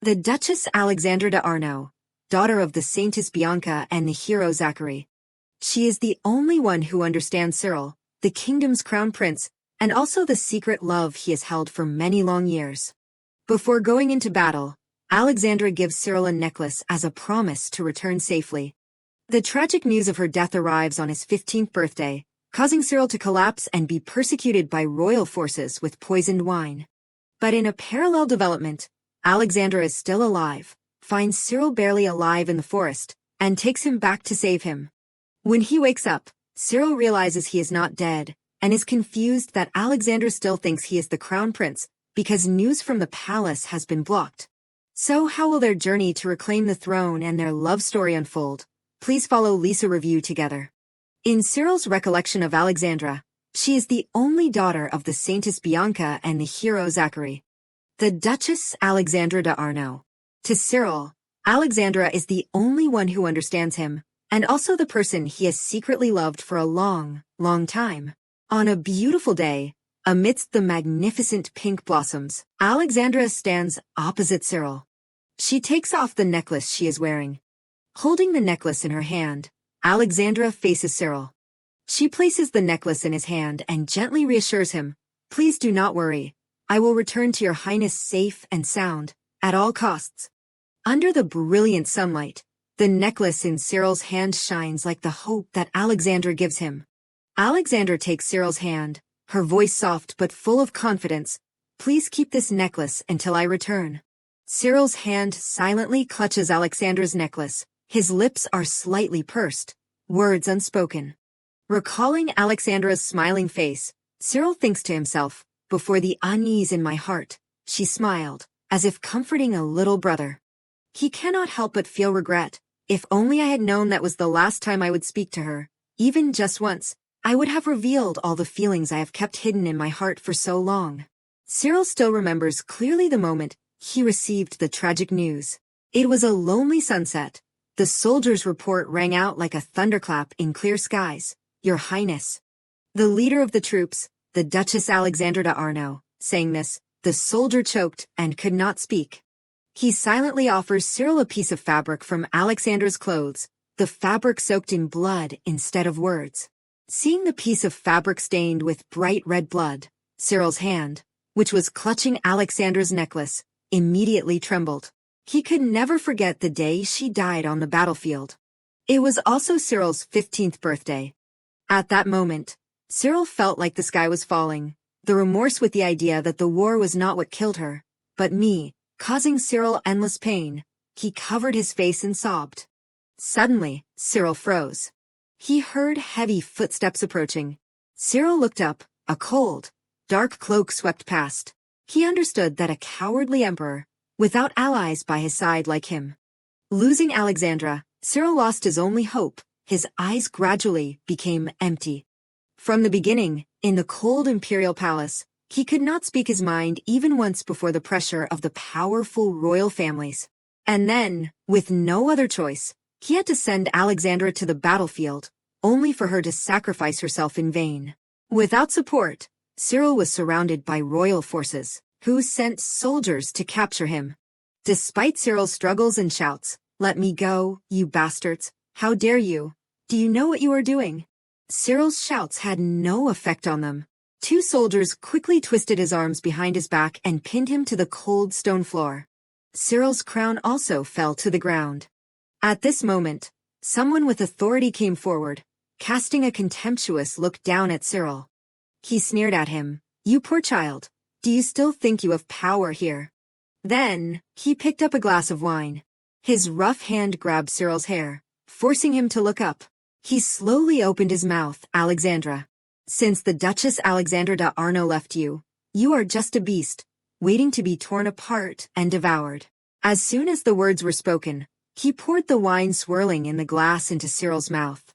The Duchess Alexandra d'Arnaud, daughter of the Saintess Bianca and the hero Zachary. She is the only one who understands Cyril, the kingdom's crown prince, and also the secret love he has held for many long years. Before going into battle, Alexandra gives Cyril a necklace as a promise to return safely. The tragic news of her death arrives on his 15th birthday, causing Cyril to collapse and be persecuted by royal forces with poisoned wine. But in a parallel development, Alexandra is still alive, finds Cyril barely alive in the forest, and takes him back to save him. When he wakes up, Cyril realizes he is not dead, and is confused that Alexandra still thinks he is the crown prince, because news from the palace has been blocked. So how will their journey to reclaim the throne and their love story unfold? Please follow Lisa review together. In Cyril's recollection of Alexandra, she is the only daughter of the Saintess Bianca and the hero Zachary. The Duchess Alexandra d'Arnaud. To Cyril, Alexandra is the only one who understands him, and also the person he has secretly loved for a long, long time. On a beautiful day, amidst the magnificent pink blossoms, Alexandra stands opposite Cyril. She takes off the necklace she is wearing. Holding the necklace in her hand, Alexandra faces Cyril. She places the necklace in his hand and gently reassures him, "Please do not worry. I will return to your highness safe and sound, at all costs." Under the brilliant sunlight, the necklace in Cyril's hand shines like the hope that Alexandra gives him. Alexandra takes Cyril's hand, her voice soft but full of confidence. "Please keep this necklace until I return." Cyril's hand silently clutches Alexandra's necklace. His lips are slightly pursed, words unspoken. Recalling Alexandra's smiling face, Cyril thinks to himself, "Before the unease in my heart, she smiled, as if comforting a little brother." He cannot help but feel regret. If only I had known that was the last time I would speak to her, even just once, I would have revealed all the feelings I have kept hidden in my heart for so long. Cyril still remembers clearly the moment he received the tragic news. It was a lonely sunset. The soldier's report rang out like a thunderclap in clear skies. "Your Highness." The leader of the troops, the Duchess Alexandra d'Arnaud, saying this, the soldier choked and could not speak. He silently offers Cyril a piece of fabric from Alexandra's clothes, the fabric soaked in blood instead of words. Seeing the piece of fabric stained with bright red blood, Cyril's hand, which was clutching Alexandra's necklace, immediately trembled. He could never forget the day she died on the battlefield. It was also Cyril's 15th birthday. At that moment, Cyril felt like the sky was falling, the remorse with the idea that the war was not what killed her, but me, causing Cyril endless pain. He covered his face and sobbed. Suddenly, Cyril froze. He heard heavy footsteps approaching. Cyril looked up, a cold, dark cloak swept past. He understood that a cowardly emperor, without allies by his side like him. Losing Alexandra, Cyril lost his only hope. His eyes gradually became empty. From the beginning, in the cold imperial palace, he could not speak his mind even once before the pressure of the powerful royal families. And then, with no other choice, he had to send Alexandra to the battlefield, only for her to sacrifice herself in vain. Without support, Cyril was surrounded by royal forces, who sent soldiers to capture him. Despite Cyril's struggles and shouts, "Let me go, you bastards! How dare you? Do you know what you are doing?" Cyril's shouts had no effect on them. Two soldiers quickly twisted his arms behind his back and pinned him to the cold stone floor. Cyril's crown also fell to the ground. At this moment, someone with authority came forward, casting a contemptuous look down at Cyril. He sneered at him, "You poor child, do you still think you have power here?" Then, he picked up a glass of wine. His rough hand grabbed Cyril's hair, forcing him to look up. He slowly opened his mouth. "Alexandra, since the Duchess Alexandra d'Arnaud left you, you are just a beast, waiting to be torn apart and devoured." As soon as the words were spoken, he poured the wine swirling in the glass into Cyril's mouth.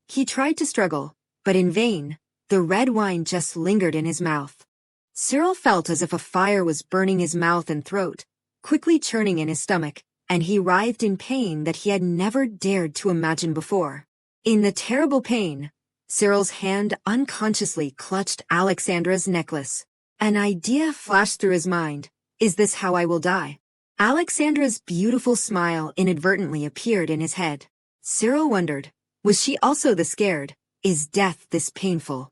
He tried to struggle, but in vain. The red wine just lingered in his mouth. Cyril felt as if a fire was burning his mouth and throat, quickly churning in his stomach, and he writhed in pain that he had never dared to imagine before. In the terrible pain, Cyril's hand unconsciously clutched Alexandra's necklace. An idea flashed through his mind. "Is this how I will die? Alexandra's beautiful smile inadvertently appeared in his head. Cyril wondered, was she also this scared? Is death this painful?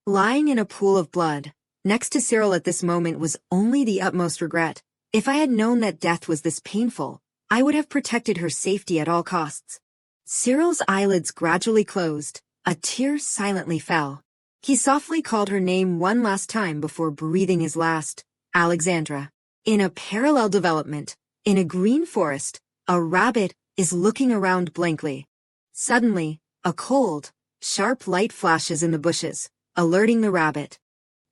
Lying in a pool of blood, next to Cyril at this moment was only the utmost regret. If I had known that death was this painful, I would have protected her safety at all costs. Cyril's eyelids gradually closed, a tear silently fell. He softly called her name one last time before breathing his last, Alexandra. In a parallel development, in a green forest, a rabbit is looking around blankly. Suddenly, a cold, sharp light flashes in the bushes, alerting the rabbit.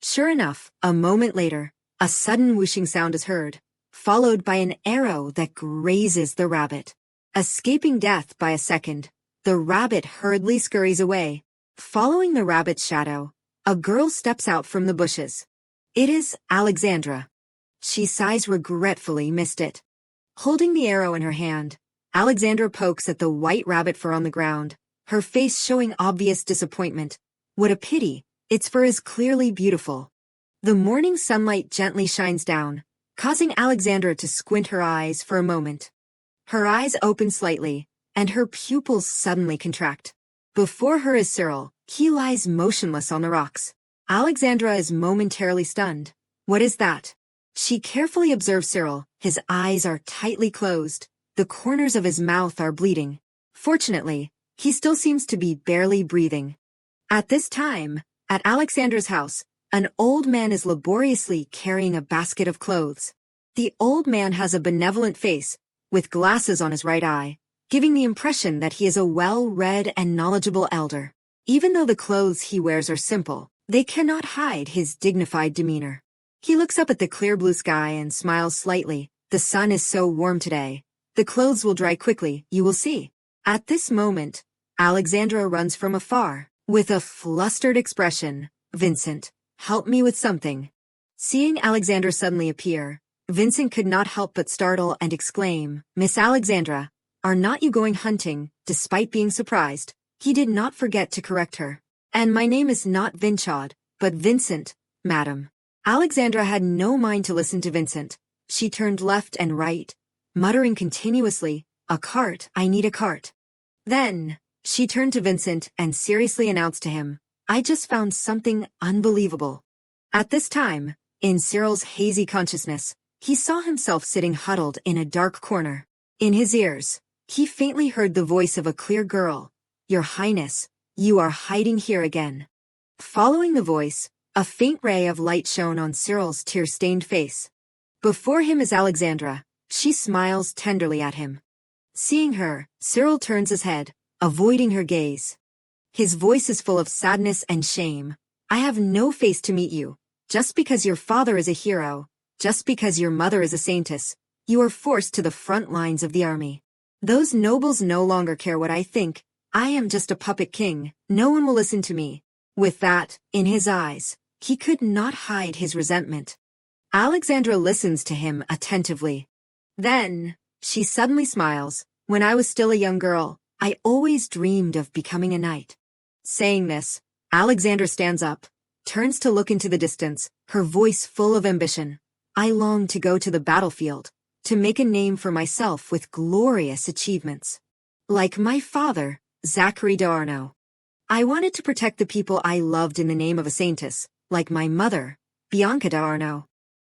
Sure enough, a moment later, a sudden whooshing sound is heard, followed by an arrow that grazes the rabbit. Escaping death by a second, the rabbit hurriedly scurries away. Following the rabbit's shadow, a girl steps out from the bushes. It is Alexandra. She sighs regretfully, missed it. Holding the arrow in her hand, Alexandra pokes at the white rabbit fur on the ground, her face showing obvious disappointment. What a pity, its fur is clearly beautiful. The morning sunlight gently shines down, causing Alexandra to squint her eyes for a moment. Her eyes open slightly, and her pupils suddenly contract. Before her is Cyril. He lies motionless on the rocks. Alexandra is momentarily stunned. What is that? She carefully observes Cyril. His eyes are tightly closed. The corners of his mouth are bleeding. Fortunately, he still seems to be barely breathing. At this time, at Alexandra's house, an old man is laboriously carrying a basket of clothes. The old man has a benevolent face, with glasses on his right eye, giving the impression that he is a well-read and knowledgeable elder. Even though the clothes he wears are simple, they cannot hide his dignified demeanor. He looks up at the clear blue sky and smiles slightly. The sun is so warm today. The clothes will dry quickly, you will see. At this moment, Alexandra runs from afar, with a flustered expression. Vincent, help me with something. Seeing Alexandra suddenly appear, Vincent could not help but startle and exclaim, Miss Alexandra, are not you going hunting? Despite being surprised, he did not forget to correct her. And my name is not Vinchod, but Vincent, madam. Alexandra had no mind to listen to Vincent. She turned left and right, muttering continuously, a cart, I need a cart. Then, she turned to Vincent and seriously announced to him, I just found something unbelievable. At this time, in Cyril's hazy consciousness, he saw himself sitting huddled in a dark corner. In his ears, he faintly heard the voice of a clear girl. Your Highness, you are hiding here again. Following the voice, a faint ray of light shone on Cyril's tear-stained face. Before him is Alexandra. She smiles tenderly at him. Seeing her, Cyril turns his head, avoiding her gaze. His voice is full of sadness and shame. I have no face to meet you. Just because your father is a hero, just because your mother is a saintess, you are forced to the front lines of the army. Those nobles no longer care what I think. I am just a puppet king. No one will listen to me. With that, in his eyes, he could not hide his resentment. Alexandra listens to him attentively. Then, she suddenly smiles. When I was still a young girl, I always dreamed of becoming a knight. Saying this, Alexandra stands up, turns to look into the distance, her voice full of ambition. I long to go to the battlefield, to make a name for myself with glorious achievements. Like my father, Zachary d'Arnaud. I wanted to protect the people I loved in the name of a saintess, like my mother, Bianca d'Arnaud.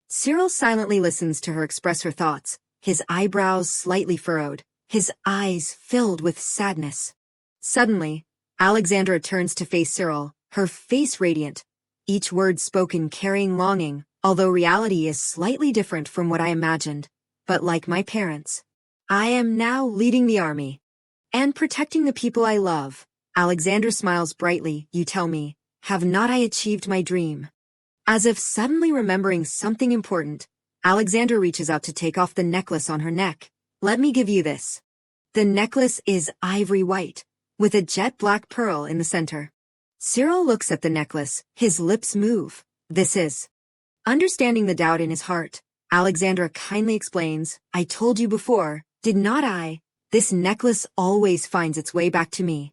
Cyril silently listens to her express her thoughts, his eyebrows slightly furrowed, his eyes filled with sadness. Suddenly, Alexandra turns to face Cyril, her face radiant, each word spoken carrying longing, although reality is slightly different from what I imagined. But like my parents, I am now leading the army and protecting the people I love. Alexandra smiles brightly. You tell me, have not I achieved my dream? As if suddenly remembering something important, Alexandra reaches out to take off the necklace on her neck. Let me give you this. The necklace is ivory white, with a jet black pearl in the center. Cyril looks at the necklace, his lips move. This is. Understanding the doubt in his heart, Alexandra kindly explains, I told you before, did not I? This necklace always finds its way back to me.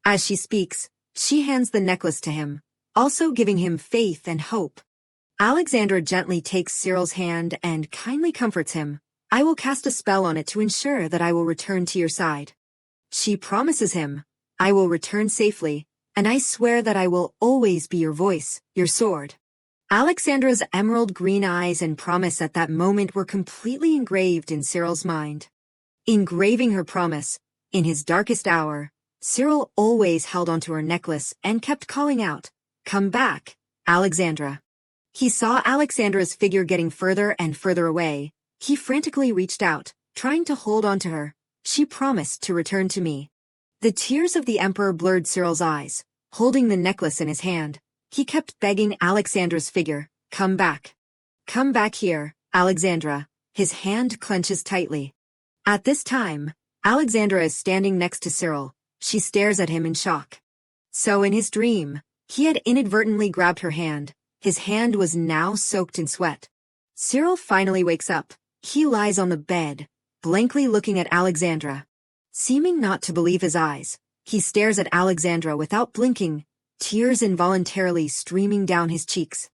As she speaks, she hands the necklace to him, also giving him faith and hope. Alexandra gently takes Cyril's hand and kindly comforts him. I will cast a spell on it to ensure that I will return to your side. She promises him, I will return safely, and I swear that I will always be your voice, your sword. Alexandra's emerald green eyes and promise at that moment were completely engraved in Cyril's mind. Engraving her promise, in his darkest hour, Cyril always held onto her necklace and kept calling out, "Come back, Alexandra." He saw Alexandra's figure getting further and further away. He frantically reached out, trying to hold on to her. She promised to return to me. The tears of the emperor blurred Cyril's eyes. Holding the necklace in his hand, he kept begging Alexandra's figure, "Come back. Come back here, Alexandra." His hand clenches tightly. At this time, Alexandra is standing next to Cyril. She stares at him in shock. So in his dream, he had inadvertently grabbed her hand. His hand was now soaked in sweat. Cyril finally wakes up. He lies on the bed, blankly looking at Alexandra. Seeming not to believe his eyes, he stares at Alexandra without blinking, tears involuntarily streaming down his cheeks.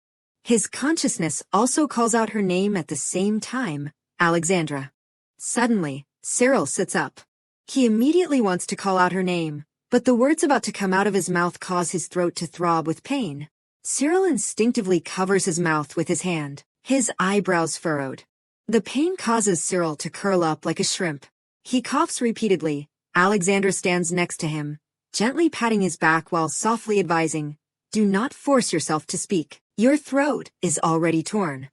His consciousness also calls out her name at the same time, Alexandra. Suddenly, Cyril sits up. He immediately wants to call out her name, but the words about to come out of his mouth cause his throat to throb with pain. Cyril instinctively covers his mouth with his hand, his eyebrows furrowed. The pain causes Cyril to curl up like a shrimp. He coughs repeatedly. Alexandra stands next to him, gently patting his back while softly advising, "Do not force yourself to speak. Your throat is already torn."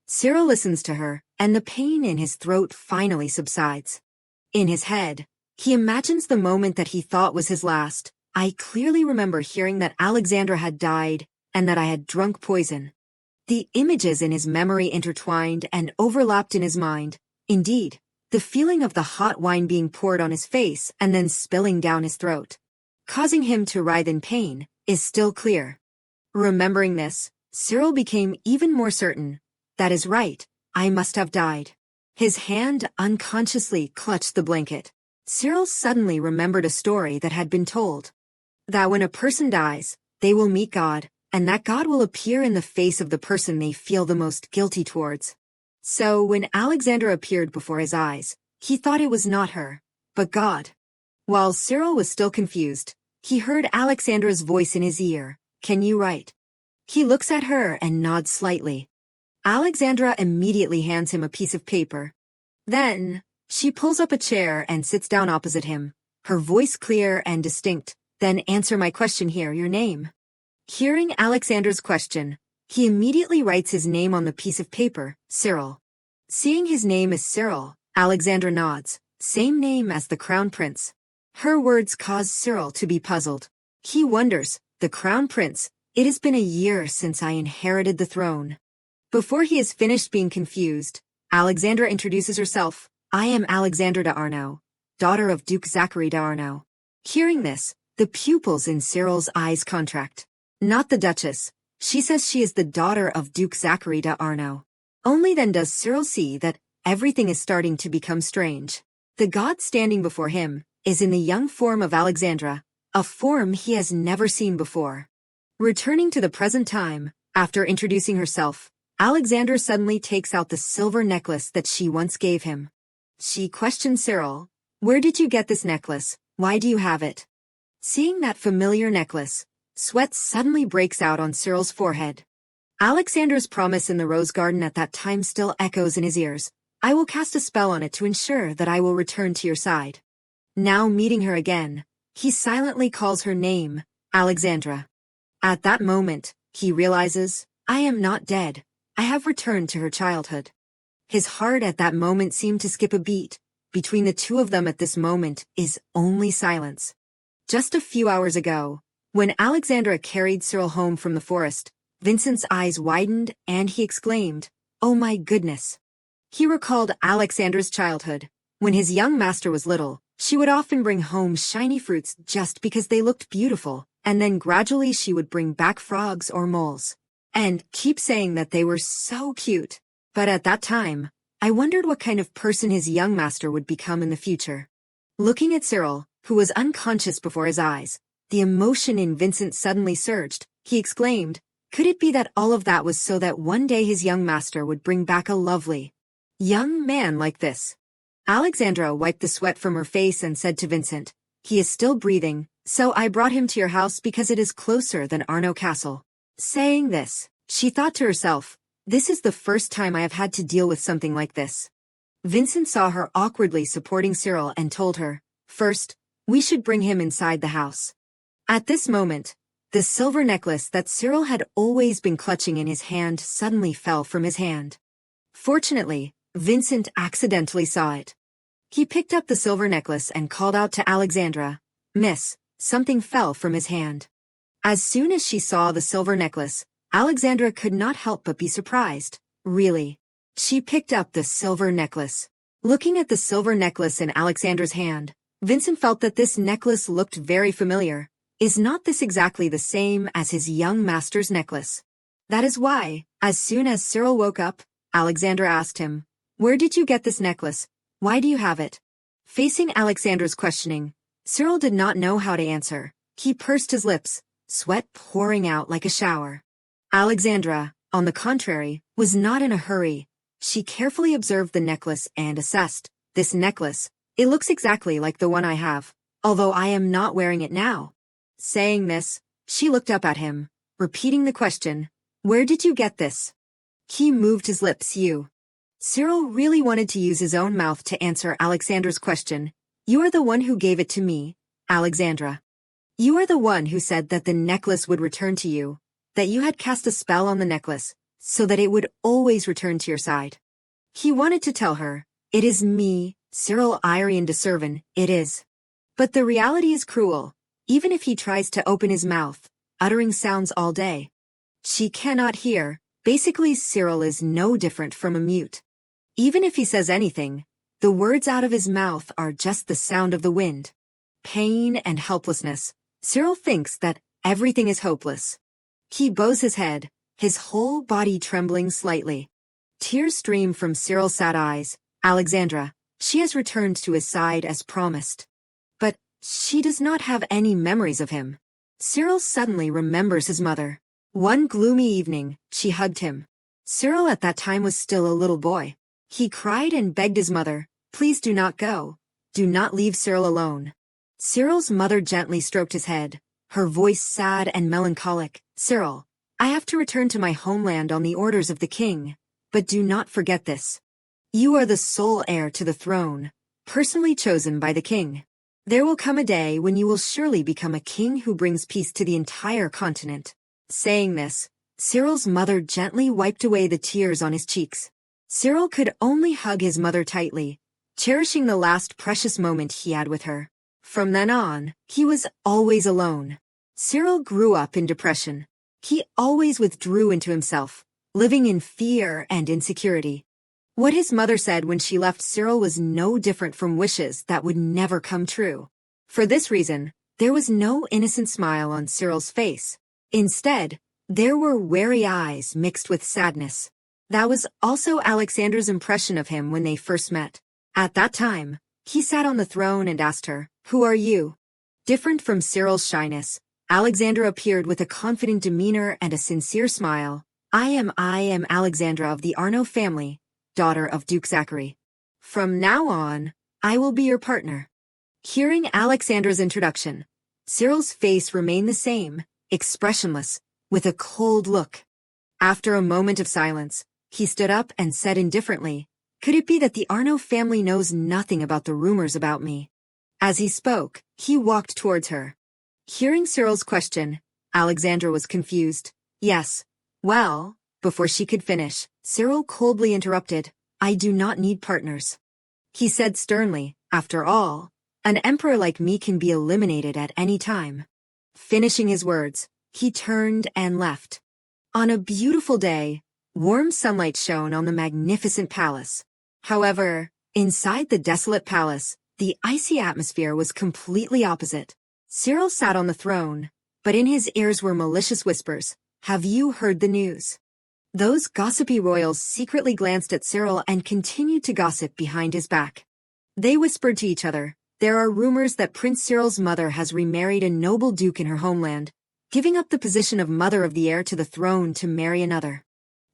Cyril listens to her, and the pain in his throat finally subsides. In his head, he imagines the moment that he thought was his last. "I clearly remember hearing that Alexandra had died, and that I had drunk poison." The images in his memory intertwined and overlapped in his mind. Indeed, the feeling of the hot wine being poured on his face and then spilling down his throat, causing him to writhe in pain, is still clear. Remembering this, Cyril became even more certain. That is right, I must have died. His hand unconsciously clutched the blanket. Cyril suddenly remembered a story that had been told. That when a person dies, they will meet God, and that God will appear in the face of the person they feel the most guilty towards. So when Alexandra appeared before his eyes, he thought it was not her, but God. While Cyril was still confused, he heard Alexandra's voice in his ear, "Can you write?" He looks at her and nods slightly. Alexandra immediately hands him a piece of paper. Then, she pulls up a chair and sits down opposite him, her voice clear and distinct. "Then answer my question here, your name." Hearing Alexandra's question, he immediately writes his name on the piece of paper, Cyril. Seeing his name is Cyril, Alexandra nods, same name as the crown prince. Her words cause Cyril to be puzzled. He wonders, the crown prince, it has been a year since I inherited the throne. Before he is finished being confused, Alexandra introduces herself. "I am Alexandra d'Arnaud, daughter of Duke Zachary d'Arnaud." Hearing this, the pupils in Cyril's eyes contract. Not the Duchess. She says she is the daughter of Duke Zachary d'Arnaud. Only then does Cyril see that everything is starting to become strange. The god standing before him is in the young form of Alexandra, a form he has never seen before. Returning to the present time, after introducing herself, Alexandra suddenly takes out the silver necklace that she once gave him. She questions Cyril, "Where did you get this necklace? Why do you have it?" Seeing that familiar necklace, sweat suddenly breaks out on Cyril's forehead. Alexandra's promise in the rose garden at that time still echoes in his ears. "I will cast a spell on it to ensure that I will return to your side." Now meeting her again, he silently calls her name, Alexandra. At that moment, he realizes, "I am not dead. I have returned to her childhood." His heart at that moment seemed to skip a beat. Between the two of them at this moment is only silence. Just a few hours ago, when Alexandra carried Cyril home from the forest, Vincent's eyes widened and he exclaimed, "Oh my goodness." He recalled Alexandra's childhood. When his young master was little, she would often bring home shiny fruits just because they looked beautiful, and then gradually she would bring back frogs or moles, and keep saying that they were so cute. But at that time, I wondered what kind of person his young master would become in the future. Looking at Cyril, who was unconscious before his eyes, the emotion in Vincent suddenly surged. He exclaimed, could it be that all of that was so that one day his young master would bring back a lovely, young man like this. Alexandra wiped the sweat from her face and said to Vincent, "He is still breathing, so I brought him to your house because it is closer than Arno Castle." Saying this, she thought to herself, "This is the first time I have had to deal with something like this." Vincent saw her awkwardly supporting Cyril and told her, "First, we should bring him inside the house." At this moment, the silver necklace that Cyril had always been clutching in his hand suddenly fell from his hand. Fortunately, Vincent accidentally saw it. He picked up the silver necklace and called out to Alexandra, "Miss, something fell from his hand." As soon as she saw the silver necklace, Alexandra could not help but be surprised. Really? She picked up the silver necklace. Looking at the silver necklace in Alexandra's hand, Vincent felt that this necklace looked very familiar. Is not this exactly the same as his young master's necklace? That is why, as soon as Cyril woke up, Alexandra asked him, "Where did you get this necklace? Why do you have it?" Facing Alexandra's questioning, Cyril did not know how to answer. He pursed his lips, sweat pouring out like a shower. Alexandra, on the contrary, was not in a hurry. She carefully observed the necklace and assessed, "This necklace, it looks exactly like the one I have, although I am not wearing it now." Saying this, she looked up at him, repeating the question, "Where did you get this?" He moved his lips. Cyril really wanted to use his own mouth to answer Alexandra's question. "You are the one who gave it to me, Alexandra. You are the one who said that the necklace would return to you, that you had cast a spell on the necklace, so that it would always return to your side." He wanted to tell her, "It is me, Cyril Irian de Servan, it is." But the reality is cruel, even if he tries to open his mouth, uttering sounds all day. She cannot hear. Basically, Cyril is no different from a mute. Even if he says anything, the words out of his mouth are just the sound of the wind. Pain and helplessness. Cyril thinks that everything is hopeless. He bows his head, his whole body trembling slightly. Tears stream from Cyril's sad eyes. Alexandra, she has returned to his side as promised. But she does not have any memories of him. Cyril suddenly remembers his mother. One gloomy evening, she hugged him. Cyril at that time was still a little boy. He cried and begged his mother, "Please do not go. Do not leave Cyril alone." Cyril's mother gently stroked his head, her voice sad and melancholic. "Cyril, I have to return to my homeland on the orders of the king, but do not forget this. You are the sole heir to the throne, personally chosen by the king. There will come a day when you will surely become a king who brings peace to the entire continent." Saying this, Cyril's mother gently wiped away the tears on his cheeks. Cyril could only hug his mother tightly, cherishing the last precious moment he had with her. From then on, he was always alone. Cyril grew up in depression. He always withdrew into himself, living in fear and insecurity. What his mother said when she left Cyril was no different from wishes that would never come true. For this reason, there was no innocent smile on Cyril's face. Instead, there were wary eyes mixed with sadness. That was also Alexandra's impression of him when they first met. At that time, he sat on the throne and asked her, "Who are you?" Different from Cyril's shyness, Alexandra appeared with a confident demeanor and a sincere smile. I am Alexandra of the Arno family, daughter of Duke Zachary. From now on, I will be your partner." Hearing Alexandra's introduction, Cyril's face remained the same, expressionless, with a cold look. After a moment of silence, he stood up and said indifferently, "Could it be that the Arno family knows nothing about the rumors about me?" As he spoke, he walked towards her. Hearing Cyril's question, Alexandra was confused. "Yes. Well," before she could finish, Cyril coldly interrupted, "I do not need partners." He said sternly, "After all, an emperor like me can be eliminated at any time." Finishing his words, he turned and left. On a beautiful day, warm sunlight shone on the magnificent palace. However, inside the desolate palace, the icy atmosphere was completely opposite. Cyril sat on the throne, but in his ears were malicious whispers. "Have you heard the news?" Those gossipy royals secretly glanced at Cyril and continued to gossip behind his back. They whispered to each other, "There are rumors that Prince Cyril's mother has remarried a noble duke in her homeland, giving up the position of mother of the heir to the throne to marry another.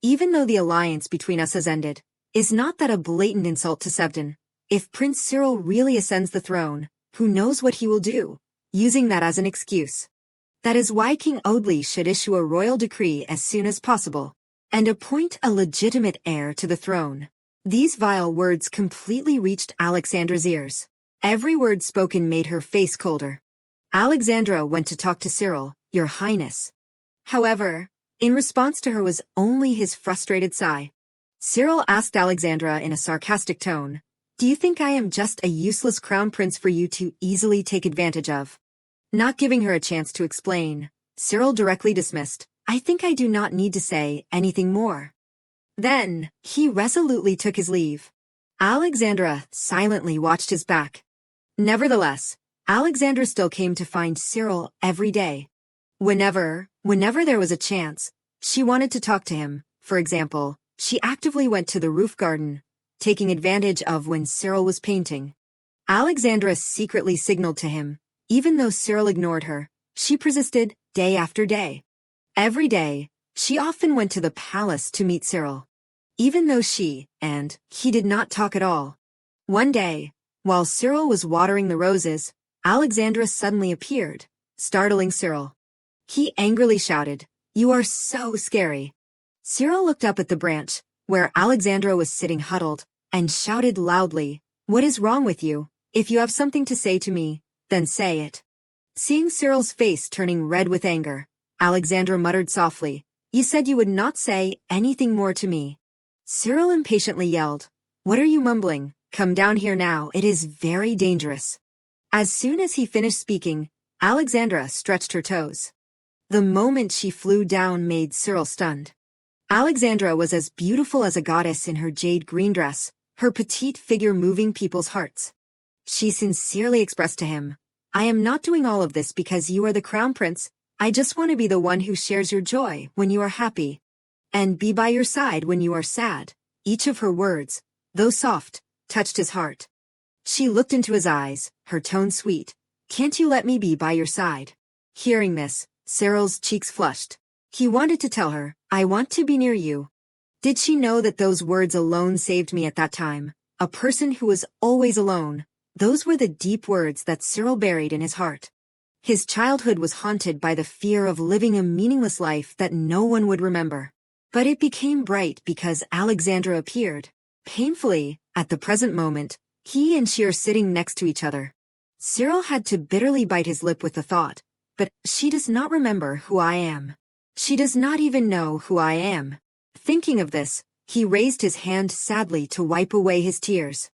Even though the alliance between us has ended, Is not that a blatant insult to Sevdan? If Prince Cyril really ascends the throne, who knows what he will do, using that as an excuse. That is why King Audley should issue a royal decree as soon as possible, and appoint a legitimate heir to the throne. These vile words completely reached Alexandra's ears. Every word spoken made her face colder. Alexandra went to talk to Cyril, Your Highness. However, in response to her was only his frustrated sigh. Cyril asked Alexandra in a sarcastic tone, Do you think I am just a useless crown prince for you to easily take advantage of? Not giving her a chance to explain, Cyril directly dismissed, I think I do not need to say anything more. Then, he resolutely took his leave. Alexandra silently watched his back. Nevertheless, Alexandra still came to find Cyril every day. Whenever there was a chance, she wanted to talk to him. For example, she actively went to the roof garden, taking advantage of when Cyril was painting. Alexandra secretly signaled to him. Even though Cyril ignored her, she persisted day after day. Every day, she often went to the palace to meet Cyril. Even though she and he did not talk at all. One day, while Cyril was watering the roses, Alexandra suddenly appeared, startling Cyril. He angrily shouted, You are so scary. Cyril looked up at the branch, where Alexandra was sitting huddled, and shouted loudly, What is wrong with you? If you have something to say to me, then say it. Seeing Cyril's face turning red with anger, Alexandra muttered softly, You said you would not say anything more to me. Cyril impatiently yelled, What are you mumbling? Come down here now, it is very dangerous. As soon as he finished speaking, Alexandra stretched her toes. The moment she flew down made Cyril stunned. Alexandra was as beautiful as a goddess in her jade green dress, her petite figure moving people's hearts. She sincerely expressed to him, I am not doing all of this because you are the crown prince, I just want to be the one who shares your joy when you are happy, and be by your side when you are sad. Each of her words, though soft, touched his heart. She looked into his eyes, her tone sweet. Can't you let me be by your side? Hearing this, Cyril's cheeks flushed. He wanted to tell her, I want to be near you. Did she know that those words alone saved me at that time? A person who was always alone. Those were the deep words that Cyril buried in his heart. His childhood was haunted by the fear of living a meaningless life that no one would remember. But it became bright because Alexandra appeared. Painfully, at the present moment, he and she are sitting next to each other. Cyril had to bitterly bite his lip with the thought, but she does not remember who I am. She does not even know who I am. Thinking of this, he raised his hand sadly to wipe away his tears.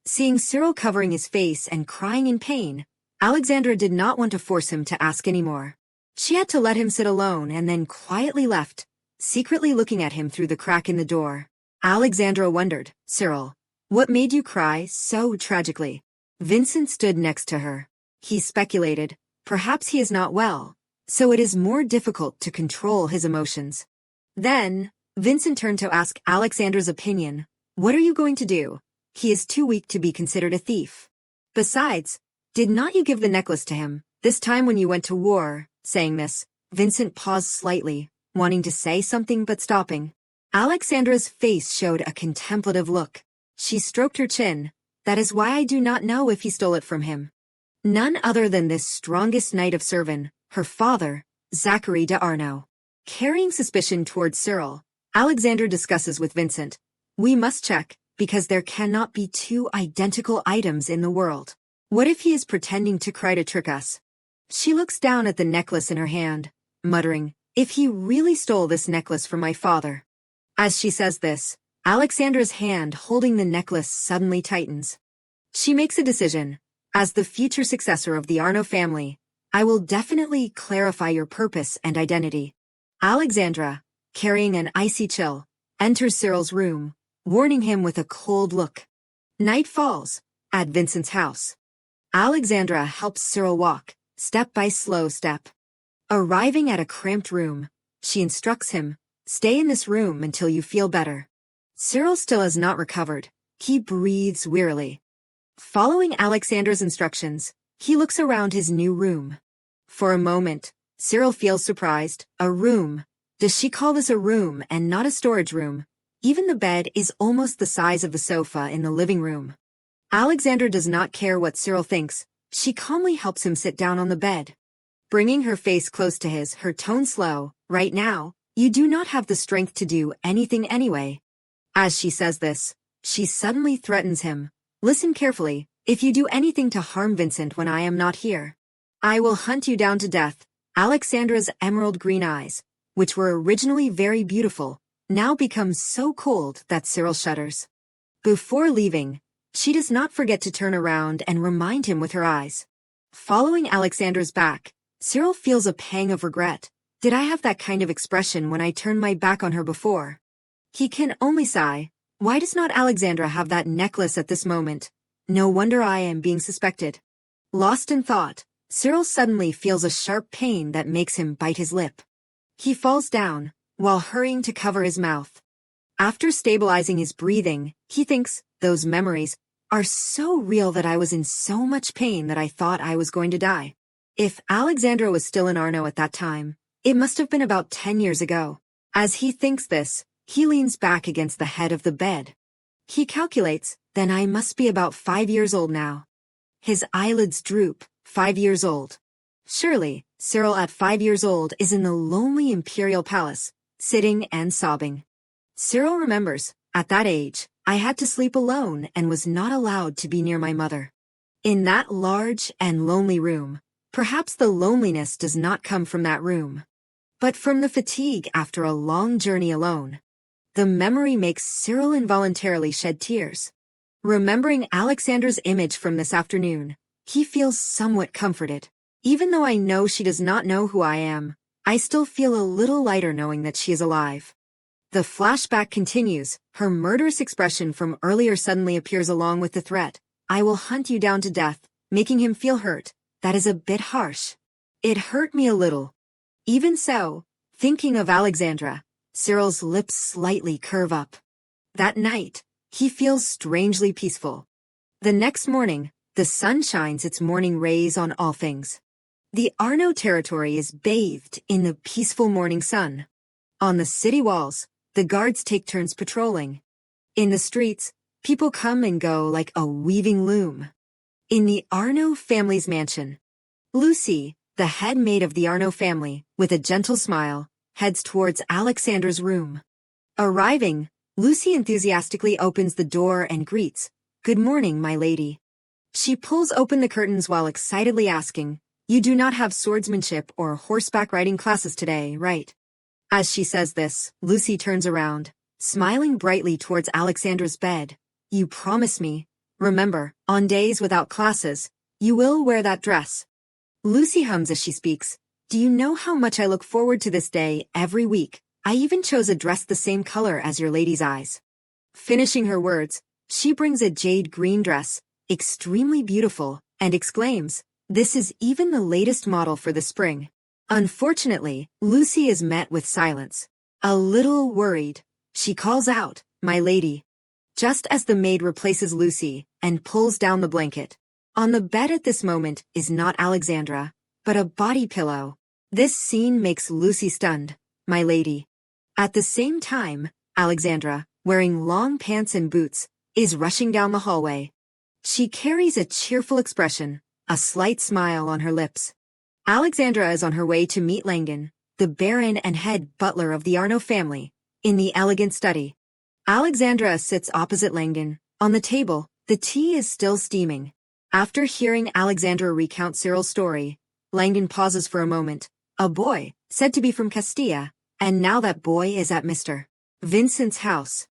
Seeing Cyril covering his face and crying in pain, Alexandra did not want to force him to ask any more. She had to let him sit alone and then quietly left, secretly looking at him through the crack in the door. Alexandra wondered, Cyril, what made you cry so tragically? Vincent stood next to her. He speculated, perhaps he is not well, so it is more difficult to control his emotions. Then, Vincent turned to ask Alexandra's opinion. What are you going to do? He is too weak to be considered a thief. Besides, did not you give the necklace to him, this time when you went to war? Saying this, Vincent paused slightly, wanting to say something but stopping. Alexandra's face showed a contemplative look. She stroked her chin. That is why I do not know if he stole it from him. None other than this strongest knight of Servin, her father, Zachary de Arno. Carrying suspicion towards Cyril, Alexandra discusses with Vincent. We must check, because there cannot be two identical items in the world. What if he is pretending to cry to trick us? She looks down at the necklace in her hand, muttering, if he really stole this necklace from my father. As she says this, Alexandra's hand holding the necklace suddenly tightens. She makes a decision. As the future successor of the Arno family, I will definitely clarify your purpose and identity. Alexandra, carrying an icy chill, enters Cyril's room, warning him with a cold look. Night falls, at Vincent's house. Alexandra helps Cyril walk, step by slow step. Arriving at a cramped room, she instructs him, stay in this room until you feel better. Cyril still has not recovered. He breathes wearily. Following Alexandra's instructions, he looks around his new room. For a moment, Cyril feels surprised. A room. Does she call this a room and not a storage room? Even the bed is almost the size of the sofa in the living room. Alexandra does not care what Cyril thinks. She calmly helps him sit down on the bed. Bringing her face close to his, her tone slow, "Right now, you do not have the strength to do anything anyway." As she says this, she suddenly threatens him. "Listen carefully, if you do anything to harm Vincent when I am not here, I will hunt you down to death." Alexandra's emerald green eyes, which were originally very beautiful, now become so cold that Cyril shudders. Before leaving, she does not forget to turn around and remind him with her eyes. Following Alexandra's back, Cyril feels a pang of regret. Did I have that kind of expression when I turned my back on her before? He can only sigh. Why does not Alexandra have that necklace at this moment? No wonder I am being suspected. Lost in thought, Cyril suddenly feels a sharp pain that makes him bite his lip. He falls down, while hurrying to cover his mouth. After stabilizing his breathing, he thinks, those memories are so real that I was in so much pain that I thought I was going to die. If Alexandra was still in Arno at that time, it must have been about 10 years ago. As he thinks this, he leans back against the head of the bed. He calculates, then I must be about 5 years old now. His eyelids droop. 5 years old. Surely, Cyril at 5 years old is in the lonely imperial palace, sitting and sobbing. Cyril remembers, at that age, I had to sleep alone and was not allowed to be near my mother. In that large and lonely room, perhaps the loneliness does not come from that room, but from the fatigue after a long journey alone. The memory makes Cyril involuntarily shed tears. Remembering Alexandra's image from this afternoon, he feels somewhat comforted. Even though I know she does not know who I am, I still feel a little lighter knowing that she is alive. The flashback continues. Her murderous expression from earlier suddenly appears along with the threat. I will hunt you down to death, making him feel hurt. That is a bit harsh. It hurt me a little. Even so, thinking of Alexandra, Cyril's lips slightly curve up. That night, he feels strangely peaceful. The next morning, the sun shines its morning rays on all things. The Arno territory is bathed in the peaceful morning sun. On the city walls, the guards take turns patrolling. In the streets, people come and go like a weaving loom. In the Arno family's mansion, Lucy, the head maid of the Arno family, with a gentle smile, heads towards Alexandra's room. Arriving, Lucy enthusiastically opens the door and greets, "Good morning, my lady." She pulls open the curtains while excitedly asking, "You do not have swordsmanship or horseback riding classes today, right?" As she says this, Lucy turns around, smiling brightly towards Alexandra's bed. "You promise me. Remember, on days without classes, you will wear that dress." Lucy hums as she speaks. "Do you know how much I look forward to this day every week? I even chose a dress the same color as your lady's eyes." Finishing her words, she brings a jade green dress, extremely beautiful, and exclaims, "This is even the latest model for the spring." Unfortunately, Lucy is met with silence. A little worried, she calls out, "My lady." Just as the maid replaces Lucy and pulls down the blanket. On the bed at this moment is not Alexandra, but a body pillow. This scene makes Lucy stunned. "My lady." At the same time, Alexandra, wearing long pants and boots, is rushing down the hallway. She carries a cheerful expression, a slight smile on her lips. Alexandra is on her way to meet Langdon, the baron and head butler of the Arno family, in the elegant study. Alexandra sits opposite Langdon. On the table, the tea is still steaming. After hearing Alexandra recount Cyril's story, Langdon pauses for a moment. A boy, said to be from Castilla, and now that boy is at Mr. Vincent's house.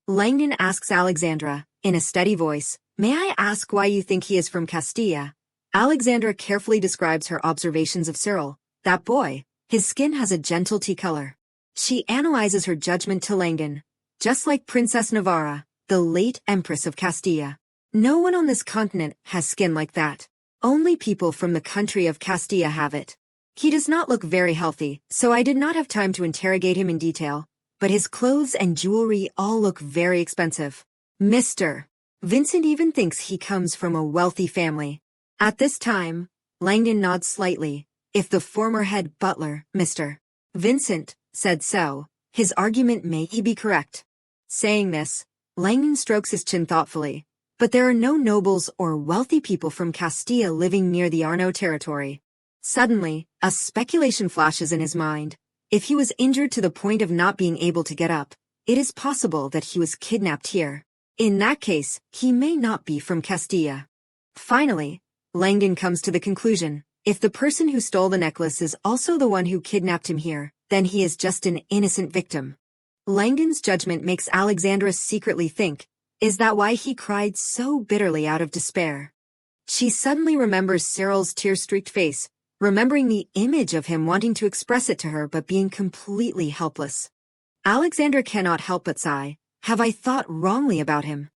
Langdon asks Alexandra, in a steady voice, "May I ask why you think he is from Castilla?" Alexandra carefully describes her observations of Cyril. "That boy, his skin has a gentle tea color." She analyzes her judgment to Langdon. "Just like Princess Navarra, the late Empress of Castilla. No one on this continent has skin like that. Only people from the country of Castilla have it. He does not look very healthy, so I did not have time to interrogate him in detail, but his clothes and jewelry all look very expensive. Mr. Vincent even thinks he comes from a wealthy family." At this time, Langdon nods slightly. If the former head butler, Mr. Vincent, said so, his argument may be correct. Saying this, Langdon strokes his chin thoughtfully. But there are no nobles or wealthy people from Castilla living near the Arno territory. Suddenly, a speculation flashes in his mind. If he was injured to the point of not being able to get up, it is possible that he was kidnapped here. In that case, he may not be from Castilla. Finally, Langdon comes to the conclusion, if the person who stole the necklace is also the one who kidnapped him here, then he is just an innocent victim. Langdon's judgment makes Alexandra secretly think, is that why he cried so bitterly out of despair? She suddenly remembers Cyril's tear-streaked face, remembering the image of him wanting to express it to her but being completely helpless. Alexandra cannot help but sigh, have I thought wrongly about him?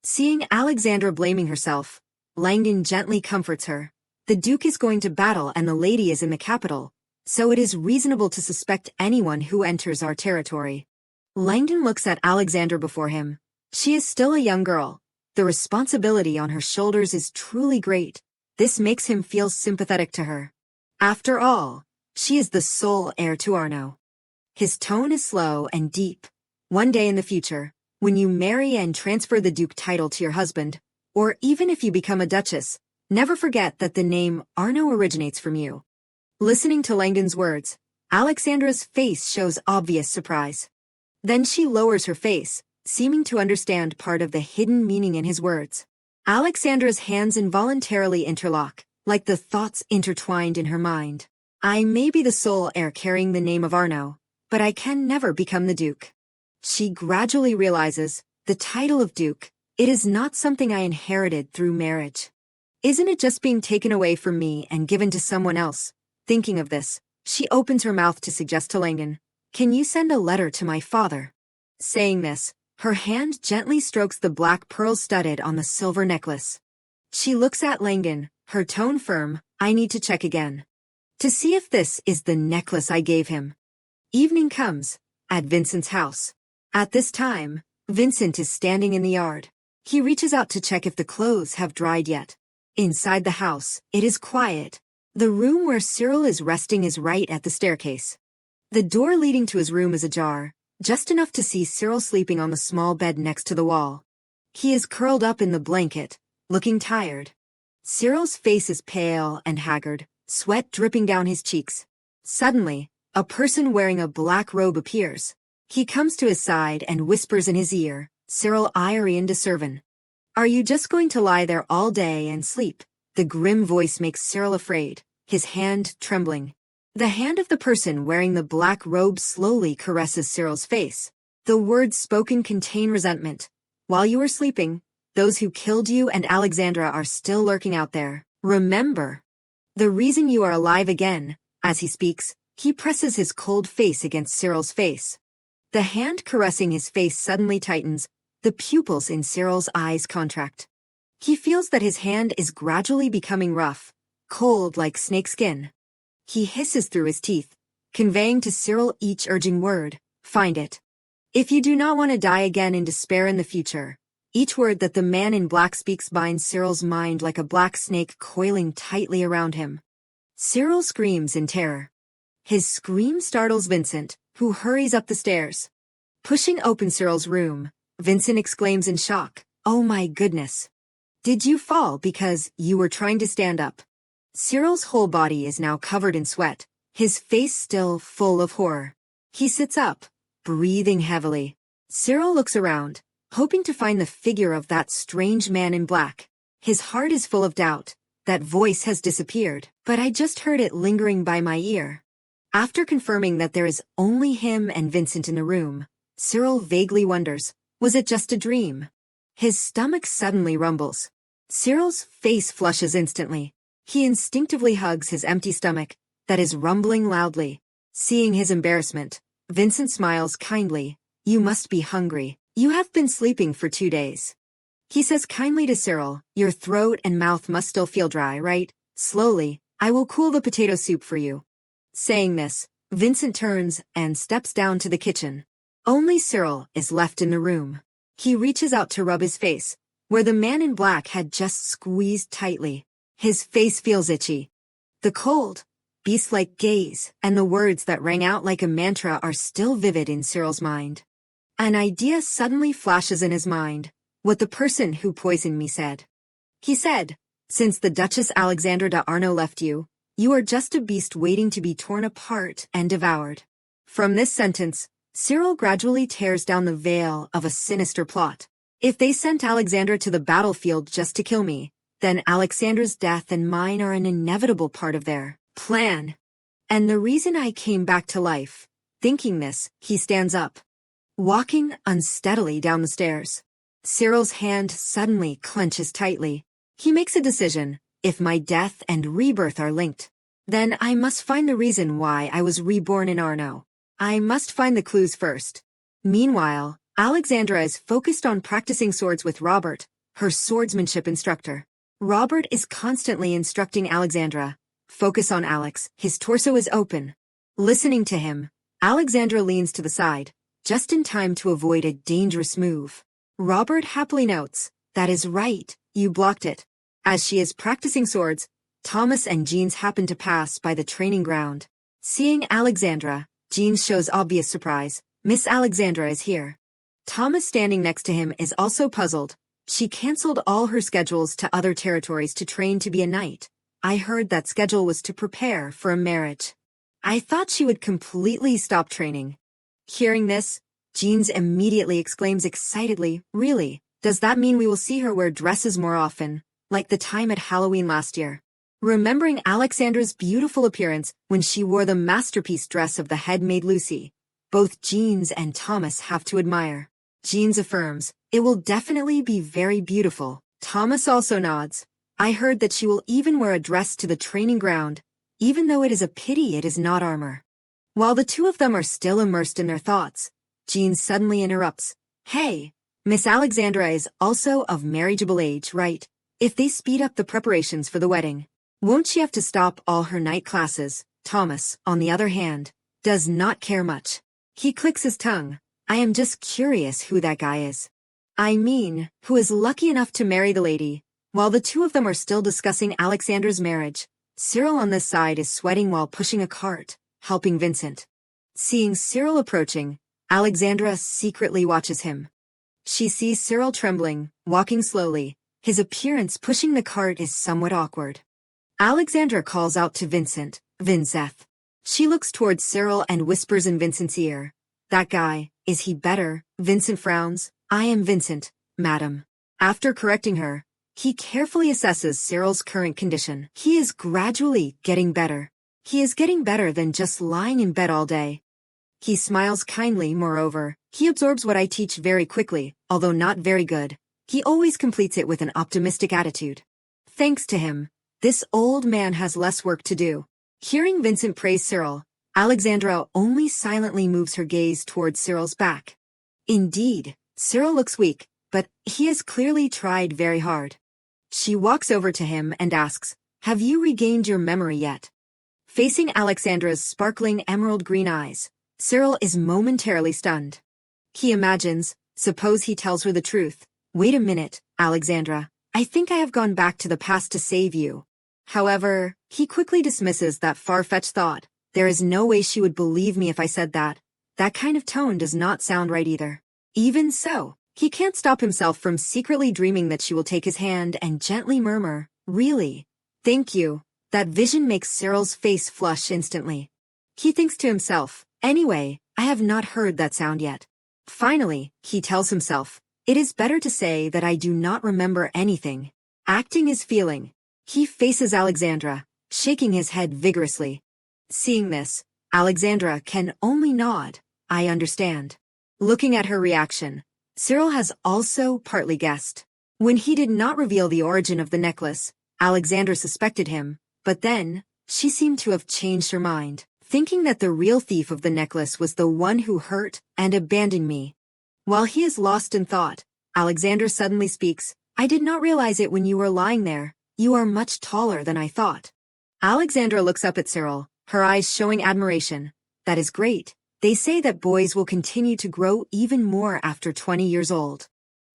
Seeing Alexandra blaming herself, Langdon gently comforts her. The Duke is going to battle and the lady is in the capital, so it is reasonable to suspect anyone who enters our territory. Langdon looks at Alexandra before him. She is still a young girl. The responsibility on her shoulders is truly great. This makes him feel sympathetic to her. After all, she is the sole heir to Arno. His tone is slow and deep. One day in the future, when you marry and transfer the Duke title to your husband, or even if you become a duchess, never forget that the name Arno originates from you. Listening to Langdon's words, Alexandra's face shows obvious surprise. Then she lowers her face, seeming to understand part of the hidden meaning in his words. Alexandra's hands involuntarily interlock, like the thoughts intertwined in her mind. I may be the sole heir carrying the name of Arno, but I can never become the Duke. She gradually realizes, the title of Duke, it is not something I inherited through marriage. Isn't it just being taken away from me and given to someone else? Thinking of this, she opens her mouth to suggest to Langdon, can you send a letter to my father? Saying this, her hand gently strokes the black pearls studded on the silver necklace. She looks at Langdon, her tone firm, I need to check again. To see if this is the necklace I gave him. Evening comes, at Vincent's house. At this time, Vincent is standing in the yard. He reaches out to check if the clothes have dried yet. Inside the house, it is quiet. The room where Cyril is resting is right at the staircase. The door leading to his room is ajar, just enough to see Cyril sleeping on the small bed next to the wall. He is curled up in the blanket, looking tired. Cyril's face is pale and haggard, sweat dripping down his cheeks. Suddenly, a person wearing a black robe appears. He comes to his side and whispers in his ear, Cyril Irian de Servan. Are you just going to lie there all day and sleep? The grim voice makes Cyril afraid, his hand trembling. The hand of the person wearing the black robe slowly caresses Cyril's face. The words spoken contain resentment. While you are sleeping, those who killed you and Alexandra are still lurking out there. Remember. The reason you are alive again, as he speaks, he presses his cold face against Cyril's face. The hand caressing his face suddenly tightens, the pupils in Cyril's eyes contract. He feels that his hand is gradually becoming rough, cold like snake skin. He hisses through his teeth, conveying to Cyril each urging word, find it. If you do not want to die again in despair in the future. Each word that the man in black speaks binds Cyril's mind like a black snake coiling tightly around him. Cyril screams in terror. His scream startles Vincent, who hurries up the stairs. Pushing open Cyril's room, Vincent exclaims in shock, oh my goodness. Did you fall because you were trying to stand up? Cyril's whole body is now covered in sweat, his face still full of horror. He sits up, breathing heavily. Cyril looks around, hoping to find the figure of that strange man in black. His heart is full of doubt. That voice has disappeared, but I just heard it lingering by my ear. After confirming that there is only him and Vincent in the room, Cyril vaguely wonders, was it just a dream? His stomach suddenly rumbles. Cyril's face flushes instantly. He instinctively hugs his empty stomach, that is rumbling loudly. Seeing his embarrassment, Vincent smiles kindly. You must be hungry. You have been sleeping for 2 days. He says kindly to Cyril, your throat and mouth must still feel dry, right? Slowly, I will cool the potato soup for you. Saying this, Vincent turns and steps down to the kitchen. Only Cyril is left in the room. He reaches out to rub his face, where the man in black had just squeezed tightly. His face feels itchy. The cold, beast-like gaze and the words that rang out like a mantra are still vivid in Cyril's mind. An idea suddenly flashes in his mind. What the person who poisoned me said. He said, "Since the Duchess Alexandra d'Arnaud left you, you are just a beast waiting to be torn apart and devoured." From this sentence, Cyril gradually tears down the veil of a sinister plot. If they sent Alexandra to the battlefield just to kill me, then Alexandra's death and mine are an inevitable part of their plan. And the reason I came back to life. Thinking this, he stands up, walking unsteadily down the stairs. Cyril's hand suddenly clenches tightly. He makes a decision. If my death and rebirth are linked, then I must find the reason why I was reborn in Arnaud. I must find the clues first. Meanwhile, Alexandra is focused on practicing swords with Robert, her swordsmanship instructor. Robert is constantly instructing Alexandra. Focus on Alex, his torso is open. Listening to him, Alexandra leans to the side, just in time to avoid a dangerous move. Robert happily notes, "That is right, you blocked it." As she is practicing swords, Thomas and Jeans happen to pass by the training ground. Seeing Alexandra, Jeans shows obvious surprise. Miss Alexandra is here. Thomas standing next to him is also puzzled. She cancelled all her schedules to other territories to train to be a knight. I heard that schedule was to prepare for a marriage. I thought she would completely stop training. Hearing this, Jeans immediately exclaims excitedly, "Really? Does that mean we will see her wear dresses more often, like the time at Halloween last year?" Remembering Alexandra's beautiful appearance when she wore the masterpiece dress of the head-maid Lucy, both Jeans and Thomas have to admire. Jeans affirms, "It will definitely be very beautiful." Thomas also nods. "I heard that she will even wear a dress to the training ground, even though it is a pity it is not armor." While the two of them are still immersed in their thoughts, Jean suddenly interrupts. "Hey, Miss Alexandra is also of marriageable age, right? If they speed up the preparations for the wedding, won't she have to stop all her night classes?" Thomas, on the other hand, does not care much. He clicks his tongue. "I am just curious who that guy is. I mean, who is lucky enough to marry the lady." While the two of them are still discussing Alexandra's marriage, Cyril on this side is sweating while pushing a cart, helping Vincent. Seeing Cyril approaching, Alexandra secretly watches him. She sees Cyril trembling, walking slowly. His appearance pushing the cart is somewhat awkward. Alexandra calls out to Vincent, "Vincent." She looks towards Cyril and whispers in Vincent's ear, "That guy, is he better?" Vincent frowns. "I am Vincent, madam." After correcting her, he carefully assesses Cyril's current condition. He is gradually getting better. He is getting better than just lying in bed all day. He smiles kindly, moreover. He absorbs what I teach very quickly, although not very good. He always completes it with an optimistic attitude. Thanks to him, this old man has less work to do. Hearing Vincent praise Cyril, Alexandra only silently moves her gaze towards Cyril's back. Indeed, Cyril looks weak, but he has clearly tried very hard. She walks over to him and asks, "Have you regained your memory yet?" Facing Alexandra's sparkling emerald green eyes, Cyril is momentarily stunned. He imagines, suppose he tells her the truth. "Wait a minute, Alexandra. I think I have gone back to the past to save you." However, he quickly dismisses that far-fetched thought. "There is no way she would believe me if I said that. That kind of tone does not sound right either." Even so, he can't stop himself from secretly dreaming that she will take his hand and gently murmur, "Really? Thank you." That vision makes Cyril's face flush instantly. He thinks to himself, "Anyway, I have not heard that sound yet." Finally, he tells himself, "It is better to say that I do not remember anything." Acting is feeling. He faces Alexandra, shaking his head vigorously. Seeing this, Alexandra can only nod. "I understand." Looking at her reaction, Cyril has also partly guessed. When he did not reveal the origin of the necklace, Alexandra suspected him, but then, she seemed to have changed her mind, thinking that the real thief of the necklace was the one who hurt and abandoned me. While he is lost in thought, Alexandra suddenly speaks, "I did not realize it when you were lying there. You are much taller than I thought." Alexandra looks up at Cyril, her eyes showing admiration. "That is great. They say that boys will continue to grow even more after 20 years old."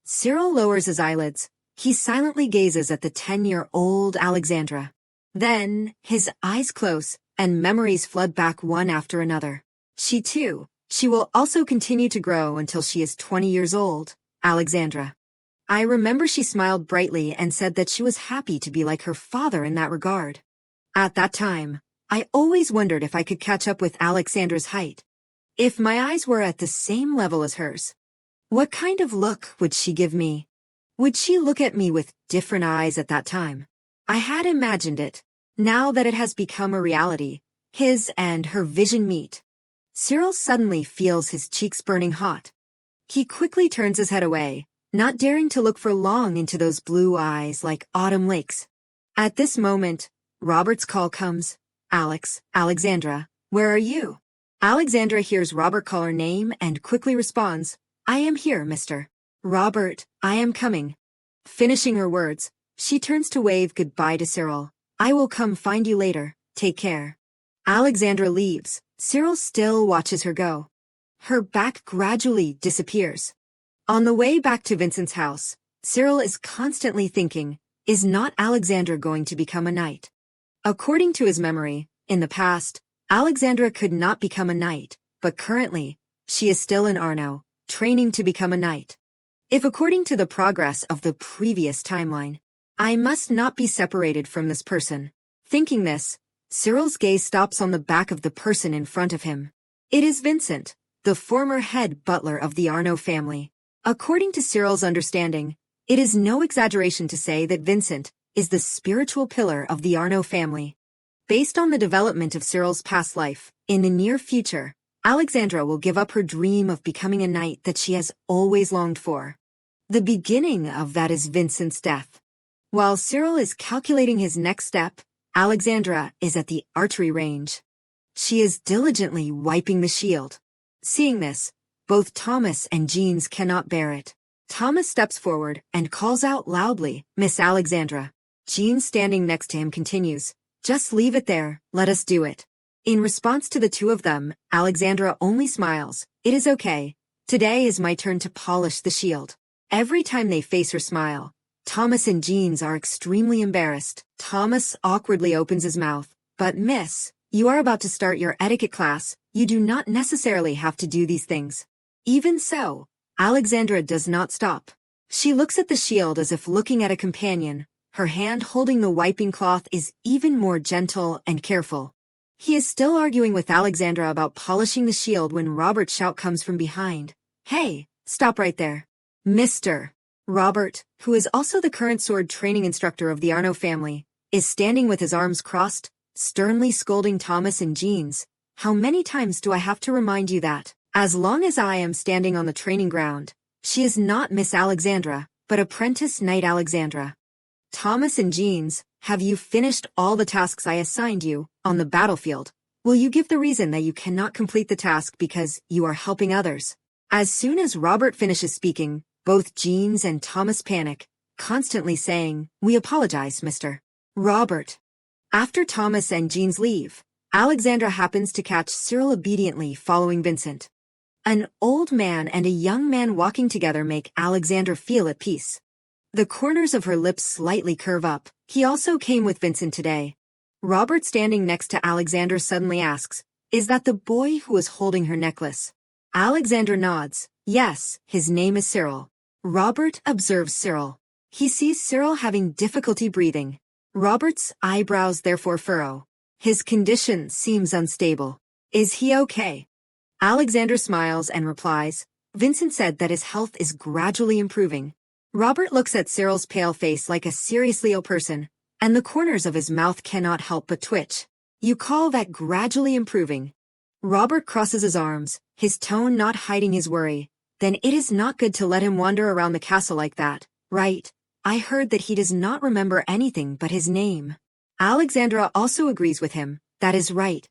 Cyril lowers his eyelids. He silently gazes at the 10-year-old Alexandra. Then, his eyes close, and memories flood back one after another. She too, She will also continue to grow until she is 20 years old, Alexandra. I remember she smiled brightly and said that she was happy to be like her father in that regard. At that time, I always wondered if I could catch up with Alexandra's height. If my eyes were at the same level as hers. What kind of look would she give me? Would she look at me with different eyes at that time? I had imagined it. Now that it has become a reality, his and her vision meet. Cyril suddenly feels his cheeks burning hot. He quickly turns his head away, not daring to look for long into those blue eyes like autumn lakes. At this moment, Robert's call comes. Alexandra, where are you? Alexandra hears Robert call her name and quickly responds, I am here, Mr. Robert, I am coming. Finishing her words, she turns to wave goodbye to Cyril. I will come find you later, take care. Alexandra leaves. Cyril still watches her go. Her back gradually disappears. On the way back to Vincent's house, Cyril is constantly thinking, is not Alexandra going to become a knight? According to his memory, in the past, Alexandra could not become a knight, but currently, she is still in Arno, training to become a knight. If according to the progress of the previous timeline, I must not be separated from this person. Thinking this, Cyril's gaze stops on the back of the person in front of him. It is Vincent, the former head butler of the Arno family. According to Cyril's understanding, it is no exaggeration to say that Vincent is the spiritual pillar of the Arno family. Based on the development of Cyril's past life, in the near future, Alexandra will give up her dream of becoming a knight that she has always longed for. The beginning of that is Vincent's death. While Cyril is calculating his next step, Alexandra is at the archery range. She is diligently wiping the shield. Seeing this, both Thomas and Jeans cannot bear it. Thomas steps forward and calls out loudly, Miss Alexandra. Jeans standing next to him continues, just leave it there, let us do it. In response to the two of them, Alexandra only smiles. It is okay. Today is my turn to polish the shield. Every time they face her smile, Thomas and Jeans are extremely embarrassed. Thomas awkwardly opens his mouth. But miss, you are about to start your etiquette class. You do not necessarily have to do these things. Even so, Alexandra does not stop. She looks at the shield as if looking at a companion. Her hand holding the wiping cloth is even more gentle and careful. He is still arguing with Alexandra about polishing the shield when Robert's shout comes from behind. Hey, stop right there. Mr. Robert, who is also the current sword training instructor of the Arno family, is standing with his arms crossed, sternly scolding Thomas and Jeans. How many times do I have to remind you that, as long as I am standing on the training ground, she is not Miss Alexandra, but apprentice Knight Alexandra. Thomas and Jeans, have you finished all the tasks I assigned you on the battlefield? Will you give the reason that you cannot complete the task because you are helping others? As soon as Robert finishes speaking, both Jeans and Thomas panic, constantly saying, we apologize, Mr. Robert. After Thomas and Jeans leave, Alexandra happens to catch Cyril obediently following Vincent. An old man and a young man walking together make Alexandra feel at peace. The corners of her lips slightly curve up. He also came with Vincent today. Robert standing next to Alexandra suddenly asks, is that the boy who was holding her necklace? Alexandra nods. Yes, his name is Cyril. Robert observes Cyril. He sees Cyril having difficulty breathing. Robert's eyebrows therefore furrow. His condition seems unstable. Is he okay? Alexandra smiles and replies, Vincent said that his health is gradually improving. Robert looks at Cyril's pale face like a seriously ill person, and the corners of his mouth cannot help but twitch. You call that gradually improving? Robert crosses his arms, his tone not hiding his worry. Then it is not good to let him wander around the castle like that, right? I heard that he does not remember anything but his name. Alexandra also agrees with him. That is right.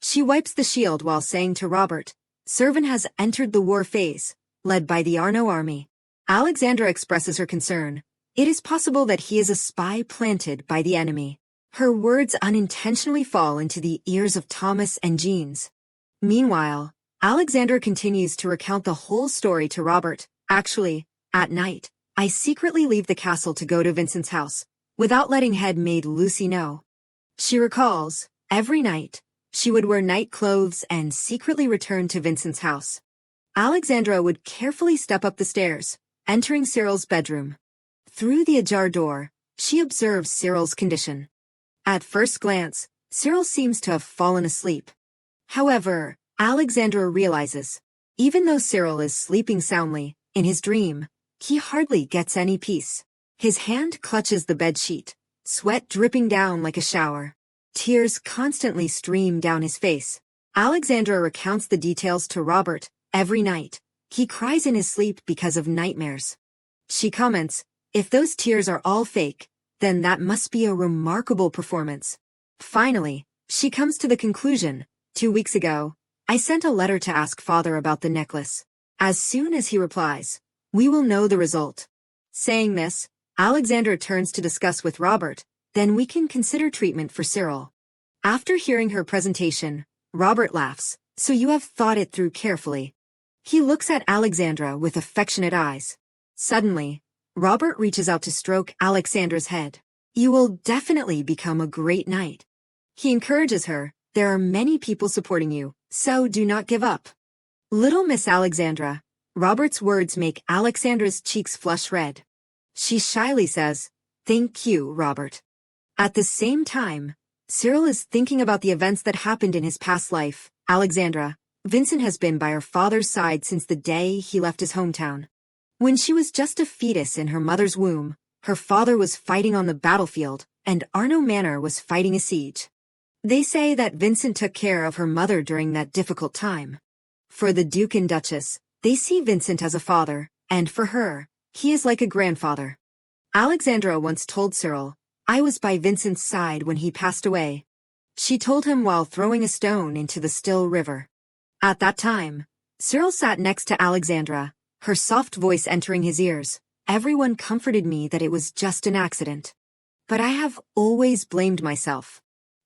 She wipes the shield while saying to Robert, Servan has entered the war phase, led by the Arno army. Alexandra expresses her concern. It is possible that he is a spy planted by the enemy. Her words unintentionally fall into the ears of Thomas and Jeans. Meanwhile, Alexandra continues to recount the whole story to Robert. Actually, at night, I secretly leave the castle to go to Vincent's house, without letting head maid Lucy know. She recalls, every night, She would wear night clothes and secretly return to Vincent's house. Alexandra would carefully step up the stairs, entering Cyril's bedroom. Through the ajar door, she observes Cyril's condition. At first glance, Cyril seems to have fallen asleep. However, Alexandra realizes, even though Cyril is sleeping soundly, in his dream, he hardly gets any peace. His hand clutches the bedsheet, sweat dripping down like a shower. Tears constantly stream down his face. Alexandra recounts the details to Robert. Every night, he cries in his sleep because of nightmares. She comments, "If those tears are all fake, then that must be a remarkable performance." Finally, she comes to the conclusion, 2 weeks ago, I sent a letter to ask father about the necklace. As soon as he replies, we will know the result. Saying this, Alexandra turns to discuss with Robert, then we can consider treatment for Cyril. After hearing her presentation, Robert laughs, so you have thought it through carefully. He looks at Alexandra with affectionate eyes. Suddenly, Robert reaches out to stroke Alexandra's head. You will definitely become a great knight. He encourages her, there are many people supporting you, so do not give up. Little Miss Alexandra, Robert's words make Alexandra's cheeks flush red. She shyly says, thank you, Robert. At the same time, Cyril is thinking about the events that happened in his past life. Alexandra, Vincent has been by her father's side since the day he left his hometown. When she was just a fetus in her mother's womb, her father was fighting on the battlefield, and Arno Manor was fighting a siege. They say that Vincent took care of her mother during that difficult time. For the Duke and Duchess, they see Vincent as a father, and for her, he is like a grandfather. Alexandra once told Cyril, I was by Vincent's side when he passed away. She told him while throwing a stone into the still river. At that time, Cyril sat next to Alexandra, her soft voice entering his ears. Everyone comforted me that it was just an accident. But I have always blamed myself.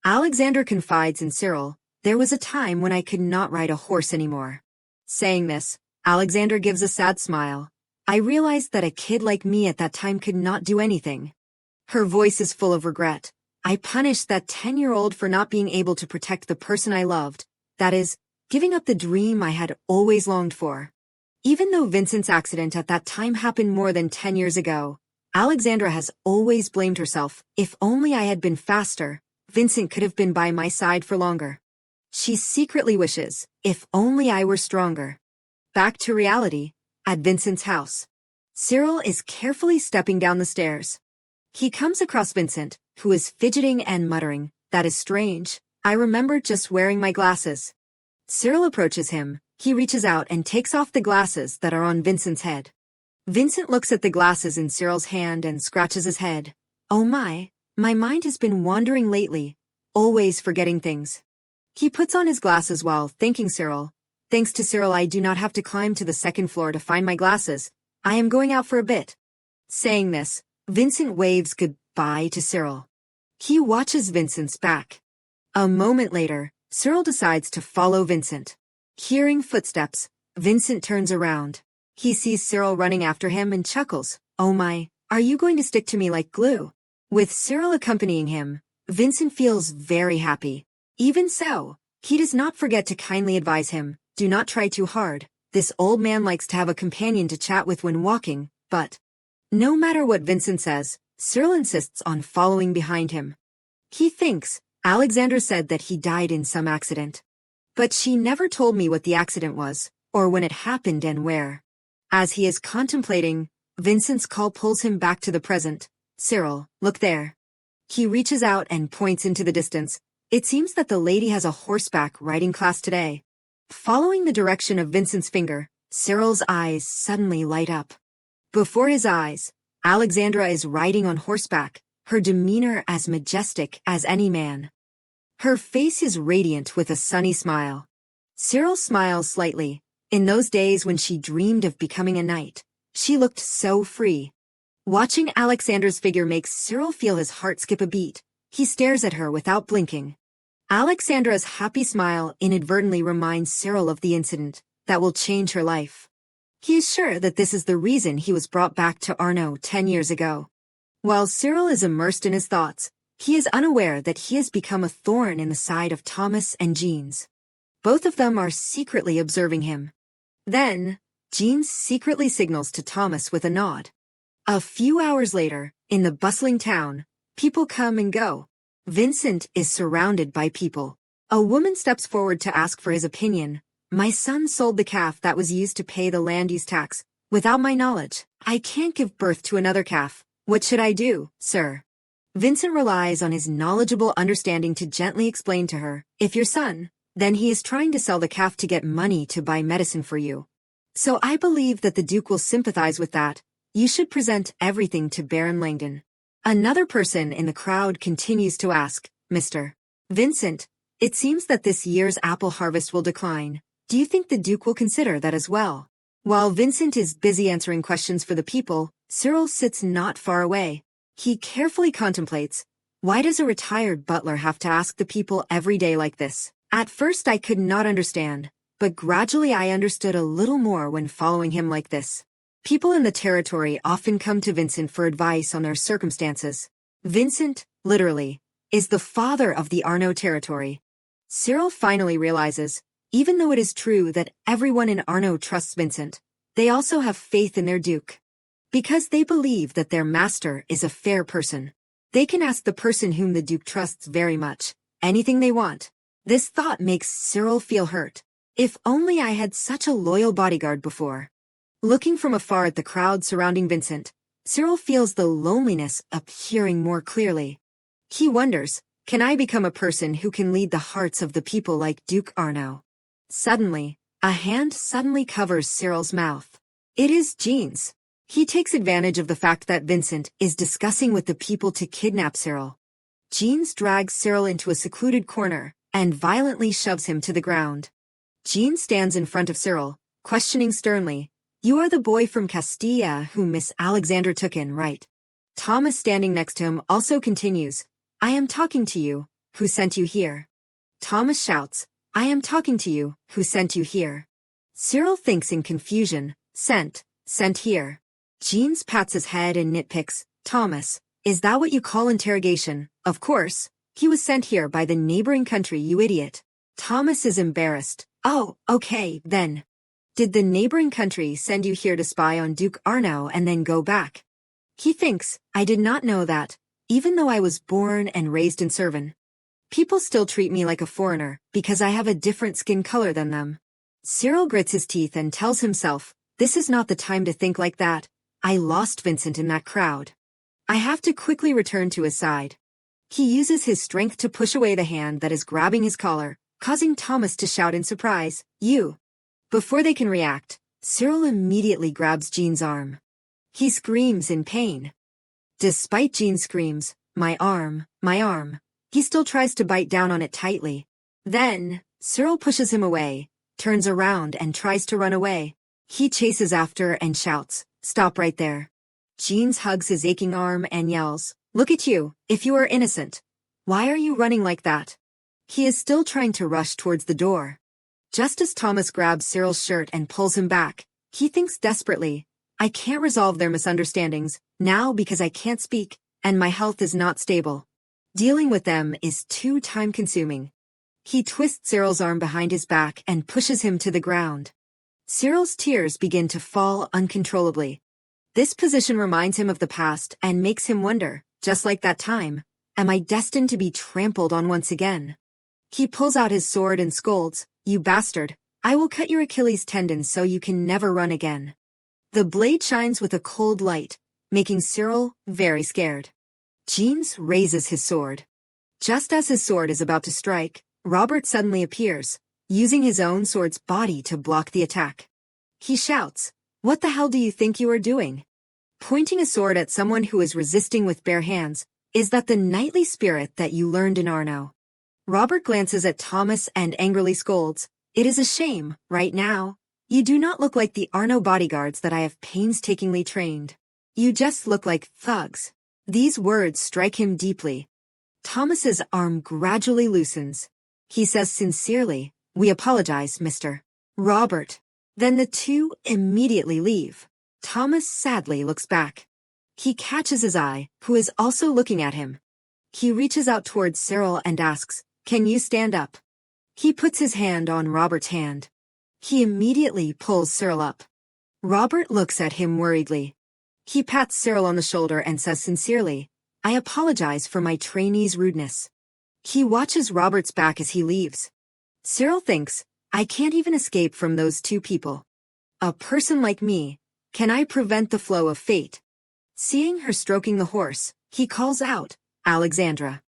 Alexandra confides in Cyril, there was a time when I could not ride a horse anymore. Saying this, Alexandra gives a sad smile. I realized that a kid like me at that time could not do anything. Her voice is full of regret. I punished that 10-year-old for not being able to protect the person I loved, that is, giving up the dream I had always longed for. Even though Vincent's accident at that time happened more than 10 years ago, Alexandra has always blamed herself. If only I had been faster, Vincent could have been by my side for longer. She secretly wishes, if only I were stronger. Back to reality, at Vincent's house. Cyril is carefully stepping down the stairs. He comes across Vincent, who is fidgeting and muttering, that is strange, I remember just wearing my glasses. Cyril approaches him, he reaches out and takes off the glasses that are on Vincent's head. Vincent looks at the glasses in Cyril's hand and scratches his head. Oh my mind has been wandering lately, always forgetting things. He puts on his glasses while thanking Cyril. Thanks to Cyril, I do not have to climb to the second floor to find my glasses. I am going out for a bit. Saying this, Vincent waves goodbye to Cyril. He watches Vincent's back. A moment later, Cyril decides to follow Vincent. Hearing footsteps, Vincent turns around. He sees Cyril running after him and chuckles. Oh my, are you going to stick to me like glue? With Cyril accompanying him, Vincent feels very happy. Even so, he does not forget to kindly advise him, do not try too hard. This old man likes to have a companion to chat with when walking, but no matter what Vincent says, Cyril insists on following behind him. He thinks, Alexandra said that he died in some accident. But she never told me what the accident was, or when it happened and where. As he is contemplating, Vincent's call pulls him back to the present. Cyril, look there. He reaches out and points into the distance. It seems that the lady has a horseback riding class today. Following the direction of Vincent's finger, Cyril's eyes suddenly light up. Before his eyes, Alexandra is riding on horseback, her demeanor as majestic as any man. Her face is radiant with a sunny smile. Cyril smiles slightly. In those days when she dreamed of becoming a knight, she looked so free. Watching Alexandra's figure makes Cyril feel his heart skip a beat. He stares at her without blinking. Alexandra's happy smile inadvertently reminds Cyril of the incident that will change her life. He is sure that this is the reason he was brought back to Arno 10 years ago. While Cyril is immersed in his thoughts, He is unaware that he has become a thorn in the side of Thomas and Jeans. Both of them are secretly observing him. Then, Jeans secretly signals to Thomas with a nod. A few hours later, in the bustling town, people come and go. Vincent is surrounded by people. A woman steps forward to ask for his opinion. My son sold the calf that was used to pay the land use tax. Without my knowledge, I can't give birth to another calf. What should I do, sir? Vincent relies on his knowledgeable understanding to gently explain to her, if your son, then he is trying to sell the calf to get money to buy medicine for you. So I believe that the Duke will sympathize with that. You should present everything to Baron Langdon. Another person in the crowd continues to ask, Mr. Vincent, it seems that this year's apple harvest will decline. Do you think the Duke will consider that as well? While Vincent is busy answering questions for the people, Cyril sits not far away. He carefully contemplates, why does a retired butler have to ask the people every day like this? At first I could not understand, but gradually I understood a little more when following him like this. People in the territory often come to Vincent for advice on their circumstances. Vincent, literally, is the father of the Arno territory. Cyril finally realizes, even though it is true that everyone in Arno trusts Vincent, they also have faith in their Duke. Because they believe that their master is a fair person. They can ask the person whom the Duke trusts very much, anything they want. This thought makes Cyril feel hurt. If only I had such a loyal bodyguard before. Looking from afar at the crowd surrounding Vincent, Cyril feels the loneliness appearing more clearly. He wonders, can I become a person who can lead the hearts of the people like Duke Arno? Suddenly, a hand suddenly covers Cyril's mouth. It is Jeans. He takes advantage of the fact that Vincent is discussing with the people to kidnap Cyril. Jeans drags Cyril into a secluded corner and violently shoves him to the ground. Jeans stands in front of Cyril, questioning sternly, you are the boy from Castilla whom Miss Alexandra took in, right? Thomas standing next to him also continues, I am talking to you, who sent you here? Thomas shouts, I am talking to you, who sent you here? Cyril thinks in confusion, sent here. Jeans pats his head and nitpicks, Thomas, is that what you call interrogation? Of course, he was sent here by the neighboring country, you idiot. Thomas is embarrassed. Oh, okay, then. Did the neighboring country send you here to spy on Duke Arno and then go back? He thinks, I did not know that, even though I was born and raised in Servan. People still treat me like a foreigner because I have a different skin color than them. Cyril grits his teeth and tells himself, this is not the time to think like that. I lost Vincent in that crowd. I have to quickly return to his side. He uses his strength to push away the hand that is grabbing his collar, causing Thomas to shout in surprise, you. Before they can react, Cyril immediately grabs Jean's arm. He screams in pain. Despite Jean's screams, my arm, he still tries to bite down on it tightly. Then, Cyril pushes him away, turns around and tries to run away. He chases after and shouts, stop right there. Jeans hugs his aching arm and yells, look at you, if you are innocent. Why are you running like that? He is still trying to rush towards the door. Just as Thomas grabs Cyril's shirt and pulls him back, he thinks desperately, I can't resolve their misunderstandings, now because I can't speak, and my health is not stable. Dealing with them is too time-consuming. He twists Cyril's arm behind his back and pushes him to the ground. Cyril's tears begin to fall uncontrollably. This position reminds him of the past and makes him wonder, just like that time, am I destined to be trampled on once again? He pulls out his sword and scolds, you bastard, I will cut your Achilles tendon so you can never run again. The blade shines with a cold light, making Cyril very scared. Jeans raises his sword. Just as his sword is about to strike, Robert suddenly appears, using his own sword's body to block the attack. He shouts, what the hell do you think you are doing? Pointing a sword at someone who is resisting with bare hands, is that the knightly spirit that you learned in Arno? Robert glances at Thomas and angrily scolds, it is a shame, right now. You do not look like the Arno bodyguards that I have painstakingly trained. You just look like thugs. These words strike him deeply. Thomas's arm gradually loosens. He says sincerely, we apologize, Mr. Robert. Then the two immediately leave. Thomas sadly looks back. He catches his eye, who is also looking at him. He reaches out towards Cyril and asks, "Can you stand up?" He puts his hand on Robert's hand. He immediately pulls Cyril up. Robert looks at him worriedly. He pats Cyril on the shoulder and says sincerely, "I apologize for my trainee's rudeness." He watches Robert's back as he leaves. Cyril thinks, "I can't even escape from those two people. A person like me, can I prevent the flow of fate?" Seeing her stroking the horse, he calls out, "Alexandra."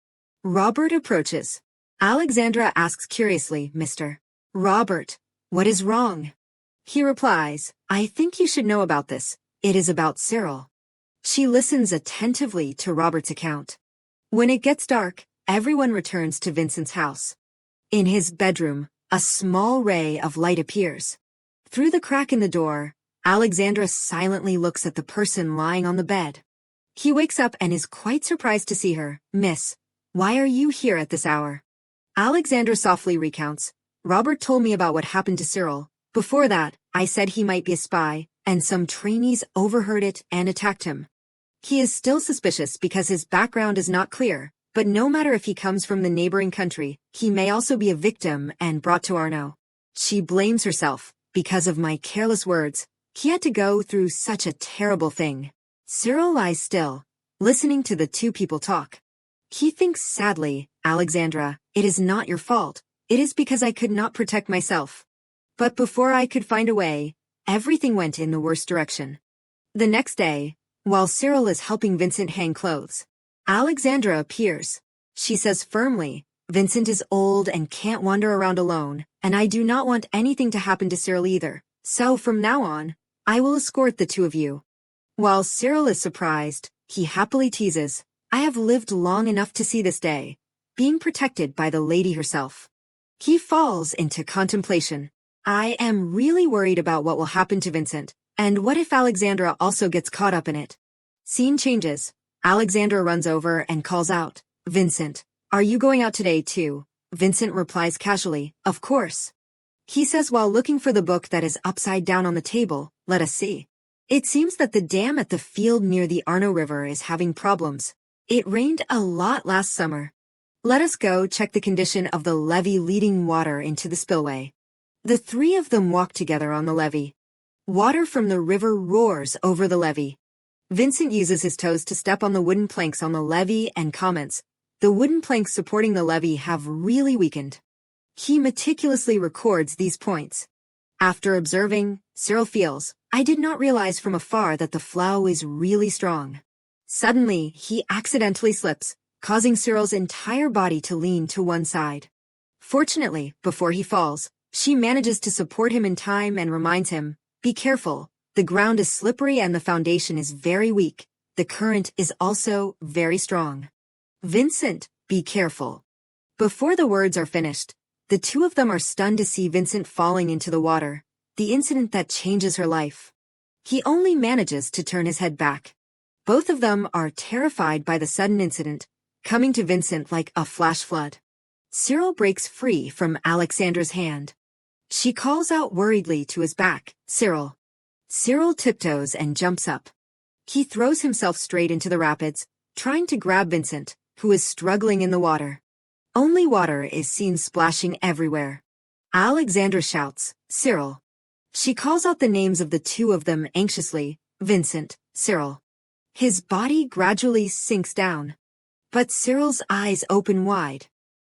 Robert approaches. Alexandra asks curiously, "Mr. Robert, what is wrong?" He replies, "I think you should know about this. It is about Cyril." She listens attentively to Robert's account. When it gets dark, everyone returns to Vincent's house. In his bedroom, a small ray of light appears. Through the crack in the door, Alexandra silently looks at the person lying on the bed. He wakes up and is quite surprised to see her. "Miss, why are you here at this hour?" Alexandra softly recounts, "Robert told me about what happened to Cyril. Before that, I said he might be a spy, and some trainees overheard it and attacked him. He is still suspicious because his background is not clear, but no matter if he comes from the neighboring country, he may also be a victim and brought to Arno. She blames herself. Because of my careless words, he had to go through such a terrible thing." Cyril lies still, listening to the two people talk. He thinks sadly, "Alexandra, it is not your fault. It is because I could not protect myself. But before I could find a way, everything went in the worst direction." The next day, while Cyril is helping Vincent hang clothes, Alexandra appears. She says firmly, "Vincent is old and can't wander around alone, and I do not want anything to happen to Cyril either, so from now on, I will escort the two of you." While Cyril is surprised, he happily teases, "I have lived long enough to see this day, being protected by the lady herself." He falls into contemplation. "I am really worried about what will happen to Vincent, and what if Alexandra also gets caught up in it?" Scene changes. Alexandra runs over and calls out, "Vincent, are you going out today too?" Vincent replies casually, "Of course." He says while looking for the book that is upside down on the table, "Let us see." It seems that the dam at the field near the Arno River is having problems. It rained a lot last summer. Let us go check the condition of the levee leading water into the spillway. The three of them walk together on the levee. Water from the river roars over the levee. Vincent uses his toes to step on the wooden planks on the levee and comments, "The wooden planks supporting the levee have really weakened." He meticulously records these points. After observing, Cyril feels, "I did not realize from afar that the flow is really strong." Suddenly, he accidentally slips, causing Cyril's entire body to lean to one side. Fortunately, before he falls, she manages to support him in time and reminds him, "Be careful, the ground is slippery and the foundation is very weak. The current is also very strong. Vincent, be careful." Before the words are finished, the two of them are stunned to see Vincent falling into the water, the incident that changes her life. He only manages to turn his head back. Both of them are terrified by the sudden incident, coming to Vincent like a flash flood. Cyril breaks free from Alexandra's hand. She calls out worriedly to his back, "Cyril." Cyril tiptoes and jumps up. He throws himself straight into the rapids, trying to grab Vincent, who is struggling in the water. Only water is seen splashing everywhere. Alexandra shouts, "Cyril." She calls out the names of the two of them anxiously, "Vincent, Cyril." His body gradually sinks down. But Cyril's eyes open wide.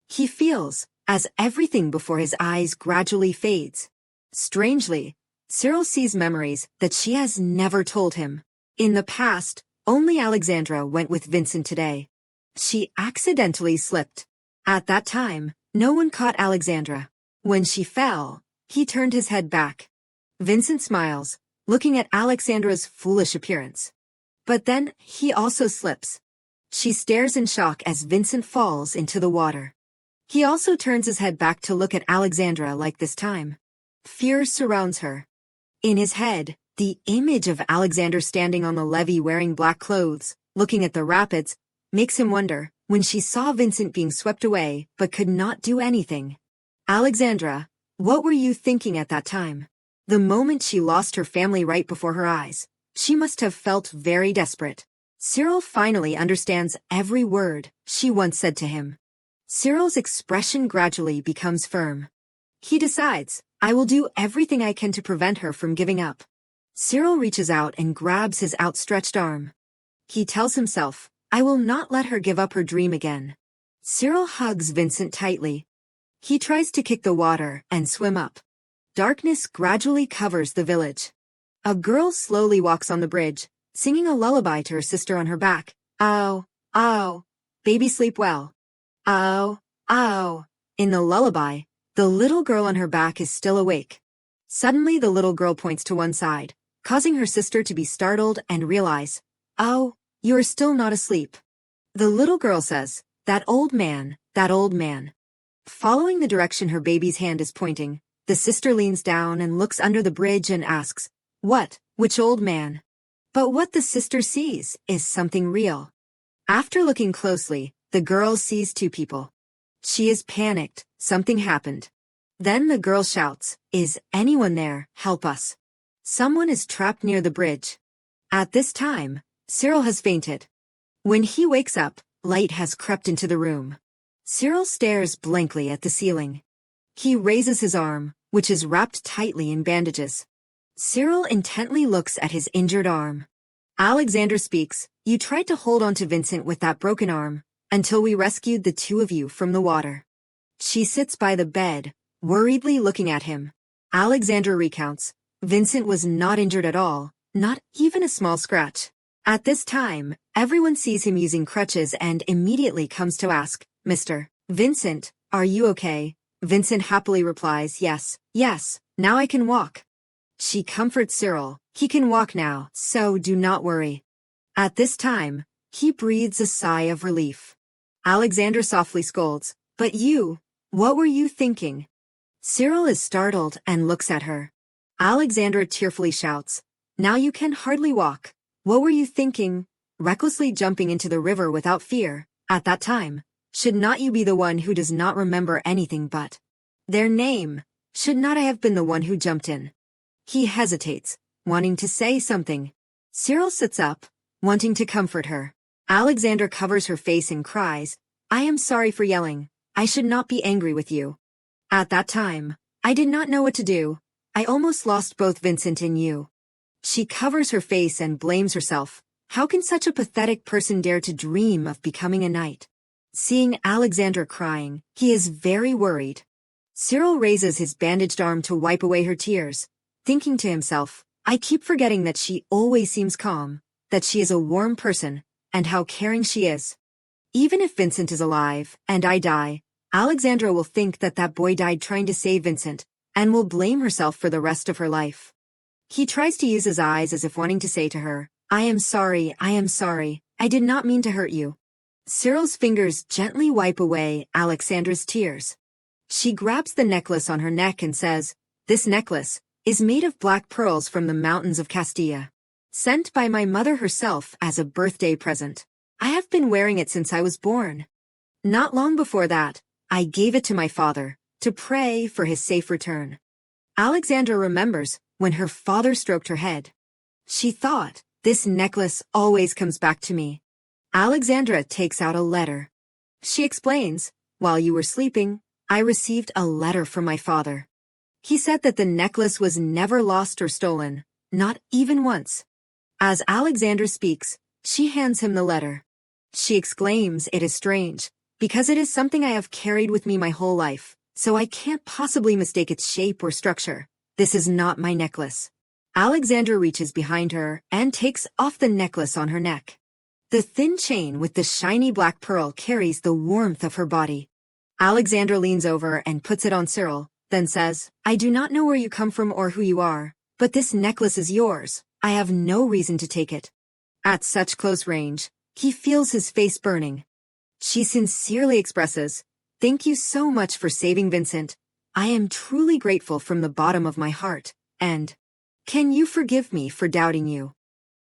He feels, as everything before his eyes gradually fades. Strangely, Cyril sees memories that she has never told him. In the past, only Alexandra went with Vincent today. She accidentally slipped. At that time, no one caught Alexandra. When she fell, he turned his head back. Vincent smiles, looking at Alexandra's foolish appearance. But then, he also slips. She stares in shock as Vincent falls into the water. He also turns his head back to look at Alexandra like this time. Fear surrounds her. In his head, the image of Alexander standing on the levee wearing black clothes, looking at the rapids, makes him wonder, when she saw Vincent being swept away but could not do anything. "Alexandra, what were you thinking at that time?" The moment she lost her family right before her eyes, she must have felt very desperate. Cyril finally understands every word she once said to him. Cyril's expression gradually becomes firm. He decides, I will do everything I can to prevent her from giving up. Cyril reaches out and grabs his outstretched arm. He tells himself, I will not let her give up her dream again. Cyril hugs Vincent tightly. He tries to kick the water and swim up. Darkness gradually covers the village. A girl slowly walks on the bridge, singing a lullaby to her sister on her back. Oh, oh, baby sleep well. Oh, oh. In the lullaby, the little girl on her back is still awake. Suddenly the little girl points to one side, causing her sister to be startled and realize, oh, you are still not asleep. The little girl says, that old man, that old man. Following the direction her baby's hand is pointing, the sister leans down and looks under the bridge and asks, what, which old man? But what the sister sees is something real. After looking closely, the girl sees two people. She is panicked, something happened. Then the girl shouts, is anyone there, help us. Someone is trapped near the bridge. At this time, Cyril has fainted. When he wakes up, light has crept into the room. Cyril stares blankly at the ceiling. He raises his arm, which is wrapped tightly in bandages. Cyril intently looks at his injured arm. Alexander speaks, you tried to hold on to Vincent with that broken arm, until we rescued the two of you from the water. She sits by the bed, worriedly looking at him. Alexander recounts, Vincent was not injured at all, not even a small scratch. At this time, everyone sees him using crutches and immediately comes to ask, Mr. Vincent, are you okay? Vincent happily replies, yes, now I can walk. She comforts Cyril, he can walk now, so do not worry. At this time, he breathes a sigh of relief. Alexander softly scolds, but you, what were you thinking? Cyril is startled and looks at her. Alexander tearfully shouts, now you can hardly walk. What were you thinking? Recklessly jumping into the river without fear, at that time, should not you be the one who does not remember anything but their name? Should not I have been the one who jumped in? He hesitates, wanting to say something. Cyril sits up, wanting to comfort her. Alexander covers her face and cries, I am sorry for yelling. I should not be angry with you. At that time, I did not know what to do. I almost lost both Vincent and you. She covers her face and blames herself. How can such a pathetic person dare to dream of becoming a knight? Seeing Alexander crying, he is very worried. Cyril raises his bandaged arm to wipe away her tears, thinking to himself, I keep forgetting that she always seems calm, that she is a warm person, and how caring she is. Even if Vincent is alive, and I die, Alexandra will think that that boy died trying to save Vincent, and will blame herself for the rest of her life. He tries to use his eyes as if wanting to say to her, I am sorry, I did not mean to hurt you. Cyril's fingers gently wipe away Alexandra's tears. She grabs the necklace on her neck and says, this necklace is made of black pearls from the mountains of Castilla, sent by my mother herself as a birthday present. I have been wearing it since I was born. Not long before that, I gave it to my father, to pray for his safe return. Alexandra remembers when her father stroked her head. She thought, this necklace always comes back to me. Alexandra takes out a letter. She explains, while you were sleeping, I received a letter from my father. He said that the necklace was never lost or stolen, not even once. As Alexandra speaks, she hands him the letter. She exclaims it is strange, because it is something I have carried with me my whole life, so I can't possibly mistake its shape or structure. This is not my necklace. Alexandra reaches behind her and takes off the necklace on her neck. The thin chain with the shiny black pearl carries the warmth of her body. Alexandra leans over and puts it on Cyril, then says, I do not know where you come from or who you are, but this necklace is yours. I have no reason to take it. At such close range, he feels his face burning. She sincerely expresses, thank you so much for saving Vincent. I am truly grateful from the bottom of my heart, and can you forgive me for doubting you?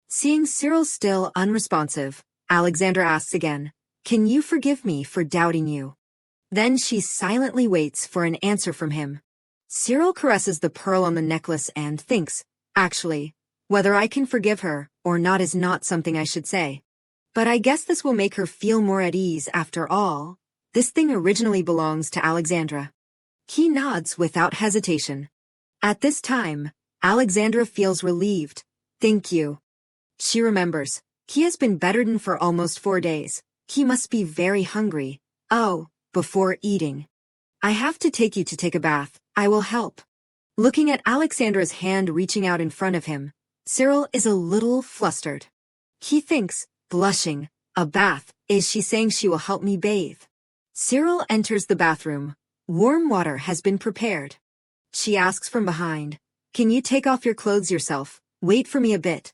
Seeing Cyril still unresponsive, Alexandra asks again, can you forgive me for doubting you? Then she silently waits for an answer from him. Cyril caresses the pearl on the necklace and thinks, actually, whether I can forgive her or not is not something I should say. But I guess this will make her feel more at ease after all. This thing originally belongs to Alexandra. He nods without hesitation. At this time, Alexandra feels relieved. Thank you. She remembers. He has been bedridden for almost 4 days. He must be very hungry. Oh, before eating. I have to take you to take a bath. I will help. Looking at Alexandra's hand reaching out in front of him, Cyril is a little flustered. He thinks, blushing, a bath, is she saying she will help me bathe? Cyril enters the bathroom. Warm water has been prepared. She asks from behind, can you take off your clothes yourself? Wait for me a bit.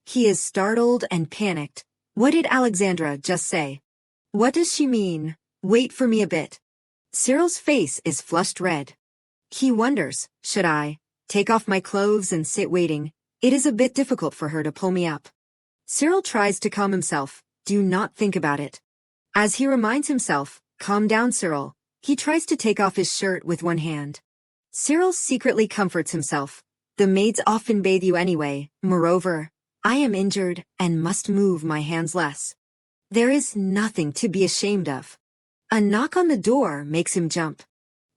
He is startled and panicked. What did Alexandra just say? What does she mean, wait for me a bit? Cyril's face is flushed red. He wonders, should I take off my clothes and sit waiting? It is a bit difficult for her to pull me up. Cyril tries to calm himself. Do not think about it. As he reminds himself, calm down, Cyril, he tries to take off his shirt with one hand. Cyril secretly comforts himself. The maids often bathe you anyway. Moreover, I am injured and must move my hands less. There is nothing to be ashamed of. A knock on the door makes him jump.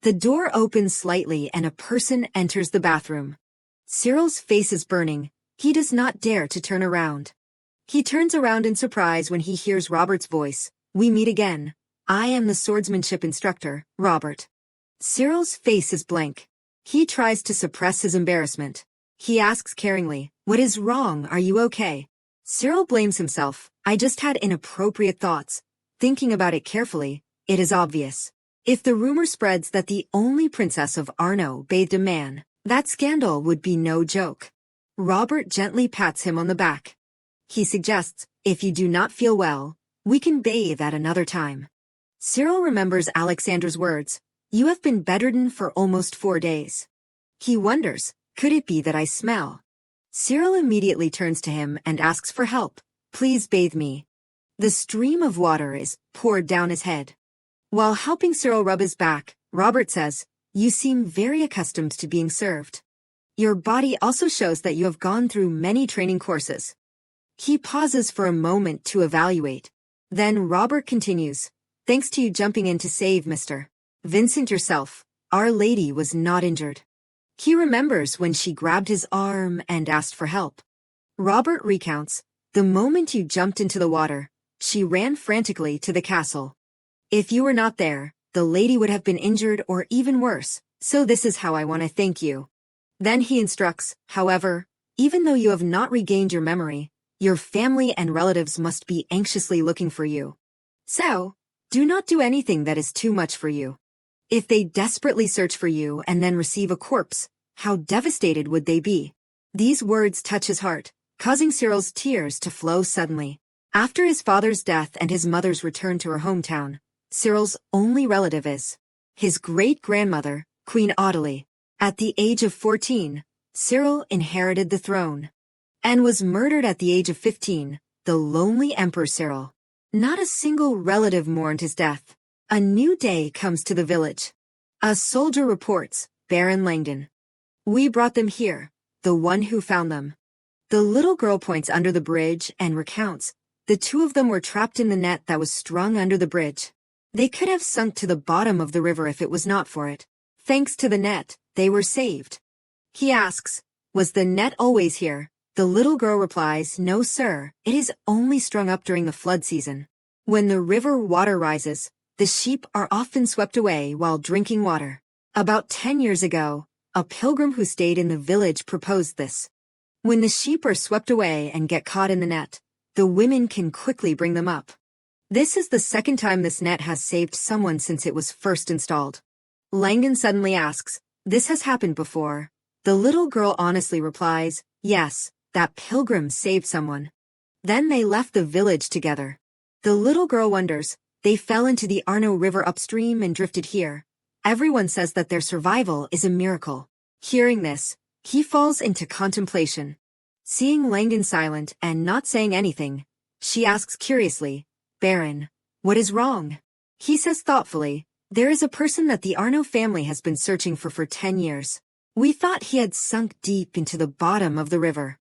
The door opens slightly and a person enters the bathroom. Cyril's face is burning. He does not dare to turn around. He turns around in surprise when he hears Robert's voice. We meet again. I am the swordsmanship instructor, Robert. Cyril's face is blank. He tries to suppress his embarrassment. He asks caringly, what is wrong? Are you okay? Cyril blames himself. I just had inappropriate thoughts. Thinking about it carefully, it is obvious. If the rumor spreads that the only princess of Arno bathed a man, that scandal would be no joke. Robert gently pats him on the back. He suggests, if you do not feel well, we can bathe at another time. Cyril remembers Alexandra's words. You have been bedridden for almost 4 days. He wonders, could it be that I smell? Cyril immediately turns to him and asks for help. Please bathe me. The stream of water is poured down his head. While helping Cyril rub his back, Robert says, you seem very accustomed to being served. Your body also shows that you have gone through many training courses. He pauses for a moment to evaluate. Then Robert continues, thanks to you jumping in to save Mr. Vincent yourself, Our Lady was not injured. He remembers when she grabbed his arm and asked for help. Robert recounts, the moment you jumped into the water, she ran frantically to the castle. If you were not there, the lady would have been injured or even worse, so this is how I want to thank you. Then he instructs, however, even though you have not regained your memory, your family and relatives must be anxiously looking for you. So, do not do anything that is too much for you. If they desperately search for you and then receive a corpse, how devastated would they be? These words touch his heart, causing Cyril's tears to flow suddenly. After his father's death and his mother's return to her hometown, Cyril's only relative is his great-grandmother, Queen Audelie. At the age of 14, Cyril inherited the throne and was murdered at the age of 15, the lonely Emperor Cyril. Not a single relative mourned his death. A new day comes to the village. A soldier reports, Baron Langdon. We brought them here, the one who found them. The little girl points under the bridge and recounts, the two of them were trapped in the net that was strung under the bridge. They could have sunk to the bottom of the river if it was not for it. Thanks to the net, they were saved. He asks, was the net always here? The little girl replies, no sir, it is only strung up during the flood season. When the river water rises, the sheep are often swept away while drinking water. About 10 years ago, a pilgrim who stayed in the village proposed this. When the sheep are swept away and get caught in the net, the women can quickly bring them up. This is the second time this net has saved someone since it was first installed. Langdon suddenly asks, this has happened before. The little girl honestly replies, yes, that pilgrim saved someone. Then they left the village together. The little girl wonders, they fell into the Arno River upstream and drifted here. Everyone says that their survival is a miracle. Hearing this, he falls into contemplation. Seeing Langdon silent and not saying anything, she asks curiously, Baron, what is wrong? He says thoughtfully, there is a person that the Arno family has been searching for 10 years. We thought he had sunk deep into the bottom of the river.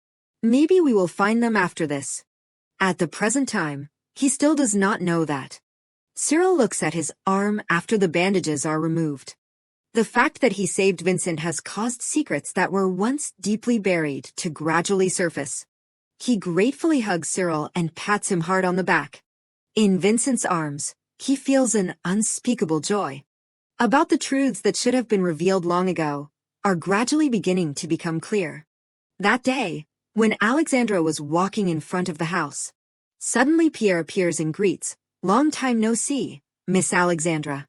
Maybe we will find them after this. At the present time, He still does not know that. Cyril looks at his arm after the bandages are removed. The fact that he saved Vincent has caused secrets that were once deeply buried to gradually surface. He gratefully hugs Cyril and pats him hard on the back. In Vincent's arms, he feels an unspeakable joy. About the truths that should have been revealed long ago, are gradually beginning to become clear. That day, when Alexandra was walking in front of the house, suddenly Pierre appears and greets, "Long time no see, Miss Alexandra."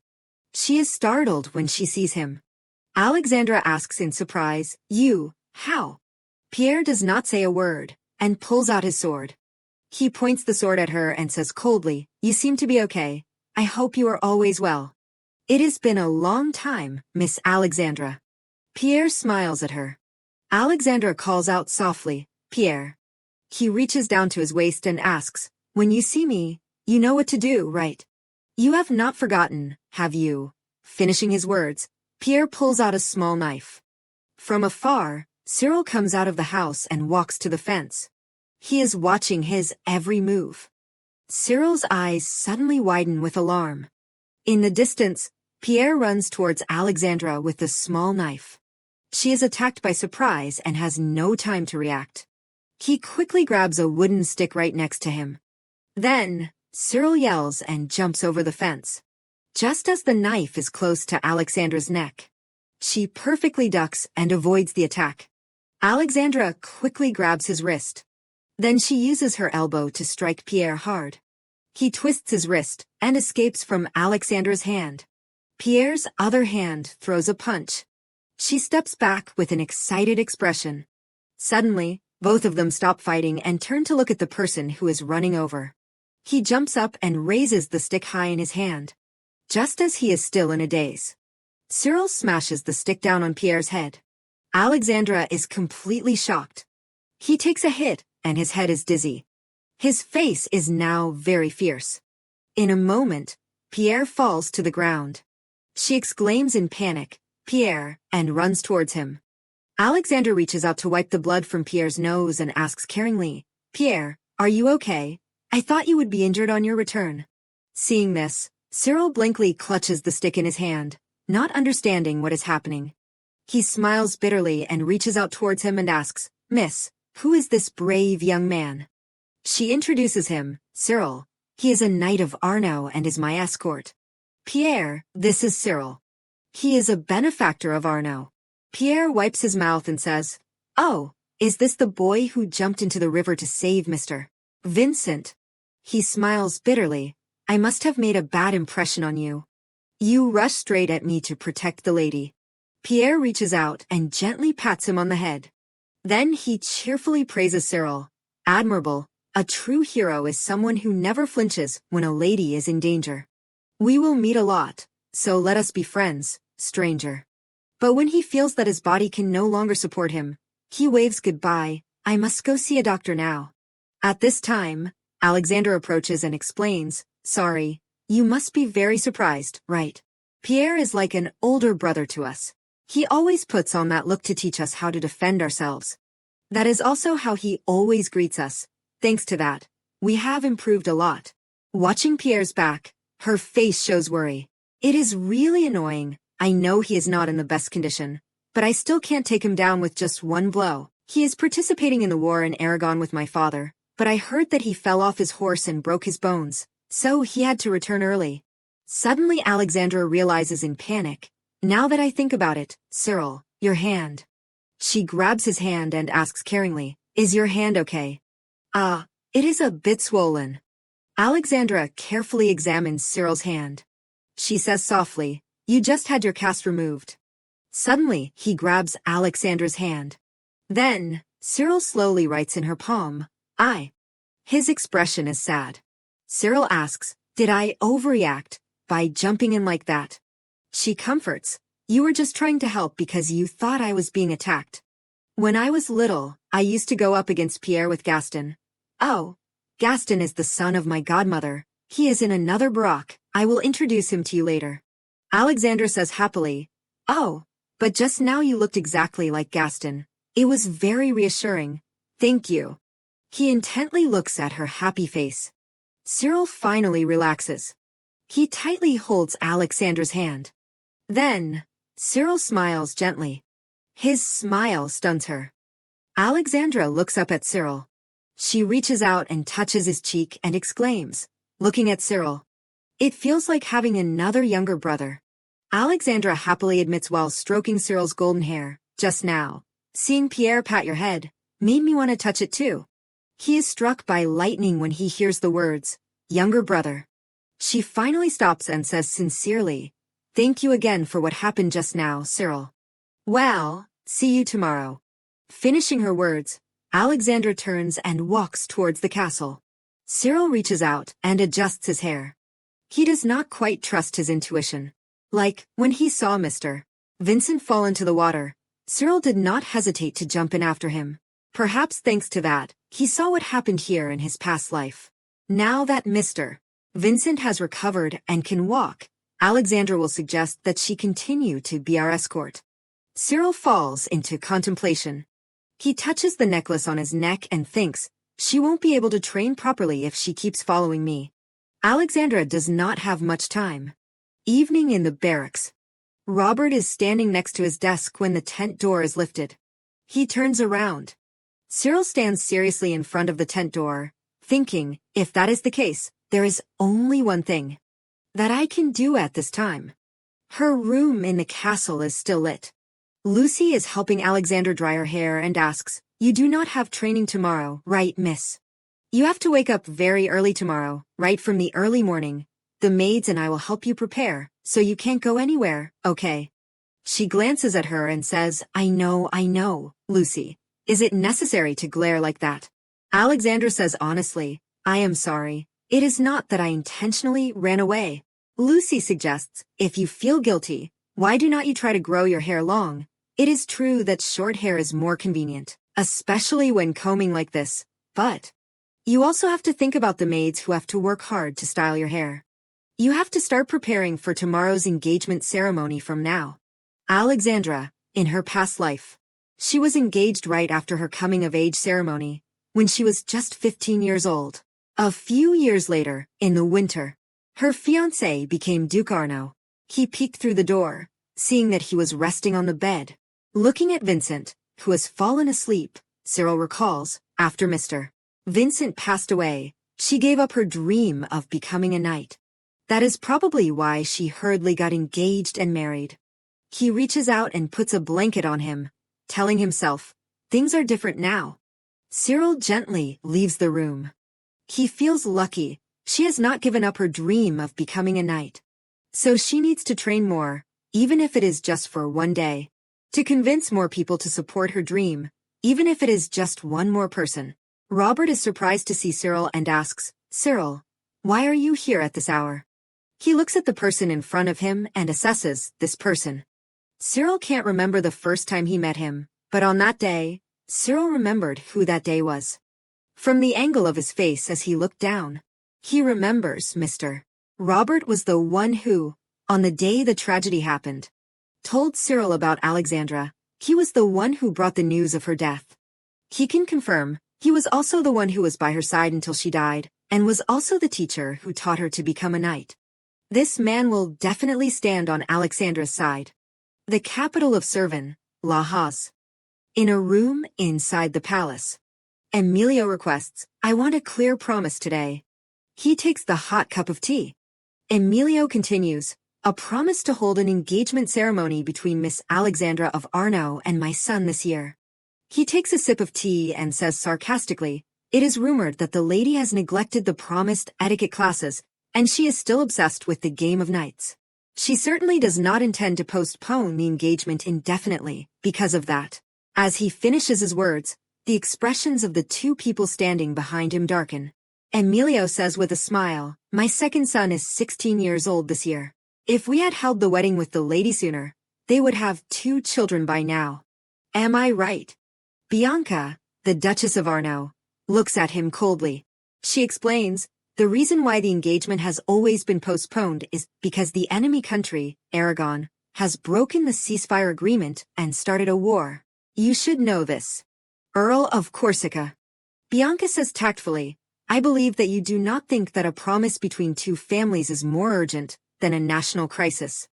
She is startled when she sees him. Alexandra asks in surprise, "You, how?" Pierre does not say a word, and pulls out his sword. He points the sword at her and says coldly, "You seem to be okay. I hope you are always well." "It has been a long time, Miss Alexandra." Pierre smiles at her. Alexandra calls out softly, "Pierre." He reaches down to his waist and asks, "When you see me, you know what to do, right? You have not forgotten, have you?" Finishing his words, Pierre pulls out a small knife. From afar, Cyril comes out of the house and walks to the fence. He is watching his every move. Cyril's eyes suddenly widen with alarm. In the distance, Pierre runs towards Alexandra with the small knife. She is attacked by surprise and has no time to react. He quickly grabs a wooden stick right next to him. Then, Cyril yells and jumps over the fence. Just as the knife is close to Alexandra's neck, she perfectly ducks and avoids the attack. Alexandra quickly grabs his wrist. Then she uses her elbow to strike Pierre hard. He twists his wrist and escapes from Alexandra's hand. Pierre's other hand throws a punch. She steps back with an excited expression. Suddenly, both of them stop fighting and turn to look at the person who is running over. He jumps up and raises the stick high in his hand. Just as he is still in a daze, Cyril smashes the stick down on Pierre's head. Alexandra is completely shocked. He takes a hit, and his head is dizzy. His face is now very fierce. In a moment, Pierre falls to the ground. She exclaims in panic, "Pierre," and runs towards him. Alexandra reaches out to wipe the blood from Pierre's nose and asks caringly, "Pierre, are you okay? I thought you would be injured on your return." Seeing this, Cyril blankly clutches the stick in his hand, not understanding what is happening. He smiles bitterly and reaches out towards him and asks, "Miss, who is this brave young man?" She introduces him, "Cyril. He is a knight of Arno and is my escort." "Pierre, this is Cyril. He is a benefactor of Arno." Pierre wipes his mouth and says, "Oh, is this the boy who jumped into the river to save Mr. Vincent?" He smiles bitterly. "I must have made a bad impression on you. You rushed straight at me to protect the lady." Pierre reaches out and gently pats him on the head. Then he cheerfully praises Cyril. "Admirable. A true hero is someone who never flinches when a lady is in danger. We will meet a lot, so let us be friends, stranger." But when he feels that his body can no longer support him, he waves goodbye. "I must go see a doctor now." At this time, Alexander approaches and explains, "Sorry, you must be very surprised, right? Pierre is like an older brother to us. He always puts on that look to teach us how to defend ourselves. That is also how he always greets us. Thanks to that, we have improved a lot." Watching Pierre's back, her face shows worry. "It is really annoying. I know he is not in the best condition, but I still can't take him down with just one blow. He is participating in the war in Aragon with my father, but I heard that he fell off his horse and broke his bones, so he had to return early." Suddenly Alexandra realizes in panic, "Now that I think about it, Cyril, your hand." She grabs his hand and asks caringly, "Is your hand okay?" It is a bit swollen." Alexandra carefully examines Cyril's hand. She says softly, "You just had your cast removed." Suddenly, he grabs Alexandra's hand. Then, Cyril slowly writes in her palm, "I." His expression is sad. Cyril asks, "Did I overreact by jumping in like that?" She comforts, "You were just trying to help because you thought I was being attacked. When I was little, I used to go up against Pierre with Gaston." "Oh, Gaston is the son of my godmother. He is in another barack. I will introduce him to you later." Alexandra says happily, "Oh, but just now you looked exactly like Gaston. It was very reassuring. Thank you." He intently looks at her happy face. Cyril finally relaxes. He tightly holds Alexandra's hand. Then, Cyril smiles gently. His smile stuns her. Alexandra looks up at Cyril. She reaches out and touches his cheek and exclaims, looking at Cyril, "It feels like having another younger brother." Alexandra happily admits while stroking Cyril's golden hair, "Just now, seeing Pierre pat your head, made me want to touch it too." He is struck by lightning when he hears the words, "younger brother." She finally stops and says sincerely, "Thank you again for what happened just now, Cyril." "Well, see you tomorrow." Finishing her words, Alexandra turns and walks towards the castle. Cyril reaches out and adjusts his hair. He does not quite trust his intuition. Like, when he saw Mr. Vincent fall into the water, Cyril did not hesitate to jump in after him. Perhaps thanks to that, he saw what happened here in his past life. Now that Mr. Vincent has recovered and can walk, Alexandra will suggest that she continue to be our escort. Cyril falls into contemplation. He touches the necklace on his neck and thinks, she won't be able to train properly if she keeps following me. Alexandra does not have much time. Evening in the barracks. Robert is standing next to his desk when the tent door is lifted. He turns around. Cyril stands seriously in front of the tent door, thinking, if that is the case, there is only one thing that I can do at this time. Her room in the castle is still lit. Lucy is helping Alexandra dry her hair and asks, "You do not have training tomorrow, right, miss? You have to wake up very early tomorrow, right from the early morning. The maids and I will help you prepare, so you can't go anywhere, okay?" She glances at her and says, I know, Lucy. Is it necessary to glare like that?" Alexandra says honestly, "I am sorry. It is not that I intentionally ran away." Lucy suggests, "If you feel guilty, why do not you try to grow your hair long? It is true that short hair is more convenient, especially when combing like this, but you also have to think about the maids who have to work hard to style your hair. You have to start preparing for tomorrow's engagement ceremony from now." Alexandra, in her past life, she was engaged right after her coming-of-age ceremony, when she was just 15 years old. A few years later, in the winter, her fiancé became Duke Arno. He peeked through the door, seeing that he was resting on the bed. Looking at Vincent, who has fallen asleep, Cyril recalls, after Mr. Vincent passed away, she gave up her dream of becoming a knight. That is probably why she hurriedly got engaged and married. He reaches out and puts a blanket on him, telling himself, things are different now. Cyril gently leaves the room. He feels lucky. She has not given up her dream of becoming a knight. So she needs to train more, even if it is just for one day, to convince more people to support her dream, even if it is just one more person. Robert is surprised to see Cyril and asks, "Cyril, why are you here at this hour?" He looks at the person in front of him and assesses this person. Cyril can't remember the first time he met him, but on that day, Cyril remembered who that day was. From the angle of his face as he looked down, he remembers Mr. Robert was the one who, on the day the tragedy happened, told Cyril about Alexandra. He was the one who brought the news of her death. He can confirm, he was also the one who was by her side until she died, and was also the teacher who taught her to become a knight. This man will definitely stand on Alexandra's side. The capital of Servin, La Hoz. In a room inside the palace, Emilio requests, "I want a clear promise today." He takes the hot cup of tea. Emilio continues, "A promise to hold an engagement ceremony between Miss Alexandra of Arno and my son this year." He takes a sip of tea and says sarcastically, "It is rumored that the lady has neglected the promised etiquette classes, and she is still obsessed with the game of knights. She certainly does not intend to postpone the engagement indefinitely because of that." As he finishes his words, the expressions of the two people standing behind him darken. Emilio says with a smile, "My second son is 16 years old this year. If we had held the wedding with the lady sooner, they would have 2 children by now. Am I right?" Bianca, the Duchess of Arno, looks at him coldly. She explains, "The reason why the engagement has always been postponed is because the enemy country, Aragon, has broken the ceasefire agreement and started a war. You should know this. Earl of Corsica." Bianca says tactfully, I believe that you do not think that a promise between two families is more urgent than a national crisis.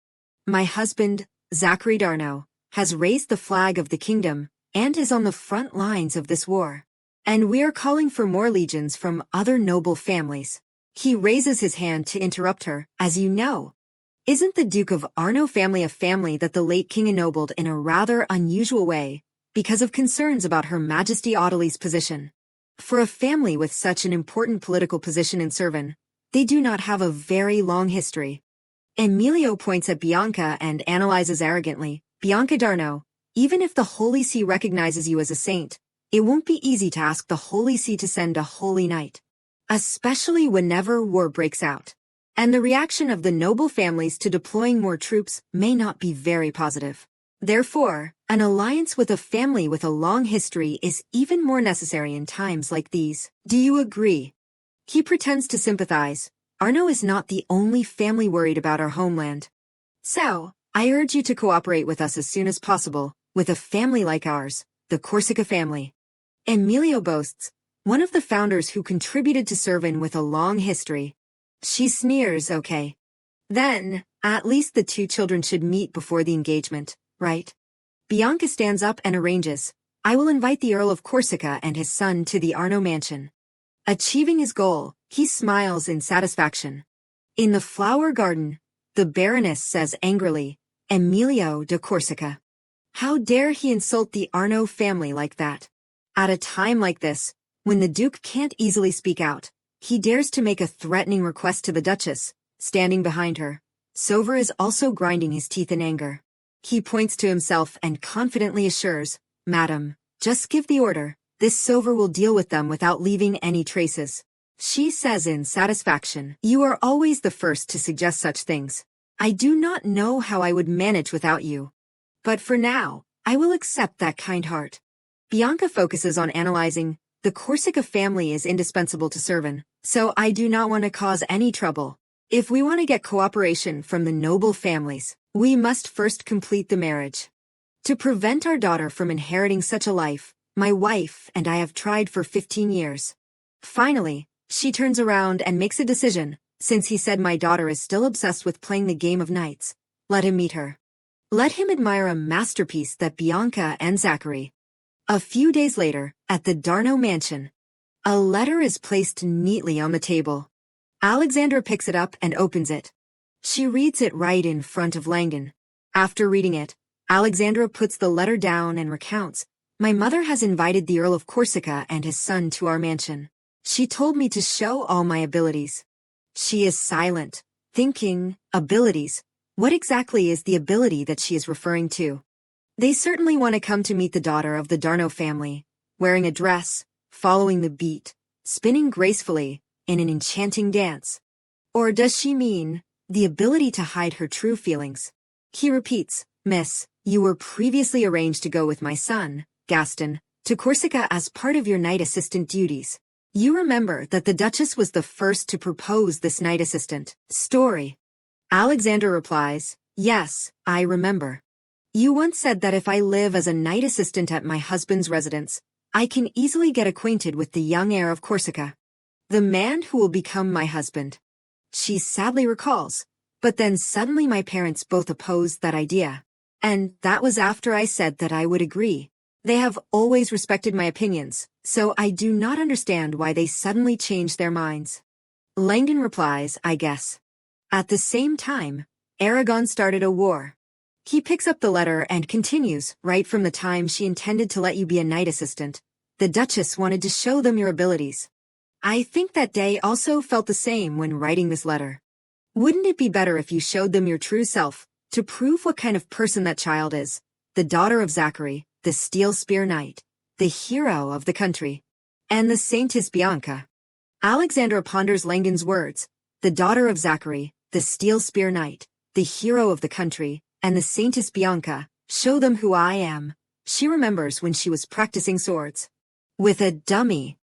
My husband, Zachary Darno, has raised the flag of the kingdom and is on the front lines of this war. And we are calling for more legions from other noble families. He raises his hand to interrupt her, as you know. Isn't the Duke of Arno family a family that the late king ennobled in a rather unusual way, because of concerns about Her Majesty Audley's position? For a family with such an important political position in Servin, they do not have a very long history. Emilio points at Bianca and analyzes arrogantly, Bianca Darno, even if the Holy See recognizes you as a saint, it won't be easy to ask the Holy See to send a holy knight. Especially whenever war breaks out. And the reaction of the noble families to deploying more troops may not be very positive. Therefore, an alliance with a family with a long history is even more necessary in times like these. Do you agree? He pretends to sympathize. Arno is not the only family worried about our homeland. So, I urge you to cooperate with us as soon as possible, with a family like ours, the Corsica family. Emilio boasts, one of the founders who contributed to Servin with a long history. She sneers, okay. Then, at least the two children should meet before the engagement, right? Bianca stands up and arranges. I will invite the Earl of Corsica and his son to the Arno mansion. Achieving his goal, he smiles in satisfaction. In the flower garden, the Baroness says angrily, Emilio de Corsica. How dare he insult the Arno family like that? At a time like this, when the Duke can't easily speak out, he dares to make a threatening request to the Duchess, standing behind her. Sover is also grinding his teeth in anger. He points to himself and confidently assures, Madam, just give the order, this Sover will deal with them without leaving any traces. She says in satisfaction, You are always the first to suggest such things. I do not know how I would manage without you. But for now, I will accept that kind heart. Bianca focuses on analyzing, the Corsica family is indispensable to Servin, so I do not want to cause any trouble. If we want to get cooperation from the noble families, we must first complete the marriage. To prevent our daughter from inheriting such a life, my wife and I have tried for 15 years. Finally, she turns around and makes a decision, since he said my daughter is still obsessed with playing the game of knights. Let him meet her. Let him admire a masterpiece that Bianca and Zachary. A few days later, at the Darno mansion, a letter is placed neatly on the table. Alexandra picks it up and opens it. She reads it right in front of Langdon. After reading it, Alexandra puts the letter down and recounts, My mother has invited the Earl of Corsica and his son to our mansion. She told me to show all my abilities. She is silent, thinking, abilities. What exactly is the ability that she is referring to? They certainly want to come to meet the daughter of the Darno family, wearing a dress, following the beat, spinning gracefully, in an enchanting dance. Or does she mean the ability to hide her true feelings? He repeats, Miss, you were previously arranged to go with my son, Gaston, to Corsica as part of your knight assistant duties. You remember that the Duchess was the first to propose this knight assistant story. Alexander replies, Yes, I remember. You once said that if I live as a knight assistant at my husband's residence, I can easily get acquainted with the young heir of Corsica, the man who will become my husband. She sadly recalls, but then suddenly my parents both opposed that idea. And that was after I said that I would agree. They have always respected my opinions, so I do not understand why they suddenly changed their minds. Langdon replies, I guess. At the same time, Aragon started a war. He picks up the letter and continues, right from the time she intended to let you be a knight assistant. The Duchess wanted to show them your abilities. I think that they also felt the same when writing this letter. Wouldn't it be better if you showed them your true self, to prove what kind of person that child is? The daughter of Zachary, the steel spear knight, the hero of the country, and the Saintess Bianca. Alexandra ponders Langdon's words, the daughter of Zachary, the steel spear knight, the hero of the country, and the Saintess Bianca, show them who I am. She remembers when she was practicing swords. With a dummy.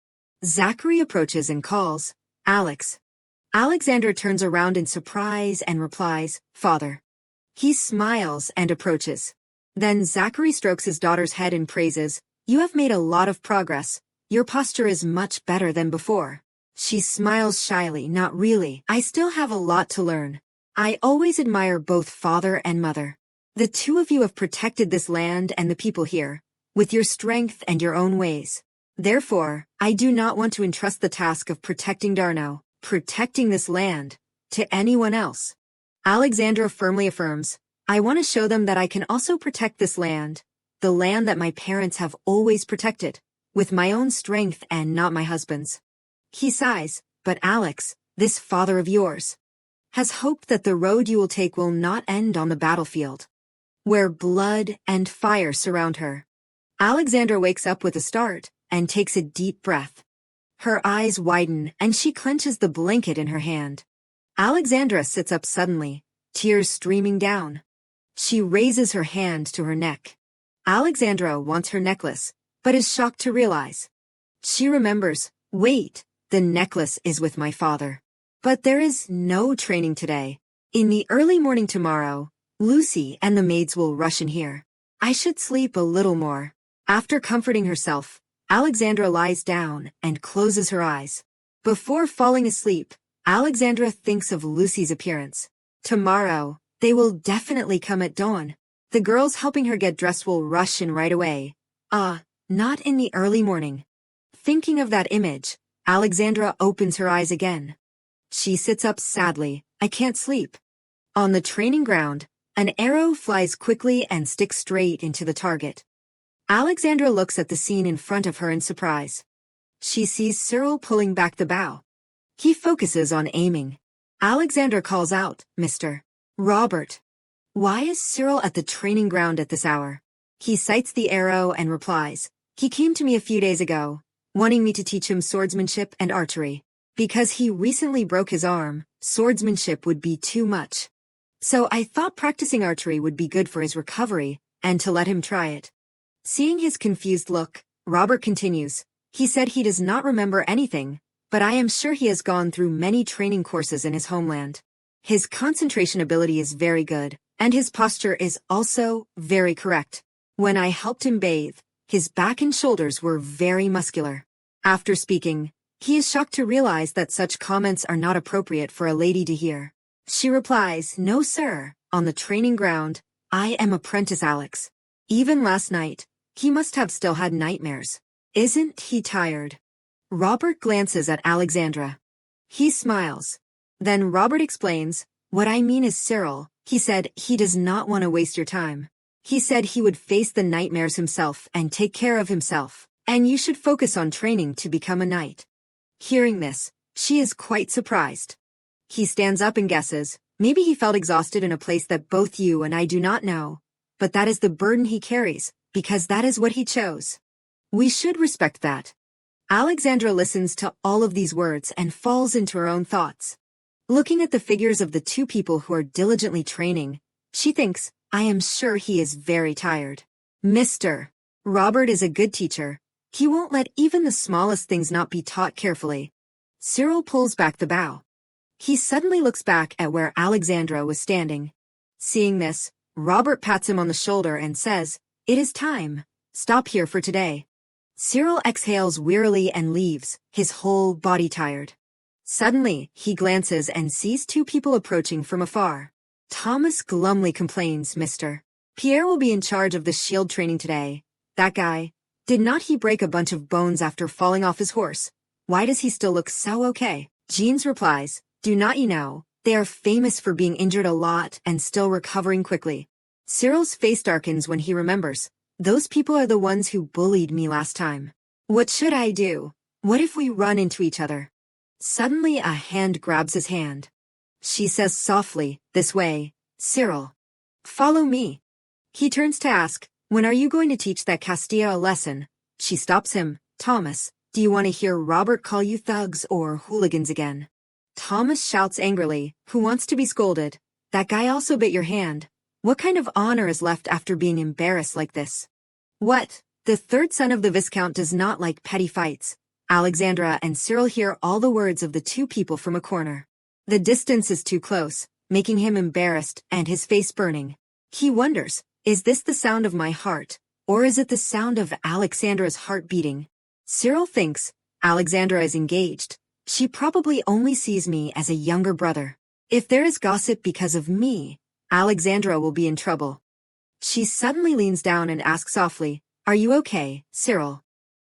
Zachary approaches and calls, Alex. Alexandra turns around in surprise and replies, Father. He smiles and approaches. Then Zachary strokes his daughter's head and praises, You have made a lot of progress. Your posture is much better than before. She smiles shyly. Not really. I still have a lot to learn. I always admire both father and mother. The two of you have protected this land and the people here, with your strength and your own ways. Therefore, I do not want to entrust the task of protecting protecting this land, to anyone else. Alexandra firmly affirms, I want to show them that I can also protect this land, the land that my parents have always protected, with my own strength and not my husband's. He sighs, but Alex, this father of yours, has hoped that the road you will take will not end on the battlefield, where blood and fire surround her. Alexandra wakes up with a start and takes a deep breath. Her eyes widen and she clenches the blanket in her hand. Alexandra sits up suddenly, tears streaming down. She raises her hand to her neck. Alexandra wants her necklace, but is shocked to realize. She remembers, wait, the necklace is with my father. But there is no training today. In the early morning tomorrow, Lucy and the maids will rush in here. I should sleep a little more. After comforting herself, Alexandra lies down and closes her eyes. Before falling asleep, Alexandra thinks of Lucy's appearance. Tomorrow, they will definitely come at dawn. The girls helping her get dressed will rush in right away. Not in the early morning. Thinking of that image, Alexandra opens her eyes again. She sits up sadly. I can't sleep. On the training ground, an arrow flies quickly and sticks straight into the target. Alexandra looks at the scene in front of her in surprise. She sees Cyril pulling back the bow. He focuses on aiming. Alexandra calls out, Mr. Robert. Why is Cyril at the training ground at this hour? He sights the arrow and replies, he came to me a few days ago, wanting me to teach him swordsmanship and archery. Because he recently broke his arm, swordsmanship would be too much. So I thought practicing archery would be good for his recovery, and to let him try it. Seeing his confused look, Robert continues, he said he does not remember anything, but I am sure he has gone through many training courses in his homeland. His concentration ability is very good, and his posture is also very correct. When I helped him bathe, his back and shoulders were very muscular. After speaking, he is shocked to realize that such comments are not appropriate for a lady to hear. She replies, no sir, on the training ground, I am apprentice Alex. Even last night, he must have still had nightmares. Isn't he tired? Robert glances at Alexandra. He smiles. Then Robert explains, what I mean is Cyril, he said he does not want to waste your time. He said he would face the nightmares himself and take care of himself, and you should focus on training to become a knight. Hearing this, she is quite surprised. He stands up and guesses, maybe he felt exhausted in a place that both you and I do not know, but that is the burden he carries, because that is what he chose. We should respect that. Alexandra listens to all of these words and falls into her own thoughts. Looking at the figures of the two people who are diligently training, she thinks, I am sure he is very tired. Mr. Robert is a good teacher. He won't let even the smallest things not be taught carefully. Cyril pulls back the bow. He suddenly looks back at where Alexandra was standing. Seeing this, Robert pats him on the shoulder and says, it is time. Stop here for today. Cyril exhales wearily and leaves, his whole body tired. Suddenly, he glances and sees two people approaching from afar. Thomas glumly complains, Mr. Pierre will be in charge of the shield training today. That guy, did not he break a bunch of bones after falling off his horse? Why does he still look so okay? Jeans replies, do not you know, they are famous for being injured a lot and still recovering quickly. Cyril's face darkens when he remembers. Those people are the ones who bullied me last time. What should I do? What if we run into each other? Suddenly a hand grabs his hand. She says softly, this way, Cyril. Follow me. He turns to ask, when are you going to teach that Castilla a lesson? She stops him, Thomas, do you want to hear Robert call you thugs or hooligans again? Thomas shouts angrily, who wants to be scolded? That guy also bit your hand. What kind of honor is left after being embarrassed like this? What? The third son of the Viscount does not like petty fights. Alexandra and Cyril hear all the words of the two people from a corner. The distance is too close, making him embarrassed and his face burning. He wonders, is this the sound of my heart, or is it the sound of Alexandra's heart beating? Cyril thinks, Alexandra is engaged. She probably only sees me as a younger brother. If there is gossip because of me, Alexandra will be in trouble. She suddenly leans down and asks softly, "Are you okay, Cyril?"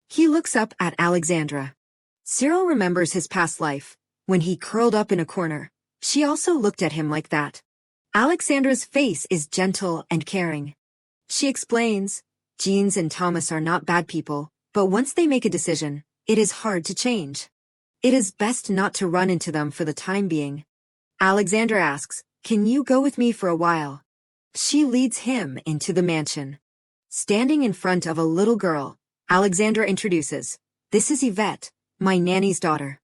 He looks up at Alexandra. Cyril remembers his past life. When he curled up in a corner, she also looked at him like that. Alexandra's face is gentle and caring. She explains, Jeans and Thomas are not bad people, but once they make a decision, it is hard to change. It is best not to run into them for the time being. Alexandra asks, "Can you go with me for a while?" She leads him into the mansion. Standing in front of a little girl, Alexandra introduces, "This is Yvette, my nanny's daughter."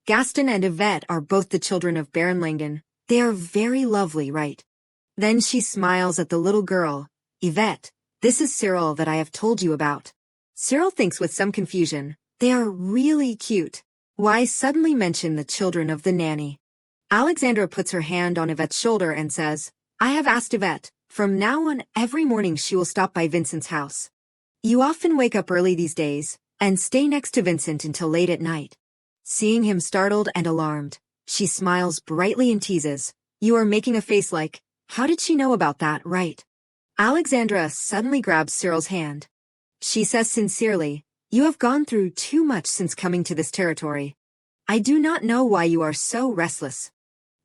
Gaston and Yvette are both the children of Baron Langdon. They are very lovely, right? Then she smiles at the little girl. "Yvette, this is Cyril that I have told you about." Cyril thinks with some confusion, they are really cute. Why suddenly mention the children of the nanny? Alexandra puts her hand on Yvette's shoulder and says, "I have asked Yvette, from now on every morning she will stop by Vincent's house. You often wake up early these days, and stay next to Vincent until late at night." Seeing him startled and alarmed, she smiles brightly and teases, "You are making a face like, how did she know about that, right?" Alexandra suddenly grabs Cyril's hand. She says sincerely, "You have gone through too much since coming to this territory. I do not know why you are so restless,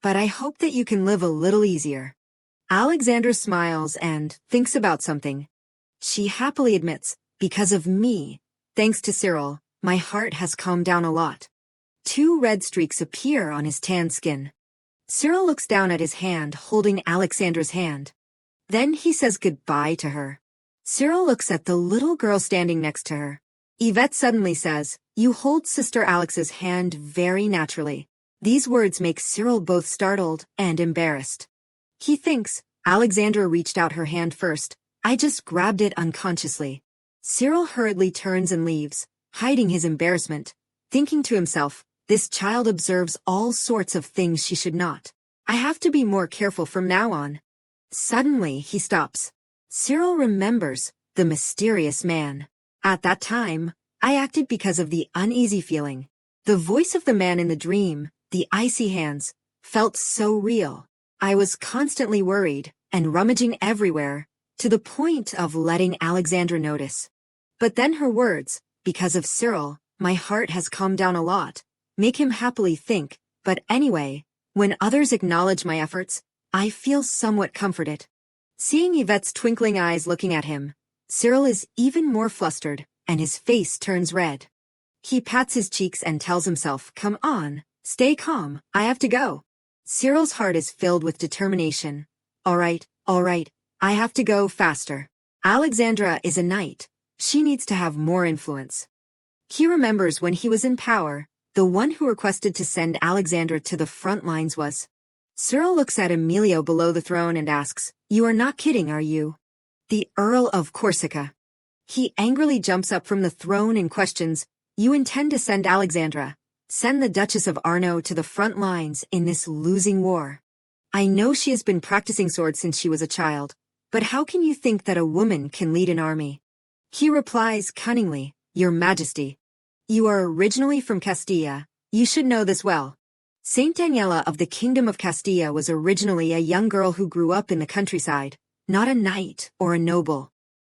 but I hope that you can live a little easier." Alexandra smiles and thinks about something. She happily admits, "Because of me, thanks to Cyril, my heart has calmed down a lot." 2 red streaks appear on his tan skin. Cyril looks down at his hand holding Alexandra's hand. Then he says goodbye to her. Cyril looks at the little girl standing next to her. Yvette suddenly says, "You hold Sister Alex's hand very naturally." These words make Cyril both startled and embarrassed. He thinks, Alexandra reached out her hand first. I just grabbed it unconsciously. Cyril hurriedly turns and leaves, hiding his embarrassment, thinking to himself, this child observes all sorts of things she should not. I have to be more careful from now on. Suddenly he stops. Cyril remembers the mysterious man. At that time, I acted because of the uneasy feeling. The voice of the man in the dream, the icy hands, felt so real. I was constantly worried and rummaging everywhere, to the point of letting Alexandra notice. But then her words, "Because of Cyril, my heart has calmed down a lot," make him happily think, but anyway, when others acknowledge my efforts, I feel somewhat comforted. Seeing Yvette's twinkling eyes looking at him, Cyril is even more flustered, and his face turns red. He pats his cheeks and tells himself, "Come on, stay calm, I have to go." Cyril's heart is filled with determination. All right, I have to go faster. Alexandra is a knight. She needs to have more influence. He remembers when he was in power, the one who requested to send Alexandra to the front lines was. Cyril looks at Emilio below the throne and asks, "You are not kidding, are you?" The Earl of Corsica. He angrily jumps up from the throne and questions, "You intend to send Alexandra, send the Duchess of Arno to the front lines in this losing war? I know she has been practicing swords since she was a child, but how can you think that a woman can lead an army?" He replies cunningly, "Your Majesty, you are originally from Castilla. You should know this well. Saint Daniela of the Kingdom of Castilla was originally a young girl who grew up in the countryside, not a knight or a noble.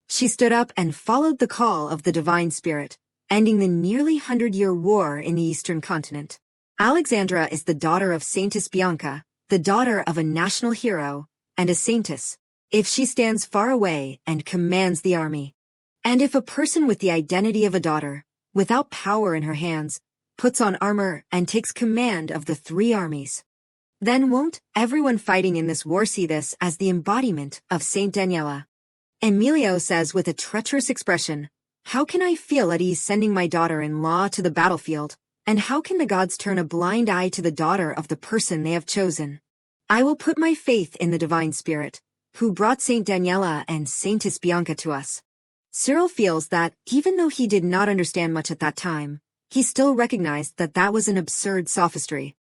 She stood up and followed the call of the divine spirit, ending the nearly 100-year war in the eastern continent. Alexandra is the daughter of Saintess Bianca, the daughter of a national hero, and a saintess, if she stands far away and commands the army. And if a person with the identity of a daughter, without power in her hands, puts on armor and takes command of the 3 armies, then won't everyone fighting in this war see this as the embodiment of Saint Daniela?" Emilio says with a treacherous expression, "How can I feel at ease sending my daughter-in-law to the battlefield, and how can the gods turn a blind eye to the daughter of the person they have chosen? I will put my faith in the divine spirit, who brought Saint Daniela and Saintess Bianca to us." Cyril feels that, even though he did not understand much at that time, he still recognized that that was an absurd sophistry.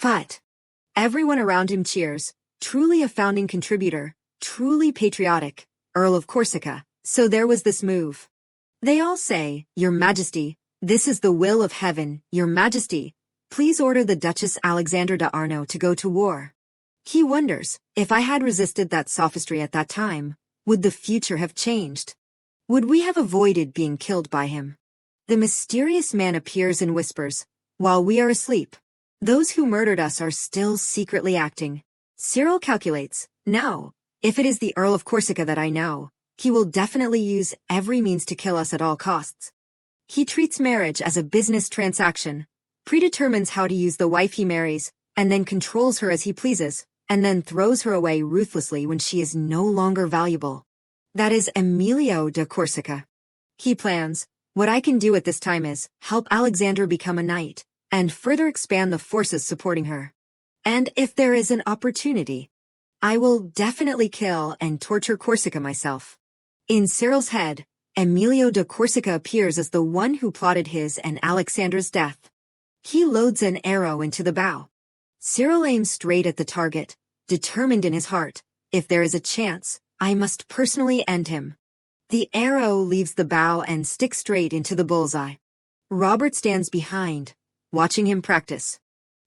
But everyone around him cheers, truly a founding contributor, truly patriotic, Earl of Corsica, so there was this move. They all say, "Your Majesty, this is the will of heaven, Your Majesty. Please order the Duchess Alexandra d'Arnaud to go to war. He wonders, if I had resisted that sophistry at that time, would the future have changed? Would we have avoided being killed by him? The mysterious man appears and whispers, while we are asleep. Those who murdered us are still secretly acting. Cyril calculates, no, if it is the Earl of Corsica that I know, he will definitely use every means to kill us at all costs. He treats marriage as a business transaction, predetermines how to use the wife he marries, and then controls her as he pleases, and then throws her away ruthlessly when she is no longer valuable. That is Emilio de Corsica. He plans, what I can do at this time is help Alexandra become a knight, and further expand the forces supporting her. And if there is an opportunity, I will definitely kill and torture Corsica myself. In Cyril's head, Emilio de Corsica appears as the one who plotted his and Alexandra's death. He loads an arrow into the bow. Cyril aims straight at the target, determined in his heart, if there is a chance, I must personally end him. The arrow leaves the bow and sticks straight into the bullseye. Robert stands behind, watching him practice.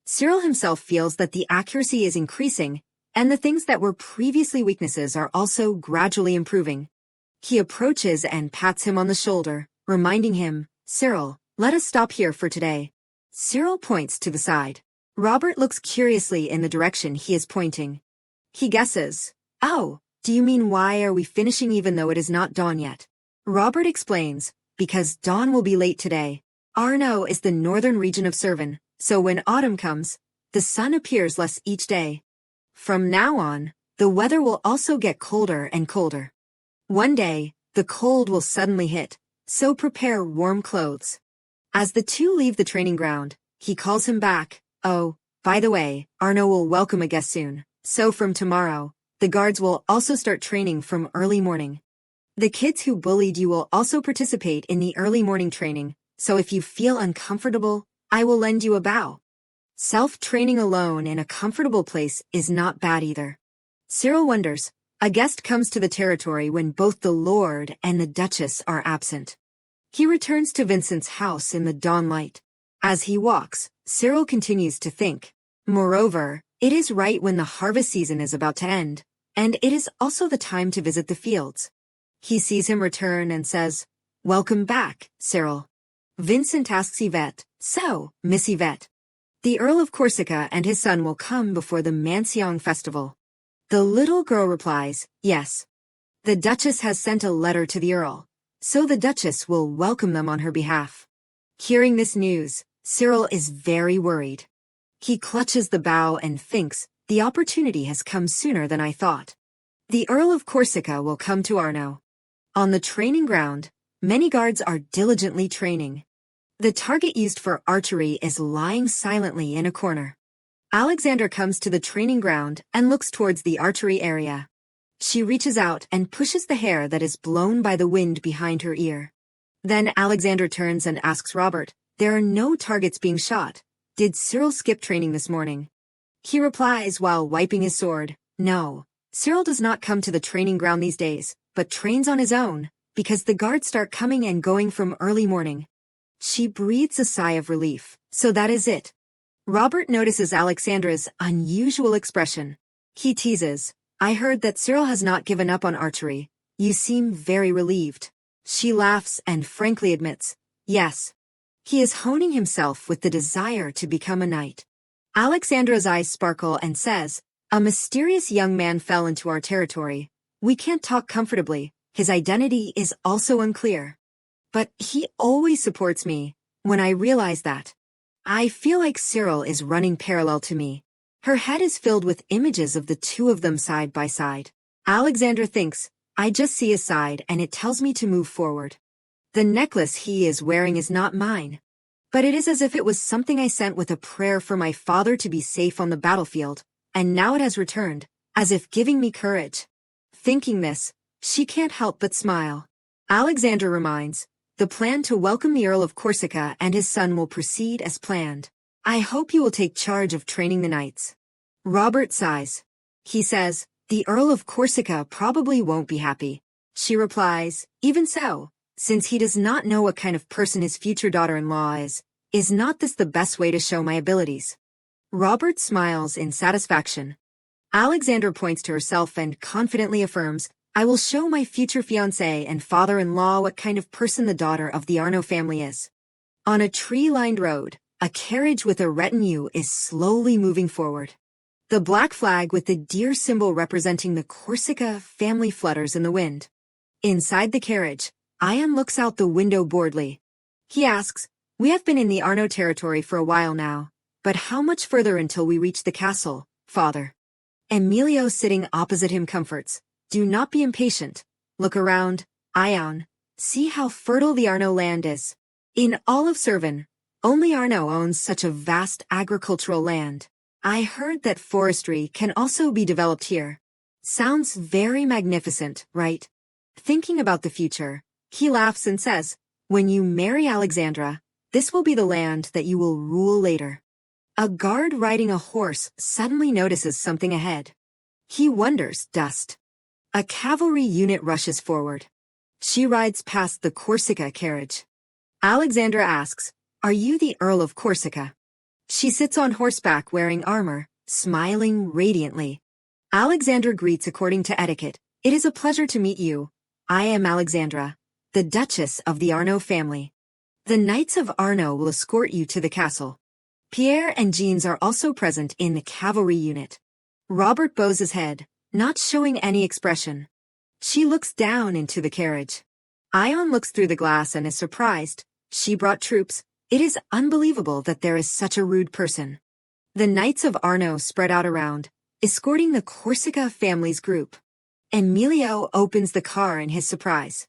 Cyril himself feels that the accuracy is increasing, and the things that were previously weaknesses are also gradually improving. He approaches and pats him on the shoulder, reminding him, Cyril, let us stop here for today. Cyril points to the side. Robert looks curiously in the direction he is pointing. He guesses, oh, do you mean why are we finishing even though it is not dawn yet? Robert explains, because dawn will be late today. Arnaud is the northern region of Cervin, so when autumn comes, the sun appears less each day. From now on, the weather will also get colder and colder. One day, the cold will suddenly hit, so prepare warm clothes. As the two leave the training ground, he calls him back, oh, by the way, Arnaud will welcome a guest soon, so from tomorrow, the guards will also start training from early morning. The kids who bullied you will also participate in the early morning training, so if you feel uncomfortable, I will lend you a bow. Self-training alone in a comfortable place is not bad either. Cyril wonders, a guest comes to the territory when both the Lord and the Duchess are absent. He returns to Vincent's house in the dawn light. As he walks, Cyril continues to think. Moreover, it is right when the harvest season is about to end, and it is also the time to visit the fields. He sees him return and says, welcome back, Cyril. Vincent asks Yvette, so, Miss Yvette, the Earl of Corsica and his son will come before the Mansiong festival. The little girl replies, yes. The Duchess has sent a letter to the Earl, so the Duchess will welcome them on her behalf. Hearing this news, Cyril is very worried. He clutches the bow and thinks, the opportunity has come sooner than I thought. The Earl of Corsica will come to Arnaud. On the training ground, many guards are diligently training. The target used for archery is lying silently in a corner. Alexandra comes to the training ground and looks towards the archery area. She reaches out and pushes the hair that is blown by the wind behind her ear. Then Alexandra turns and asks Robert, there are no targets being shot. Did Cyril skip training this morning? He replies while wiping his sword, no, Cyril does not come to the training ground these days, but trains on his own, because the guards start coming and going from early morning. She breathes a sigh of relief, so that is it. Robert notices Alexandra's unusual expression. He teases, I heard that Cyril has not given up on archery. You seem very relieved. She laughs and frankly admits, yes. He is honing himself with the desire to become a knight. Alexandra's eyes sparkle and says, a mysterious young man fell into our territory. We can't talk comfortably. His identity is also unclear. But he always supports me. When I realize that, I feel like Cyril is running parallel to me. Her head is filled with images of the two of them side by side. Alexandra thinks, I just see his side and it tells me to move forward. The necklace he is wearing is not mine. But it is as if it was something I sent with a prayer for my father to be safe on the battlefield, and now it has returned, as if giving me courage. Thinking this, she can't help but smile. Alexandra reminds, the plan to welcome the Earl of Corsica and his son will proceed as planned. I hope you will take charge of training the knights. Robert sighs. He says, the Earl of Corsica probably won't be happy. She replies, even so, since he does not know what kind of person his future daughter-in-law is, Is not this the best way to show my abilities? Robert smiles in satisfaction. Alexandra points to herself and confidently affirms, I will show my future fiancé and father-in-law what kind of person the daughter of the Arno family is. On a tree-lined road, a carriage with a retinue is slowly moving forward. The black flag with the deer symbol representing the Corsica family flutters in the wind. Inside the carriage, Ion looks out the window boredly. He asks, we have been in the Arno territory for a while now, but how much further until we reach the castle, father? Emilio sitting opposite him comforts, do not be impatient. Look around, Ion. See how fertile the Arno land is. In all of Servan, only Arno owns such a vast agricultural land. I heard that forestry can also be developed here. Sounds very magnificent, right? Thinking about the future, he laughs and says, when you marry Alexandra, this will be the land that you will rule later. A guard riding a horse suddenly notices something ahead. He wonders, dust. A cavalry unit rushes forward. She rides past the Corsica carriage. Alexandra asks, are you the Earl of Corsica? She sits on horseback wearing armor, smiling radiantly. Alexandra greets according to etiquette. It is a pleasure to meet you. I am Alexandra, the Duchess of the Arno family. The Knights of Arno will escort you to the castle. Pierre and Jeans are also present in the cavalry unit. Robert bows his head, not showing any expression. She looks down into the carriage. Ion looks through the glass and is surprised. She brought troops. It is unbelievable that there is such a rude person. The Knights of Arno spread out around, escorting the Corsica family's group. Emilio opens the car in his surprise.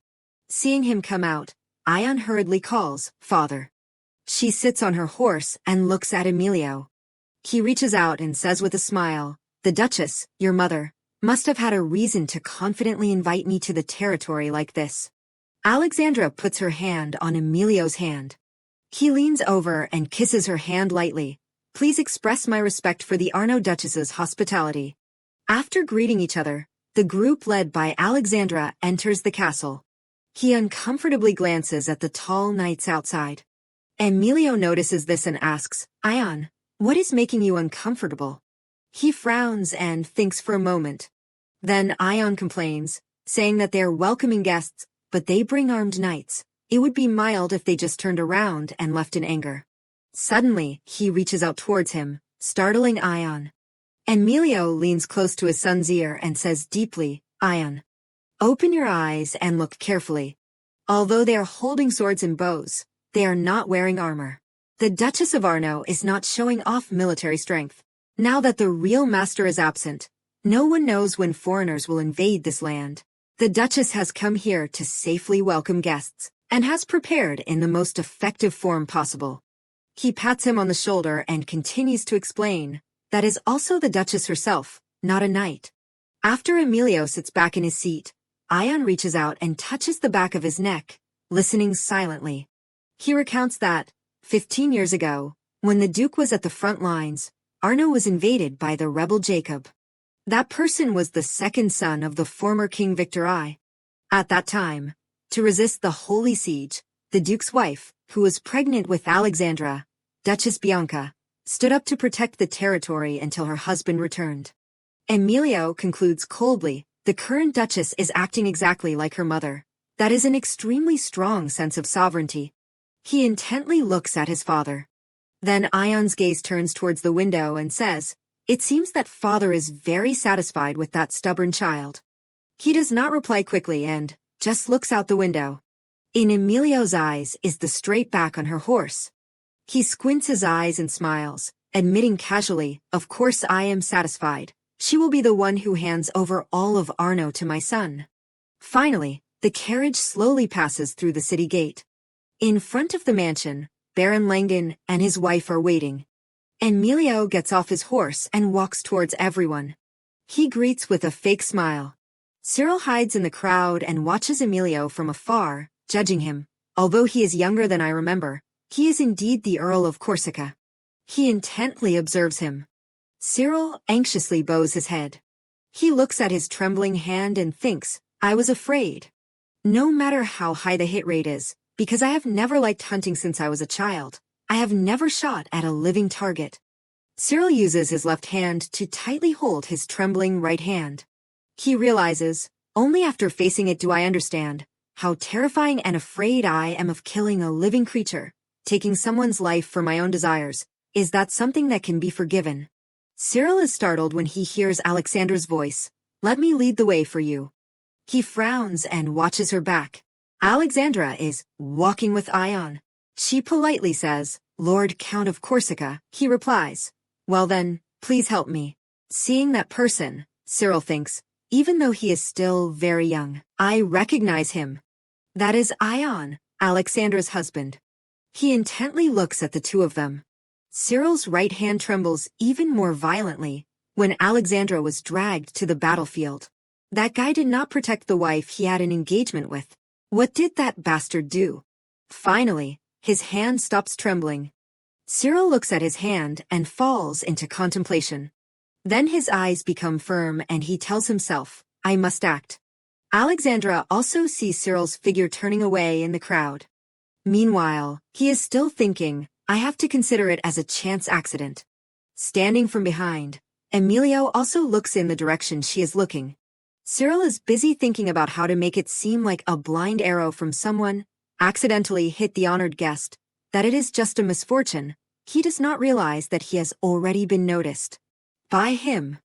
Seeing him come out, Ion hurriedly calls, Father. She sits on her horse and looks at Emilio. He reaches out and says with a smile, the Duchess, your mother, must have had a reason to confidently invite me to the territory like this. Alexandra puts her hand on Emilio's hand. He leans over and kisses her hand lightly. Please express my respect for the Arno Duchess's hospitality. After greeting each other, the group led by Alexandra enters the castle. He uncomfortably glances at the tall knights outside. Emilio notices this and asks, Ion, what is making you uncomfortable? He frowns and thinks for a moment. Then Ion complains, saying that they are welcoming guests, but they bring armed knights. It would be mild if they just turned around and left in anger. Suddenly, he reaches out towards him, startling Ion. Emilio leans close to his son's ear and says deeply, Ion, open your eyes and look carefully. Although they are holding swords and bows, they are not wearing armor. The Duchess of Arno is not showing off military strength. Now that the real master is absent, no one knows when foreigners will invade this land. The Duchess has come here to safely welcome guests, and has prepared in the most effective form possible. He pats him on the shoulder and continues to explain, that is also the Duchess herself, not a knight. After Emilio sits back in his seat, Ion reaches out and touches the back of his neck, listening silently. He recounts that, 15 years ago, when the Duke was at the front lines, Arno was invaded by the rebel Jacob. That person was the second son of the former King Victor I. At that time, to resist the Holy Siege, the Duke's wife, who was pregnant with Alexandra, Duchess Bianca, stood up to protect the territory until her husband returned. Emilio concludes coldly, the current Duchess is acting exactly like her mother. That is an extremely strong sense of sovereignty. He intently looks at his father. Then Ion's gaze turns towards the window and says, it seems that father is very satisfied with that stubborn child. He does not reply quickly and just looks out the window. In Emilio's eyes is the straight back on her horse. He squints his eyes and smiles, admitting casually, of course I am satisfied. She will be the one who hands over all of Arno to my son. Finally, the carriage slowly passes through the city gate. In front of the mansion, Baron Langdon and his wife are waiting. Emilio gets off his horse and walks towards everyone. He greets with a fake smile. Cyril hides in the crowd and watches Emilio from afar, judging him. Although he is younger than I remember, he is indeed the Earl of Corsica. He intently observes him. Cyril anxiously bows his head. He looks at his trembling hand and thinks, I was afraid. No matter how high the hit rate is, because I have never liked hunting since I was a child, I have never shot at a living target. Cyril uses his left hand to tightly hold his trembling right hand. He realizes, only after facing it do I understand, how terrifying and afraid I am of killing a living creature, taking someone's life for my own desires. Is that something that can be forgiven? Cyril is startled when he hears Alexandra's voice. Let me lead the way for you. He frowns and watches her back. Alexandra is walking with Ion. She politely says, Lord Count of Corsica. He replies, well then, please help me. Seeing that person, Cyril thinks, even though he is still very young, I recognize him. That is Ion, Alexandra's husband. He intently looks at the two of them. Cyril's right hand trembles even more violently when Alexandra was dragged to the battlefield. That guy did not protect the wife he had an engagement with. What did that bastard do? Finally, his hand stops trembling. Cyril looks at his hand and falls into contemplation. Then his eyes become firm and he tells himself, I must act. Alexandra also sees Cyril's figure turning away in the crowd. Meanwhile, he is still thinking, I have to consider it as a chance accident. Standing from behind, Emilio also looks in the direction she is looking. Cyril is busy thinking about how to make it seem like a blind arrow from someone accidentally hit the honored guest, that it is just a misfortune. He does not realize that he has already been noticed. By him.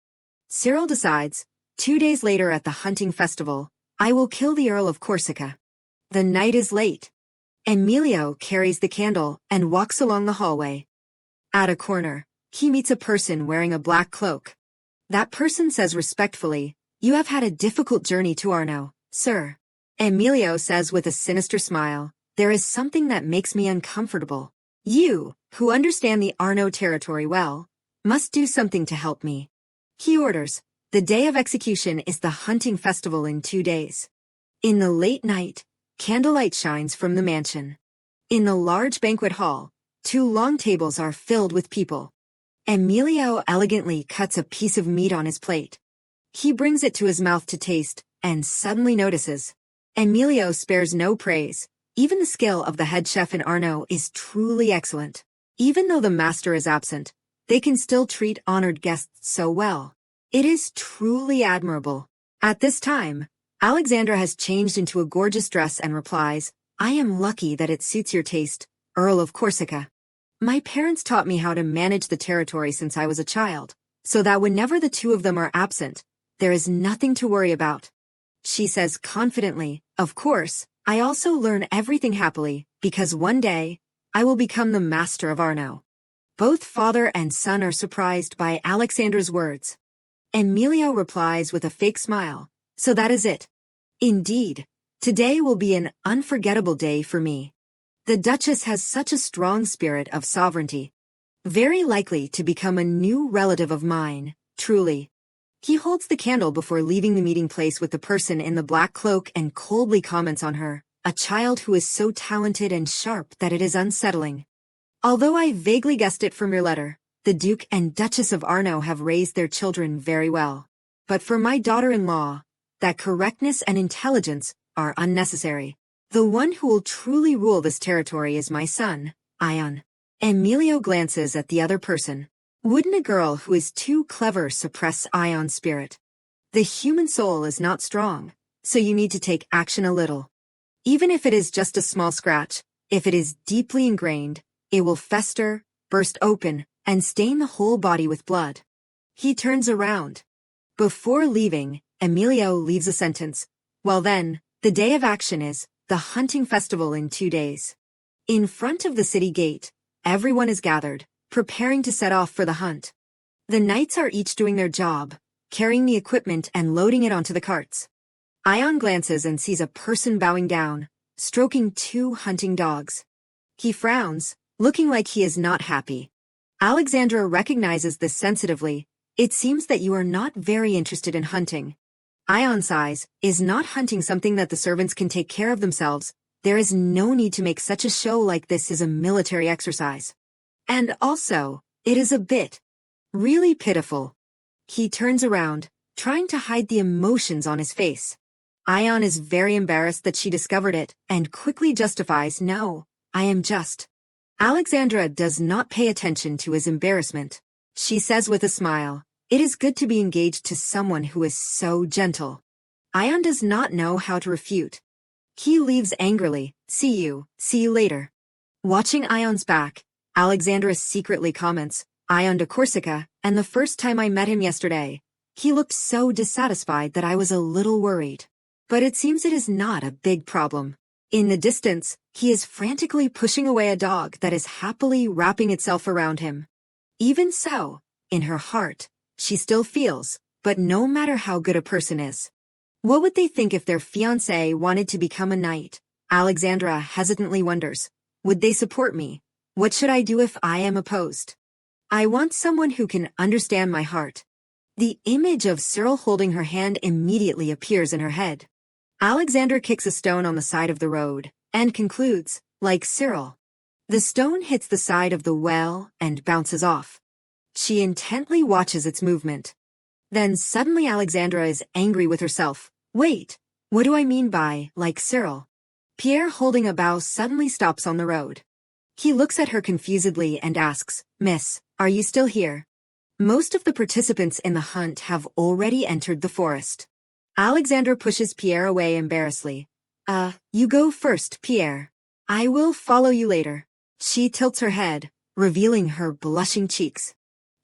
Cyril decides, 2 days later at the hunting festival, I will kill the Earl of Corsica. The night is late. Emilio carries the candle and walks along the hallway. At a corner, he meets a person wearing a black cloak. That person says respectfully, you have had a difficult journey to Arno, sir. Emilio says with a sinister smile, there is something that makes me uncomfortable. You, who understand the Arno territory well, must do something to help me. He orders, the day of execution is the hunting festival in 2 days. In the late night, candlelight shines from the mansion. In the large banquet hall, 2 long tables are filled with people. Emilio elegantly cuts a piece of meat on his plate. He brings it to his mouth to taste, and suddenly notices. Emilio spares no praise. Even the skill of the head chef in Arno is truly excellent. Even though the master is absent, they can still treat honored guests so well. It is truly admirable. At this time, Alexandra has changed into a gorgeous dress and replies, I am lucky that it suits your taste, Earl of Corsica. My parents taught me how to manage the territory since I was a child, so that whenever the two of them are absent, there is nothing to worry about. She says confidently, of course, I also learn everything happily, because one day, I will become the master of Arno. Both father and son are surprised by Alexandra's words. Emilio replies with a fake smile, so that is it. Indeed, today will be an unforgettable day for me. The Duchess has such a strong spirit of sovereignty. Very likely to become a new relative of mine, truly. He holds the candle before leaving the meeting place with the person in the black cloak and coldly comments on her, a child who is so talented and sharp that it is unsettling. Although I vaguely guessed it from your letter, the Duke and Duchess of Arno have raised their children very well. But for my daughter-in-law, that correctness and intelligence are unnecessary. The one who will truly rule this territory is my son, Ion. Emilio glances at the other person. Wouldn't a girl who is too clever suppress Ion's spirit? The human soul is not strong, so you need to take action a little. Even if it is just a small scratch, if it is deeply ingrained, it will fester, burst open, and stain the whole body with blood. He turns around. Before leaving, Emilio leaves a sentence. Well then, the day of action is the hunting festival in 2 days. In front of the city gate, everyone is gathered, preparing to set off for the hunt. The knights are each doing their job, carrying the equipment and loading it onto the carts. Ion glances and sees a person bowing down, stroking 2 hunting dogs. He frowns, looking like he is not happy. Alexandra recognizes this sensitively. It seems that you are not very interested in hunting. Ion sighs, is not hunting something that the servants can take care of themselves? There is no need to make such a show like this is a military exercise. And also, it is a bit really pitiful. He turns around, trying to hide the emotions on his face. Ion is very embarrassed that she discovered it, and quickly justifies, no, I am just. Alexandra does not pay attention to his embarrassment. She says with a smile, "It is good to be engaged to someone who is so gentle." Ion does not know how to refute. He leaves angrily. See you later." Watching Ion's back, Alexandra secretly comments, "Ion de Corsica, and the first time I met him yesterday, he looked so dissatisfied that I was a little worried. But it seems it is not a big problem." In the distance, he is frantically pushing away a dog that is happily wrapping itself around him. Even so, in her heart, she still feels, but no matter how good a person is. What would they think if their fiancé wanted to become a knight? Alexandra hesitantly wonders. Would they support me? What should I do if I am opposed? I want someone who can understand my heart. The image of Cyril holding her hand immediately appears in her head. Alexandra kicks a stone on the side of the road, and concludes, like Cyril. The stone hits the side of the well and bounces off. She intently watches its movement. Then suddenly Alexandra is angry with herself. Wait, what do I mean by, like Cyril? Pierre holding a bough suddenly stops on the road. He looks at her confusedly and asks, "Miss, are you still here?" Most of the participants in the hunt have already entered the forest. Alexandra pushes Pierre away embarrassedly. You go first, Pierre. I will follow you later." She tilts her head, revealing her blushing cheeks.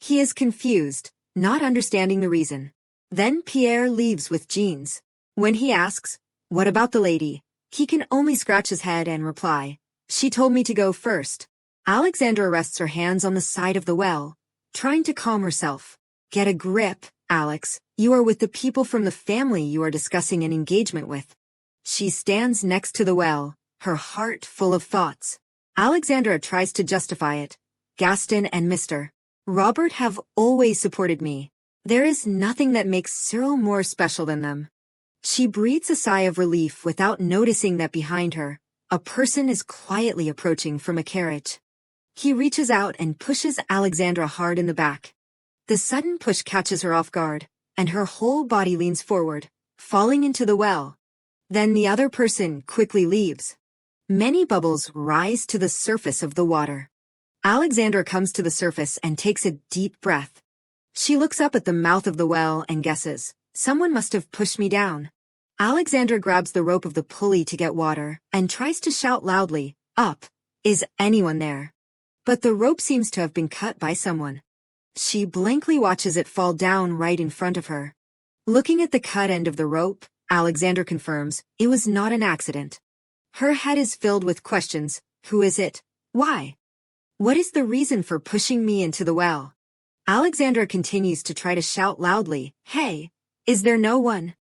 He is confused, not understanding the reason. Then Pierre leaves with Jeans. When he asks, "What about the lady?" he can only scratch his head and reply, "She told me to go first." Alexandra rests her hands on the side of the well, trying to calm herself. "Get a grip, Alex. You are with the people from the family you are discussing an engagement with." She stands next to the well, her heart full of thoughts. Alexandra tries to justify it. "Gaston and Mr. Robert have always supported me. There is nothing that makes Cyril more special than them." She breathes a sigh of relief without noticing that behind her, a person is quietly approaching from a carriage. He reaches out and pushes Alexandra hard in the back. The sudden push catches her off guard, and her whole body leans forward, falling into the well. Then the other person quickly leaves. Many bubbles rise to the surface of the water. Alexandra comes to the surface and takes a deep breath. She looks up at the mouth of the well and guesses, "Someone must have pushed me down." Alexandra grabs the rope of the pulley to get water and tries to shout loudly, "Up! Is anyone there?" But the rope seems to have been cut by someone. She blankly watches it fall down right in front of her. Looking at the cut end of the rope, Alexandra confirms it was not an accident. Her head is filled with questions. Who is it? Why? What is the reason for pushing me into the well? Alexandra continues to try to shout loudly, "Hey, is there no one?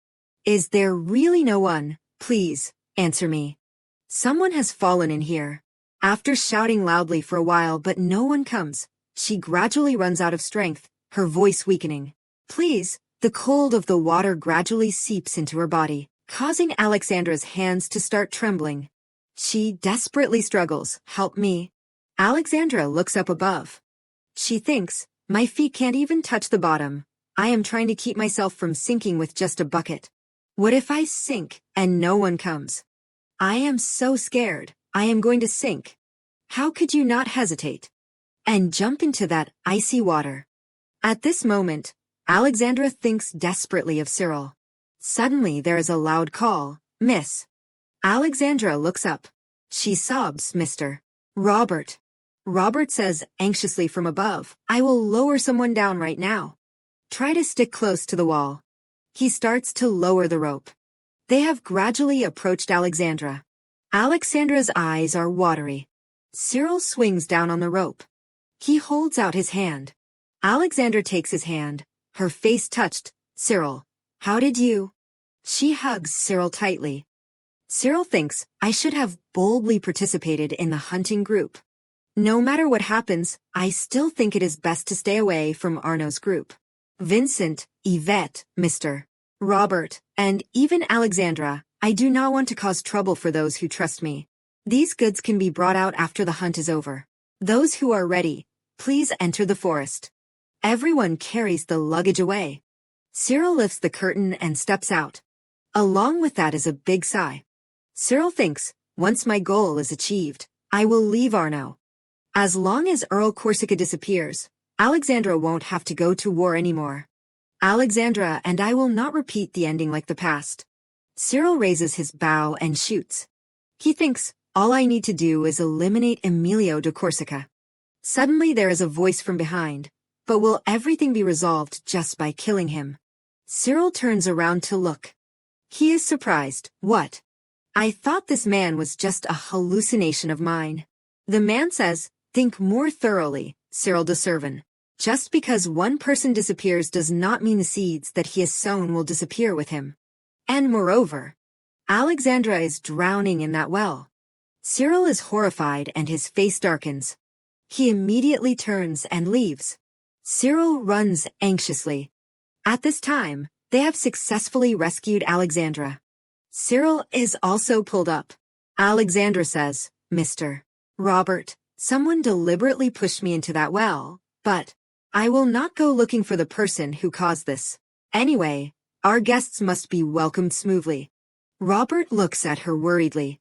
Is there really no one? Please, answer me. Someone has fallen in here." After shouting loudly for a while but no one comes, she gradually runs out of strength, her voice weakening. "Please." The cold of the water gradually seeps into her body, causing Alexandra's hands to start trembling. She desperately struggles, "Help me." Alexandra looks up above. She thinks, "My feet can't even touch the bottom. I am trying to keep myself from sinking with just a bucket. What if I sink and no one comes? I am so scared. I am going to sink. How could you not hesitate and jump into that icy water?" At this moment, Alexandra thinks desperately of Cyril. Suddenly there is a loud call, "Miss." Alexandra looks up. She sobs, "Mr. Robert." Robert says anxiously from above, "I will lower someone down right now. Try to stick close to the wall." He starts to lower the rope. They have gradually approached Alexandra. Alexandra's eyes are watery. Cyril swings down on the rope. He holds out his hand. Alexandra takes his hand, her face touched. "Cyril, how did you?" She hugs Cyril tightly. Cyril thinks, "I should have boldly participated in the hunting group. No matter what happens, I still think it is best to stay away from Arnaud's group. Vincent, Yvette, Mr. Robert, and even Alexandra, I do not want to cause trouble for those who trust me. These goods can be brought out after the hunt is over. Those who are ready, please enter the forest." Everyone carries the luggage away. Cyril lifts the curtain and steps out. Along with that is a big sigh. Cyril thinks, "Once my goal is achieved, I will leave Arnaud." As long as Earl Corsica disappears, Alexandra won't have to go to war anymore. Alexandra and I will not repeat the ending like the past. Cyril raises his bow and shoots. He thinks, all I need to do is eliminate Emilio de Corsica. Suddenly there is a voice from behind. But will everything be resolved just by killing him? Cyril turns around to look. He is surprised. What? I thought this man was just a hallucination of mine. The man says, think more thoroughly, Cyril de Servin. Just because one person disappears does not mean the seeds that he has sown will disappear with him. And moreover, Alexandra is drowning in that well. Cyril is horrified and his face darkens. He immediately turns and leaves. Cyril runs anxiously. At this time, they have successfully rescued Alexandra. Cyril is also pulled up. Alexandra says, Mr. Robert, someone deliberately pushed me into that well, but I will not go looking for the person who caused this. Anyway, our guests must be welcomed smoothly. Robert looks at her worriedly.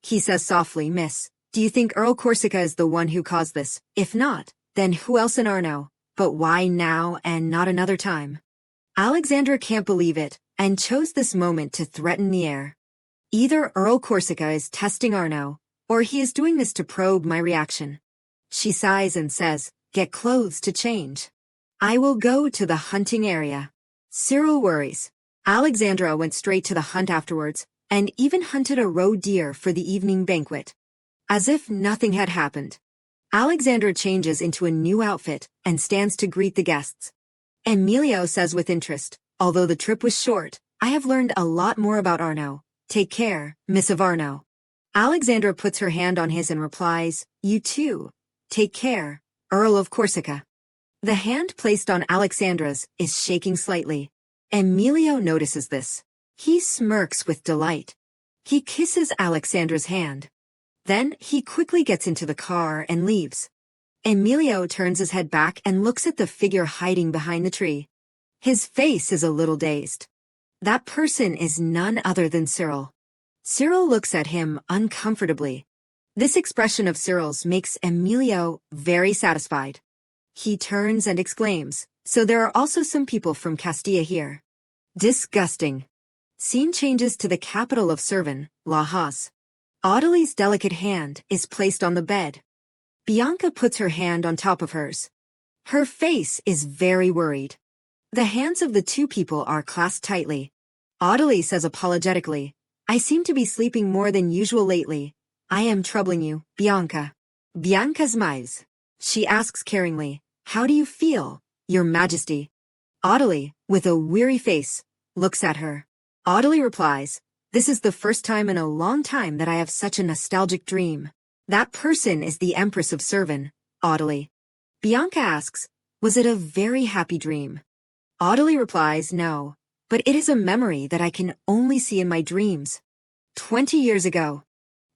He says softly, Miss, do you think Earl Corsica is the one who caused this? If not, then who else in Arno? But why now and not another time? Alexandra can't believe it, and chose this moment to threaten the heir. Either Earl Corsica is testing Arno, or he is doing this to probe my reaction. She sighs and says, get clothes to change. I will go to the hunting area. Cyril worries. Alexandra went straight to the hunt afterwards, and even hunted a roe deer for the evening banquet. As if nothing had happened. Alexandra changes into a new outfit and stands to greet the guests. Emilio says with interest, although the trip was short, I have learned a lot more about Arno. Take care, Miss of Arno. Alexandra puts her hand on his and replies, you too. Take care, Earl of Corsica. The hand placed on Alexandra's is shaking slightly. Emilio notices this. He smirks with delight. He kisses Alexandra's hand. Then he quickly gets into the car and leaves. Emilio turns his head back and looks at the figure hiding behind the tree. His face is a little dazed. That person is none other than Cyril. Cyril looks at him uncomfortably. This expression of Cyril's makes Emilio very satisfied. He turns and exclaims, so there are also some people from Castilla here. Disgusting. Scene changes to the capital of Servin, La Haas. Audely's delicate hand is placed on the bed. Bianca puts her hand on top of hers. Her face is very worried. The hands of the two people are clasped tightly. Audely says apologetically, I seem to be sleeping more than usual lately. I am troubling you, Bianca. Bianca smiles. She asks caringly, how do you feel, Your Majesty? Audely, with a weary face, looks at her. Audely replies, this is the first time in a long time that I have such a nostalgic dream. That person is the Empress of Servin, Audely. Bianca asks, was it a very happy dream? Audely replies, no, but it is a memory that I can only see in my dreams. 20 years ago.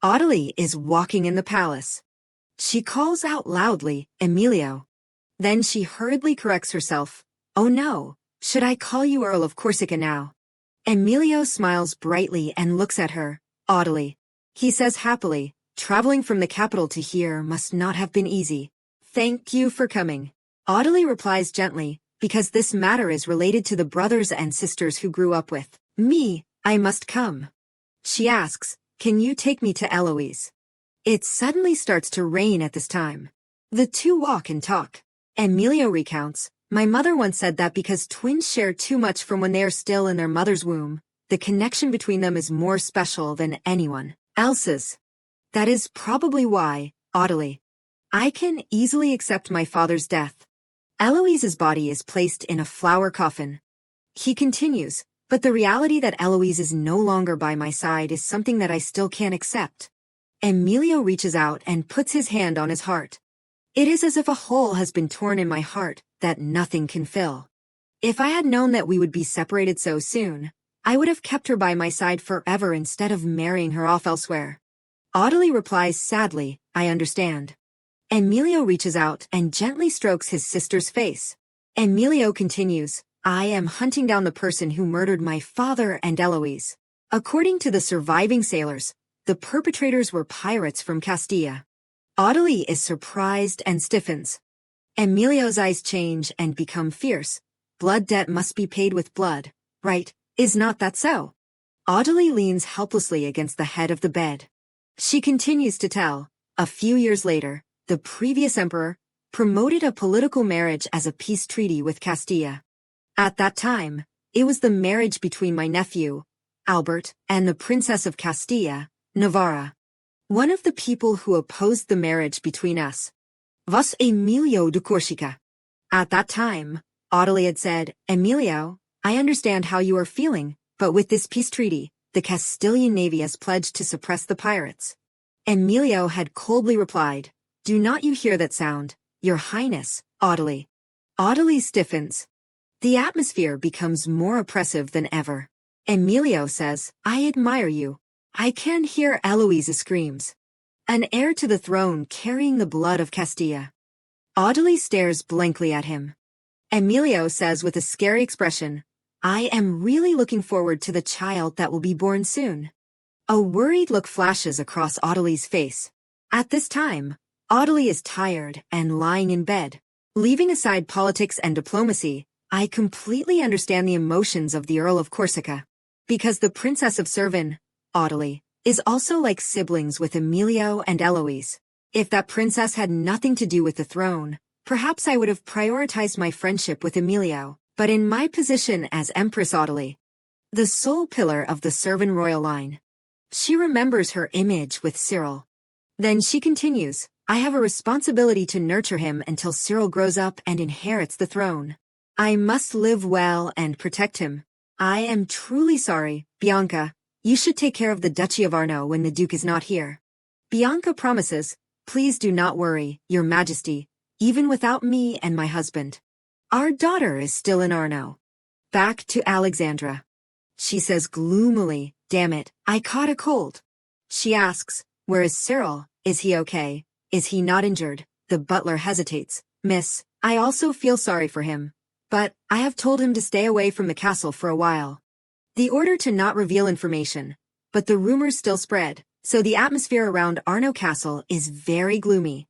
Audely is walking in the palace. She calls out loudly, Emilio. Then she hurriedly corrects herself. Oh no, should I call you Earl of Corsica now? Emilio smiles brightly and looks at her, Audely. He says happily, traveling from the capital to here must not have been easy. Thank you for coming. Audely replies gently, because this matter is related to the brothers and sisters who grew up with me, I must come. She asks, can you take me to Eloise? It suddenly starts to rain at this time. The two walk and talk. Emilio recounts, my mother once said that because twins share too much from when they are still in their mother's womb, the connection between them is more special than anyone else's. That is probably why, Audely. I can easily accept my father's death. Eloise's body is placed in a flower coffin. He continues, but the reality that Eloise is no longer by my side is something that I still can't accept. Emilio reaches out and puts his hand on his heart. It is as if a hole has been torn in my heart that nothing can fill. If I had known that we would be separated so soon, I would have kept her by my side forever instead of marrying her off elsewhere. Audely replies sadly, I understand. Emilio reaches out and gently strokes his sister's face. Emilio continues, I am hunting down the person who murdered my father and Eloise. According to the surviving sailors, the perpetrators were pirates from Castilla. Audley is surprised and stiffens. Emilio's eyes change and become fierce. Blood debt must be paid with blood, right? Is not that so? Audley leans helplessly against the head of the bed. She continues to tell, a few years later, the previous emperor promoted a political marriage as a peace treaty with Castilla. At that time, it was the marriage between my nephew, Albert, and the Princess of Castilla, Navarra. One of the people who opposed the marriage between us was Emilio de Corsica. At that time, Audley had said, Emilio, I understand how you are feeling, but with this peace treaty, the Castilian navy has pledged to suppress the pirates. Emilio had coldly replied, do not you hear that sound, Your Highness, Audley. Audley stiffens. The atmosphere becomes more oppressive than ever. Emilio says, I admire you. I can hear Eloise's screams. An heir to the throne carrying the blood of Castilla. Audley stares blankly at him. Emilio says with a scary expression, I am really looking forward to the child that will be born soon. A worried look flashes across Audley's face. At this time, Audley is tired and lying in bed. Leaving aside politics and diplomacy, I completely understand the emotions of the Earl of Corsica. Because the Princess of Servin, Audley, is also like siblings with Emilio and Eloise. If that princess had nothing to do with the throne, perhaps I would have prioritized my friendship with Emilio, but in my position as Empress Audley, the sole pillar of the Servin royal line, she remembers her image with Cyril. Then she continues, I have a responsibility to nurture him until Cyril grows up and inherits the throne. I must live well and protect him. I am truly sorry, Bianca. You should take care of the Duchy of Arno when the Duke is not here. Bianca promises, please do not worry, Your Majesty, even without me and my husband. Our daughter is still in Arno. Back to Alexandra. She says gloomily, damn it, I caught a cold. She asks, where is Cyril? Is he okay? Is he not injured? The butler hesitates. Miss, I also feel sorry for him. But I have told him to stay away from the castle for a while. The order to not reveal information, but the rumors still spread, so the atmosphere around Arno Castle is very gloomy.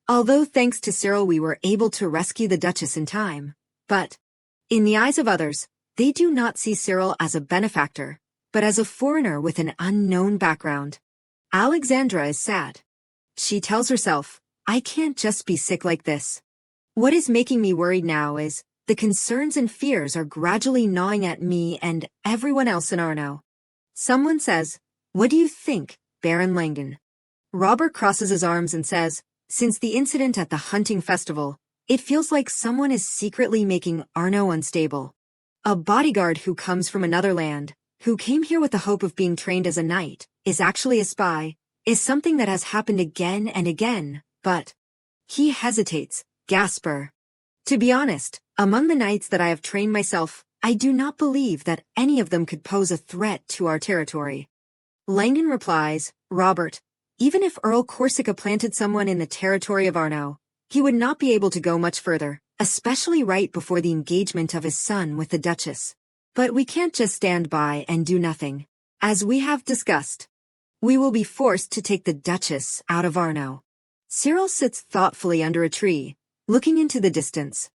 Although thanks to Cyril we were able to rescue the Duchess in time, but in the eyes of others, they do not see Cyril as a benefactor, but as a foreigner with an unknown background. Alexandra is sad. She tells herself, I can't just be sick like this. What is making me worried now is, the concerns and fears are gradually gnawing at me and everyone else in Arno. Someone says, what do you think, Baron Langdon? Robert crosses his arms and says, since the incident at the hunting festival, it feels like someone is secretly making Arno unstable. A bodyguard who comes from another land, who came here with the hope of being trained as a knight, is actually a spy, is something that has happened again and again, but he hesitates, Gasper. To be honest, among the knights that I have trained myself, I do not believe that any of them could pose a threat to our territory. Langdon replies, Robert, even if Earl Corsica planted someone in the territory of Arno, he would not be able to go much further, especially right before the engagement of his son with the Duchess. But we can't just stand by and do nothing. As we have discussed, we will be forced to take the Duchess out of Arno. Cyril sits thoughtfully under a tree, looking into the distance.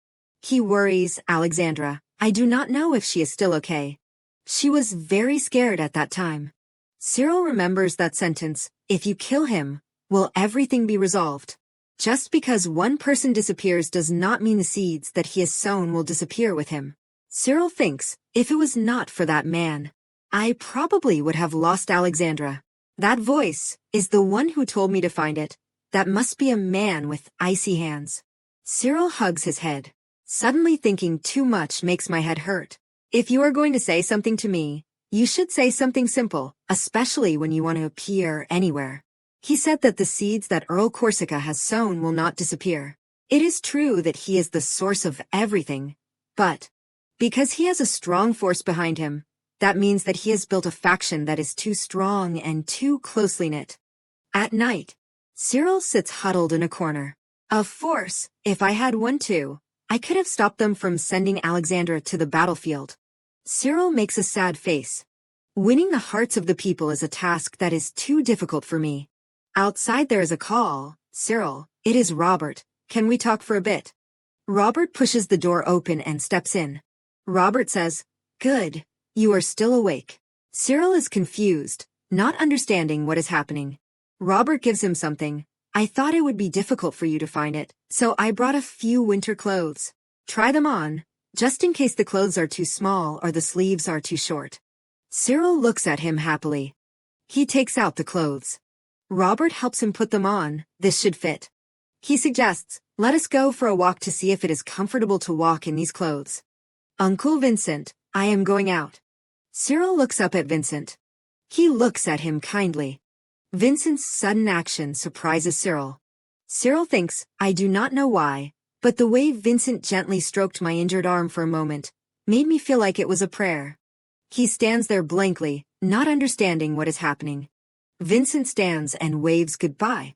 He worries Alexandra. I do not know if she is still okay. She was very scared at that time. Cyril remembers that sentence, if you kill him, will everything be resolved? Just because one person disappears does not mean the seeds that he has sown will disappear with him. Cyril thinks, if it was not for that man, I probably would have lost Alexandra. That voice is the one who told me to find it. That must be a man with icy hands. Cyril hugs his head. Suddenly thinking too much makes my head hurt. If you are going to say something to me, you should say something simple, especially when you want to appear anywhere. He said that the seeds that Earl Corsica has sown will not disappear. It is true that he is the source of everything, but because he has a strong force behind him, that means that he has built a faction that is too strong and too closely knit. At night, Cyril sits huddled in a corner. Of force, if I had one too, I could have stopped them from sending Alexandra to the battlefield. Cyril makes a sad face. Winning the hearts of the people is a task that is too difficult for me. Outside there is a call, Cyril, it is Robert. Can we talk for a bit? Robert pushes the door open and steps in. Robert says, "Good. You are still awake." Cyril is confused, not understanding what is happening. Robert gives him something. "I thought it would be difficult for you to find it, so I brought a few winter clothes. Try them on, just in case the clothes are too small or the sleeves are too short." Cyril looks at him happily. He takes out the clothes. Robert helps him put them on. "This should fit." He suggests, "Let us go for a walk to see if it is comfortable to walk in these clothes." "Uncle Vincent, I am going out." Cyril looks up at Vincent. He looks at him kindly. Vincent's sudden action surprises Cyril. Cyril thinks, "I do not know why, but the way Vincent gently stroked my injured arm for a moment made me feel like it was a prayer." He stands there blankly, not understanding what is happening. Vincent stands and waves goodbye.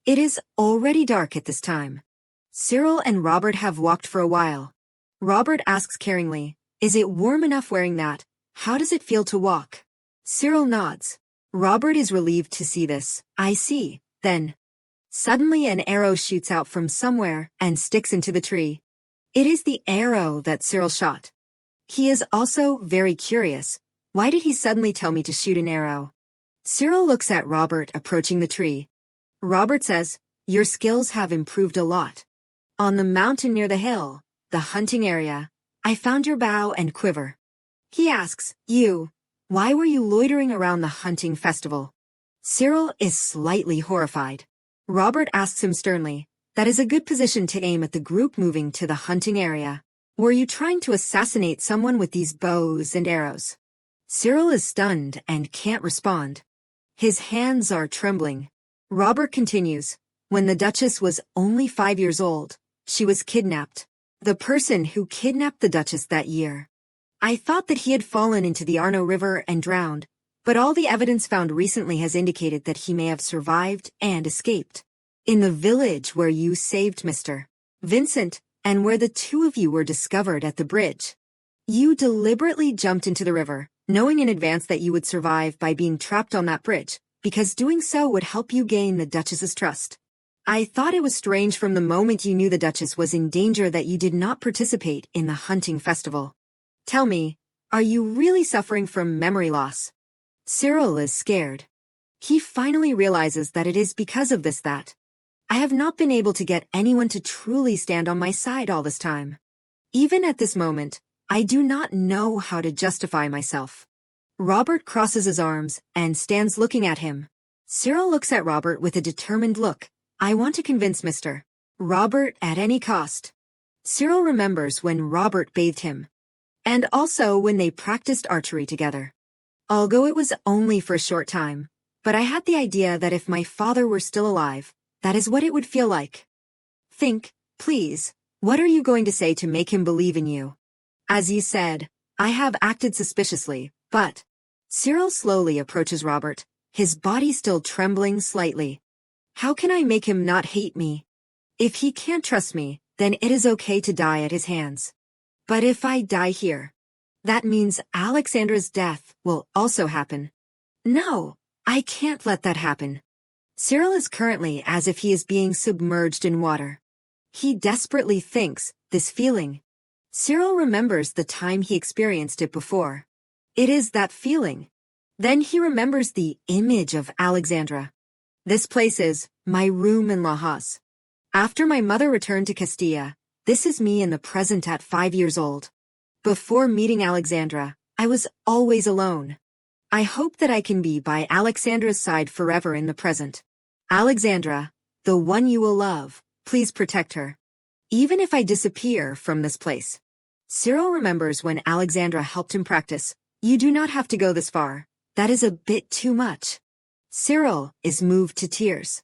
It is already dark at this time. Cyril and Robert have walked for a while. Robert asks caringly, "Is it warm enough wearing that? How does it feel to walk?" Cyril nods. Robert is relieved to see this. "I see." Then, suddenly an arrow shoots out from somewhere and sticks into the tree. It is the arrow that Cyril shot. He is also very curious. Why did he suddenly tell me to shoot an arrow? Cyril looks at Robert approaching the tree. Robert says, "Your skills have improved a lot. On the mountain near the hill, the hunting area, I found your bow and quiver." He asks, Why were you loitering around the hunting festival?" Cyril is slightly horrified. Robert asks him sternly, "That is a good position to aim at the group moving to the hunting area. Were you trying to assassinate someone with these bows and arrows?" Cyril is stunned and can't respond. His hands are trembling. Robert continues, "When the Duchess was only 5 years old, she was kidnapped. The person who kidnapped the Duchess that year. I thought that he had fallen into the Arno River and drowned, but all the evidence found recently has indicated that he may have survived and escaped. In the village where you saved Mr. Vincent, and where the two of you were discovered at the bridge. You deliberately jumped into the river, knowing in advance that you would survive by being trapped on that bridge, because doing so would help you gain the Duchess's trust. I thought it was strange from the moment you knew the Duchess was in danger that you did not participate in the hunting festival. Tell me, are you really suffering from memory loss?" Cyril is scared. He finally realizes that it is because of this that I have not been able to get anyone to truly stand on my side all this time. Even at this moment, I do not know how to justify myself. Robert crosses his arms and stands looking at him. Cyril looks at Robert with a determined look. "I want to convince Mr. Robert at any cost." Cyril remembers when Robert bathed him. And also when they practiced archery together. Although it was only for a short time, but I had the idea that if my father were still alive, that is what it would feel like. Think, please, what are you going to say to make him believe in you? As you said, I have acted suspiciously, but... Cyril slowly approaches Robert, his body still trembling slightly. How can I make him not hate me? If he can't trust me, then it is okay to die at his hands. But if I die here, that means Alexandra's death will also happen. No, I can't let that happen. Cyril is currently as if he is being submerged in water. He desperately thinks, this feeling. Cyril remembers the time he experienced it before. It is that feeling. Then he remembers the image of Alexandra. This place is my room in La Haas. After my mother returned to Castilla, this is me in the present at 5 years old. Before meeting Alexandra, I was always alone. I hope that I can be by Alexandra's side forever in the present. Alexandra, the one you will love, please protect her. Even if I disappear from this place. Cyril remembers when Alexandra helped him practice. You do not have to go this far. That is a bit too much. Cyril is moved to tears.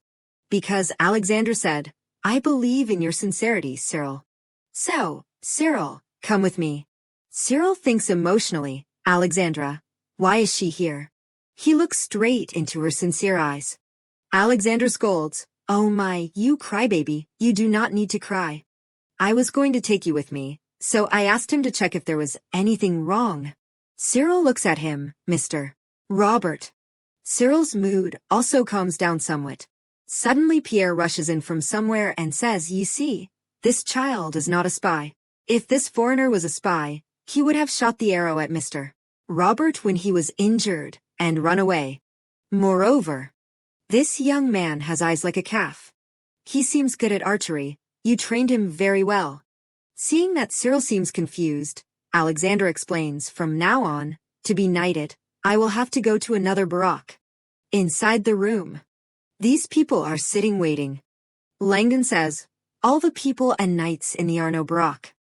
Because Alexandra said, I believe in your sincerity, Cyril. So, Cyril, come with me. Cyril thinks emotionally, Alexandra, why is she here? He looks straight into her sincere eyes. Alexandra scolds, oh my, you crybaby, you do not need to cry. I was going to take you with me, so I asked him to check if there was anything wrong. Cyril looks at him, Mr. Robert. Cyril's mood also calms down somewhat. Suddenly Pierre rushes in from somewhere and says, "You see, this child is not a spy. If this foreigner was a spy, he would have shot the arrow at Mr. Robert when he was injured and run away. Moreover, this young man has eyes like a calf. He seems good at archery. You trained him very well." Seeing that Cyril seems confused, Alexandra explains, "From now on, to be knighted, I will have to go to another barack." Inside the room, these people are sitting waiting. Langdon says, "All the people and knights in the Arnaud barack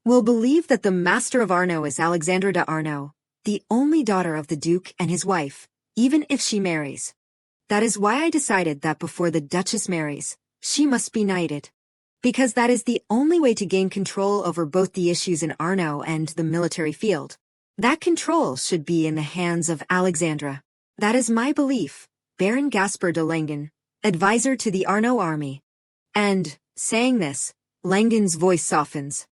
will believe that the master of Arnaud is Alexandra de Arnaud, the only daughter of the Duke and his wife, even if she marries. That is why I decided that before the Duchess marries, she must be knighted. Because that is the only way to gain control over both the issues in Arnaud and the military field. That control should be in the hands of Alexandra. That is my belief, Baron Gaspar de Langdon, advisor to the Arnaud army." And, saying this, Langdon's voice softens.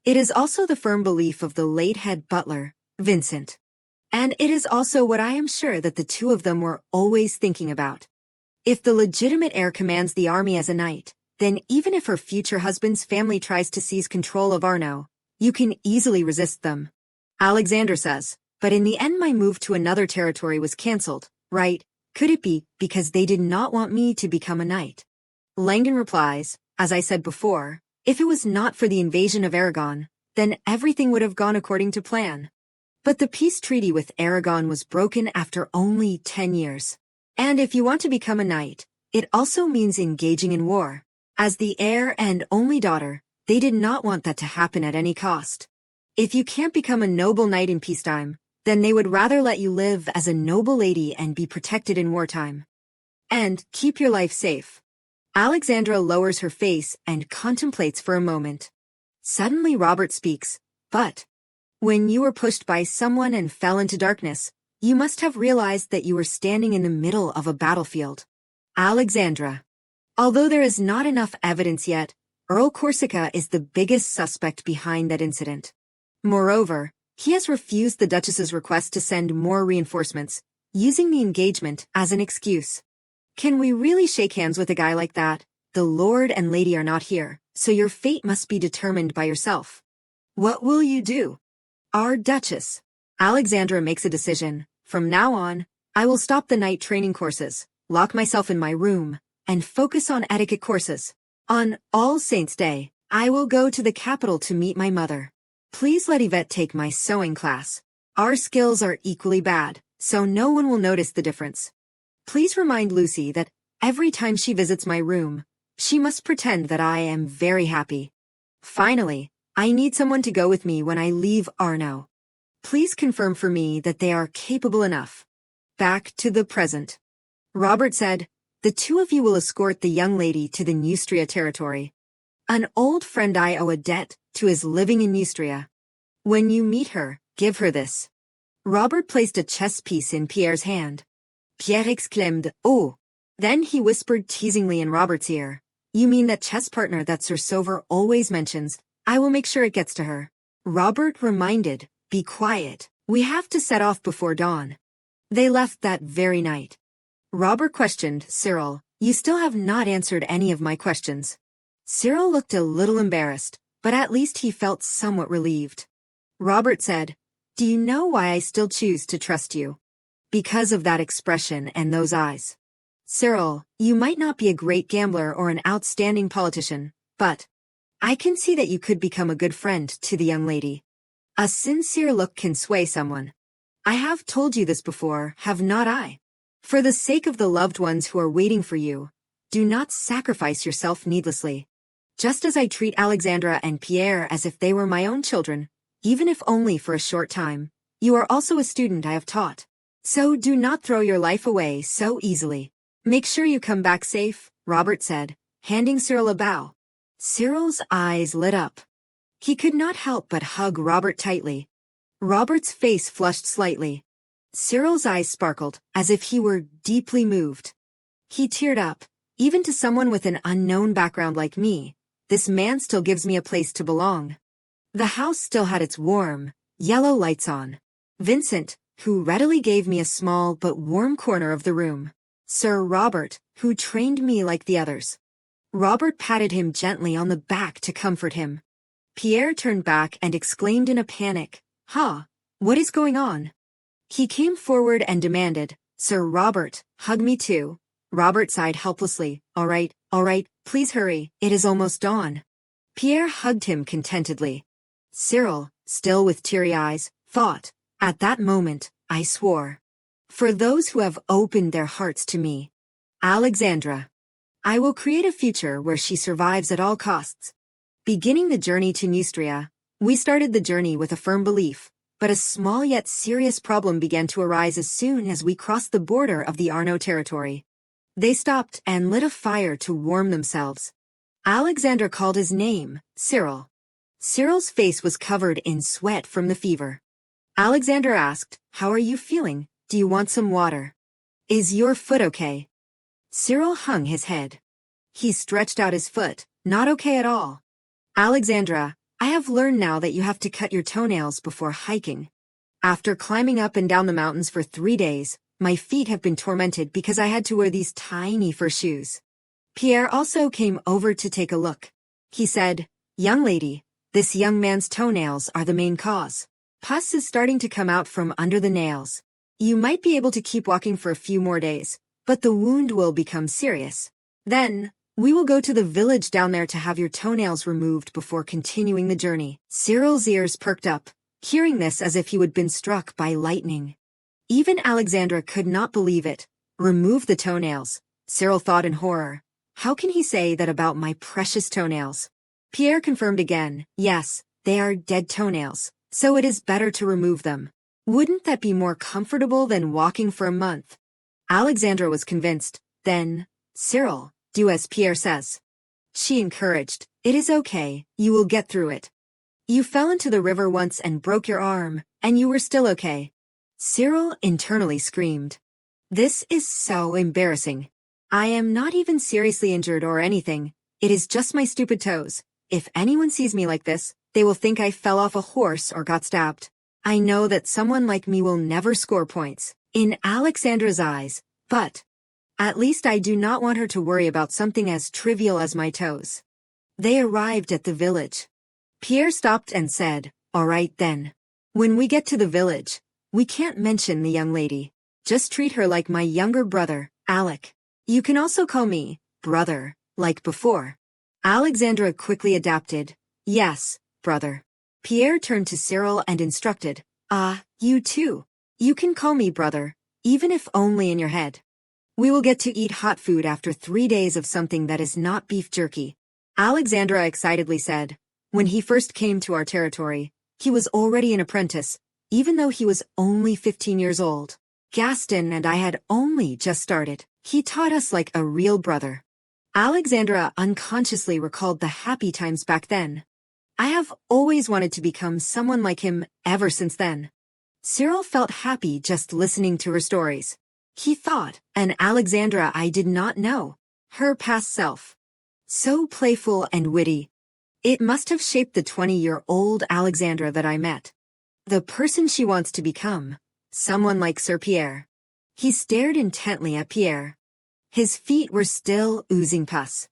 "It is also the firm belief of the late head butler, Vincent. And it is also what I am sure that the two of them were always thinking about. If the legitimate heir commands the army as a knight, then even if her future husband's family tries to seize control of Arnaud, you can easily resist them." Alexander says, "But in the end my move to another territory was cancelled, right? Could it be because they did not want me to become a knight?" Langdon replies, "As I said before, if it was not for the invasion of Aragon, then everything would have gone according to plan. But the peace treaty with Aragon was broken after only 10 years. And if you want to become a knight, it also means engaging in war. As the heir and only daughter, they did not want that to happen at any cost. If you can't become a noble knight in peacetime, then they would rather let you live as a noble lady and be protected in wartime. And keep your life safe." Alexandra lowers her face and contemplates for a moment. Suddenly Robert speaks, "But when you were pushed by someone and fell into darkness, you must have realized that you were standing in the middle of a battlefield." Alexandra: "Although there is not enough evidence yet, Earl Corsica is the biggest suspect behind that incident. Moreover, he has refused the Duchess's request to send more reinforcements, using the engagement as an excuse. Can we really shake hands with a guy like that? The Lord and Lady are not here, so your fate must be determined by yourself. What will you do?" "Our Duchess." Alexandra makes a decision. "From now on, I will stop the night training courses, lock myself in my room, and focus on etiquette courses. On All Saints' Day, I will go to the capital to meet my mother. Please let Yvette take my sewing class. Our skills are equally bad, so no one will notice the difference. Please remind Lucy that every time she visits my room, she must pretend that I am very happy. Finally, I need someone to go with me when I leave Arnaud. Please confirm for me that they are capable enough." Back to the present. Robert said, "The two of you will escort the young lady to the Neustria territory. An old friend I owe a debt to is living in Neustria. When you meet her, give her this." Robert placed a chess piece in Pierre's hand. Pierre exclaimed, "Oh!" Then he whispered teasingly in Robert's ear, "You mean that chess partner that Sir Sover always mentions? I will make sure it gets to her." Robert reminded, "Be quiet. We have to set off before dawn." They left that very night. Robert questioned, "Cyril, you still have not answered any of my questions." Cyril looked a little embarrassed, but at least he felt somewhat relieved. Robert said, "Do you know why I still choose to trust you? Because of that expression and those eyes. Cyril, you might not be a great gambler or an outstanding politician, but I can see that you could become a good friend to the young lady. A sincere look can sway someone. I have told you this before, have not I? For the sake of the loved ones who are waiting for you, do not sacrifice yourself needlessly. Just as I treat Alexandra and Pierre as if they were my own children, even if only for a short time, you are also a student I have taught. So do not throw your life away so easily. Make sure you come back safe," Robert said, handing Cyril a bow. Cyril's eyes lit up. He could not help but hug Robert tightly. Robert's face flushed slightly. Cyril's eyes sparkled, as if he were deeply moved. He teared up. "Even to someone with an unknown background like me, this man still gives me a place to belong." The house still had its warm, yellow lights on. Vincent, who readily gave me a small but warm corner of the room, Sir Robert, who trained me like the others. Robert patted him gently on the back to comfort him. Pierre turned back and exclaimed in a panic, "Huh? What is going on?" He came forward and demanded, "Sir Robert, hug me too." Robert sighed helplessly, all right, please hurry, it is almost dawn." Pierre hugged him contentedly. Cyril, still with teary eyes, thought, "At that moment, I swore. For those who have opened their hearts to me, Alexandra, I will create a future where she survives at all costs." Beginning the journey to Neustria, we started the journey with a firm belief, but a small yet serious problem began to arise as soon as we crossed the border of the Arno territory. They stopped and lit a fire to warm themselves. Alexandra called his name, Cyril. Cyril's face was covered in sweat from the fever. Alexandra asked, "How are you feeling? Do you want some water? Is your foot okay?" Cyril hung his head. He stretched out his foot, "Not okay at all." "Alexandra, I have learned now that you have to cut your toenails before hiking. After climbing up and down the mountains for 3 days, my feet have been tormented because I had to wear these tiny fur shoes." Pierre also came over to take a look. He said, "Young lady, this young man's toenails are the main cause. Pus is starting to come out from under the nails. You might be able to keep walking for a few more days, but the wound will become serious. Then, we will go to the village down there to have your toenails removed before continuing the journey." Cyril's ears perked up, hearing this as if he had been struck by lightning. Even Alexandra could not believe it. "Remove the toenails," Cyril thought in horror. "How can he say that about my precious toenails?" Pierre confirmed again, "Yes, they are dead toenails, so it is better to remove them. Wouldn't that be more comfortable than walking for a month?" Alexandra was convinced. "Then, Cyril, do as Pierre says." She encouraged, "It is okay, you will get through it. You fell into the river once and broke your arm, and you were still okay." Cyril internally screamed, "This is so embarrassing. I am not even seriously injured or anything, it is just my stupid toes. If anyone sees me like this, they will think I fell off a horse or got stabbed. I know that someone like me will never score points." In Alexandra's eyes, but at least I do not want her to worry about something as trivial as my toes. They arrived at the village. Pierre stopped and said, "All right then. When we get to the village, we can't mention the young lady. Just treat her like my younger brother, Alec. You can also call me brother, like before." Alexandra quickly adapted, "Yes, brother." Pierre turned to Cyril and instructed, You too. You can call me brother, even if only in your head. We will get to eat hot food after 3 days of something that is not beef jerky." Alexandra excitedly said, "When he first came to our territory, he was already an apprentice, even though he was only 15 years old. Gaston and I had only just started. He taught us like a real brother." Alexandra unconsciously recalled the happy times back then. "I have always wanted to become someone like him ever since then." Cyril felt happy just listening to her stories. He thought, "An Alexandra I did not know. Her past self. So playful and witty. It must have shaped the 20-year-old Alexandra that I met. The person she wants to become. Someone like Sir Pierre." He stared intently at Pierre. His feet were still oozing pus.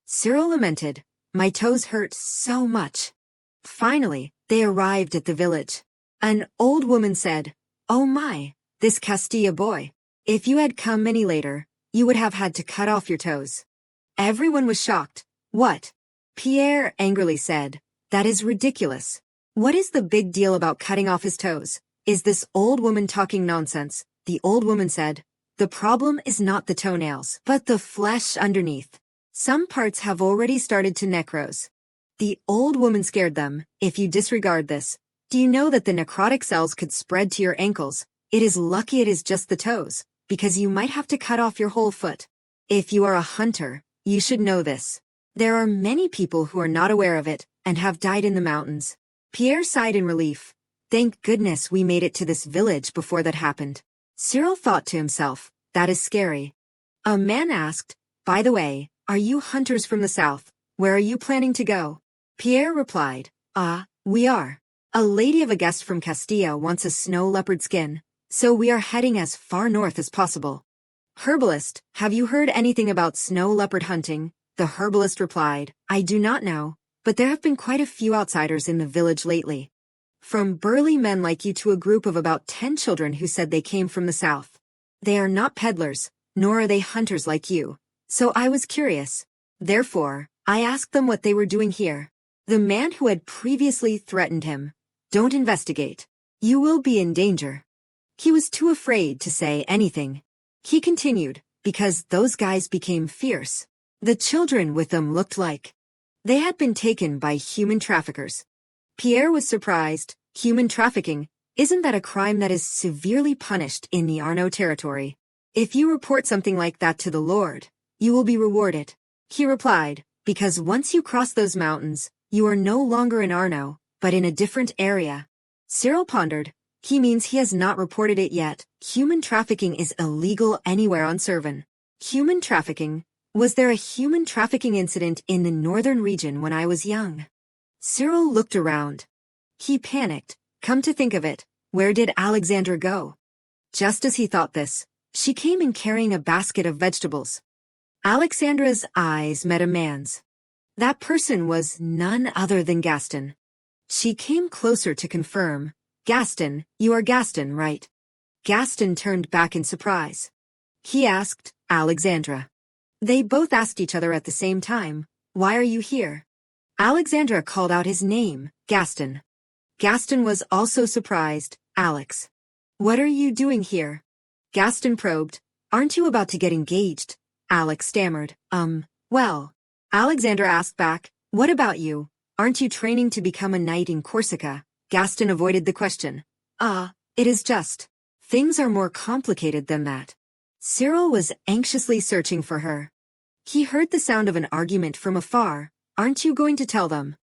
Cyril lamented, "My toes hurt so much." Finally, they arrived at the village. An old woman said, "Oh my, this Castilla boy. If you had come any later, you would have had to cut off your toes." Everyone was shocked. "What?" Pierre angrily said, "That is ridiculous. What is the big deal about cutting off his toes? Is this old woman talking nonsense?" The old woman said, "The problem is not the toenails, but the flesh underneath. Some parts have already started to necrose." The old woman scared them. "If you disregard this, do you know that the necrotic cells could spread to your ankles? It is lucky it is just the toes, because you might have to cut off your whole foot. If you are a hunter, you should know this. There are many people who are not aware of it, and have died in the mountains." Pierre sighed in relief. "Thank goodness we made it to this village before that happened." Cyril thought to himself, "That is scary." A man asked, "By the way, are you hunters from the south? Where are you planning to go?" Pierre replied, We are. A lady of a guest from Castilla wants a snow leopard skin, so we are heading as far north as possible." Herbalist, have you heard anything about snow leopard hunting? The herbalist replied, I do not know, but there have been quite a few outsiders in the village lately. From burly men like you to a group of about 10 children who said they came from the south. They are not peddlers, nor are they hunters like you. So I was curious. Therefore, I asked them what they were doing here. The man who had previously threatened him. Don't investigate. You will be in danger. He was too afraid to say anything. He continued, because those guys became fierce. The children with them looked like they had been taken by human traffickers. Pierre was surprised. Human trafficking, isn't that a crime that is severely punished in the Arno territory? If you report something like that to the Lord, you will be rewarded. He replied, because once you cross those mountains, you are no longer in Arno, but in a different area. Cyril pondered. He means he has not reported it yet. Human trafficking is illegal anywhere on Servan. Human trafficking? Was there a human trafficking incident in the northern region when I was young? Cyril looked around. He panicked. Come to think of it, where did Alexandra go? Just as he thought this, she came in carrying a basket of vegetables. Alexandra's eyes met a man's. That person was none other than Gaston. She came closer to confirm. Gaston, you are Gaston, right? Gaston turned back in surprise. He asked, Alexandra. They both asked each other at the same time, why are you here? Alexandra called out his name, Gaston. Gaston was also surprised, Alex. What are you doing here? Gaston probed, aren't you about to get engaged? Alex stammered, well. Alexandra asked back, what about you? Aren't you training to become a knight in Corsica? Gaston avoided the question. It is just. Things are more complicated than that. Cyril was anxiously searching for her. He heard the sound of an argument from afar. Aren't you going to tell them?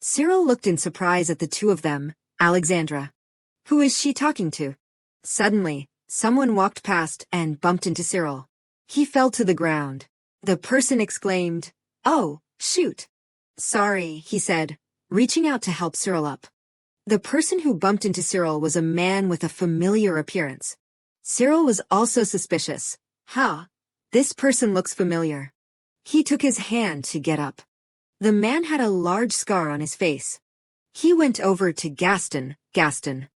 Cyril looked in surprise at the two of them. Alexandra. Who is she talking to? Suddenly, someone walked past and bumped into Cyril. He fell to the ground. The person exclaimed, oh, shoot. Sorry, he said, reaching out to help Cyril up. The person who bumped into Cyril was a man with a familiar appearance. Cyril was also suspicious. This person looks familiar. He took his hand to get up. The man had a large scar on his face. He went over to Gaston. Gaston.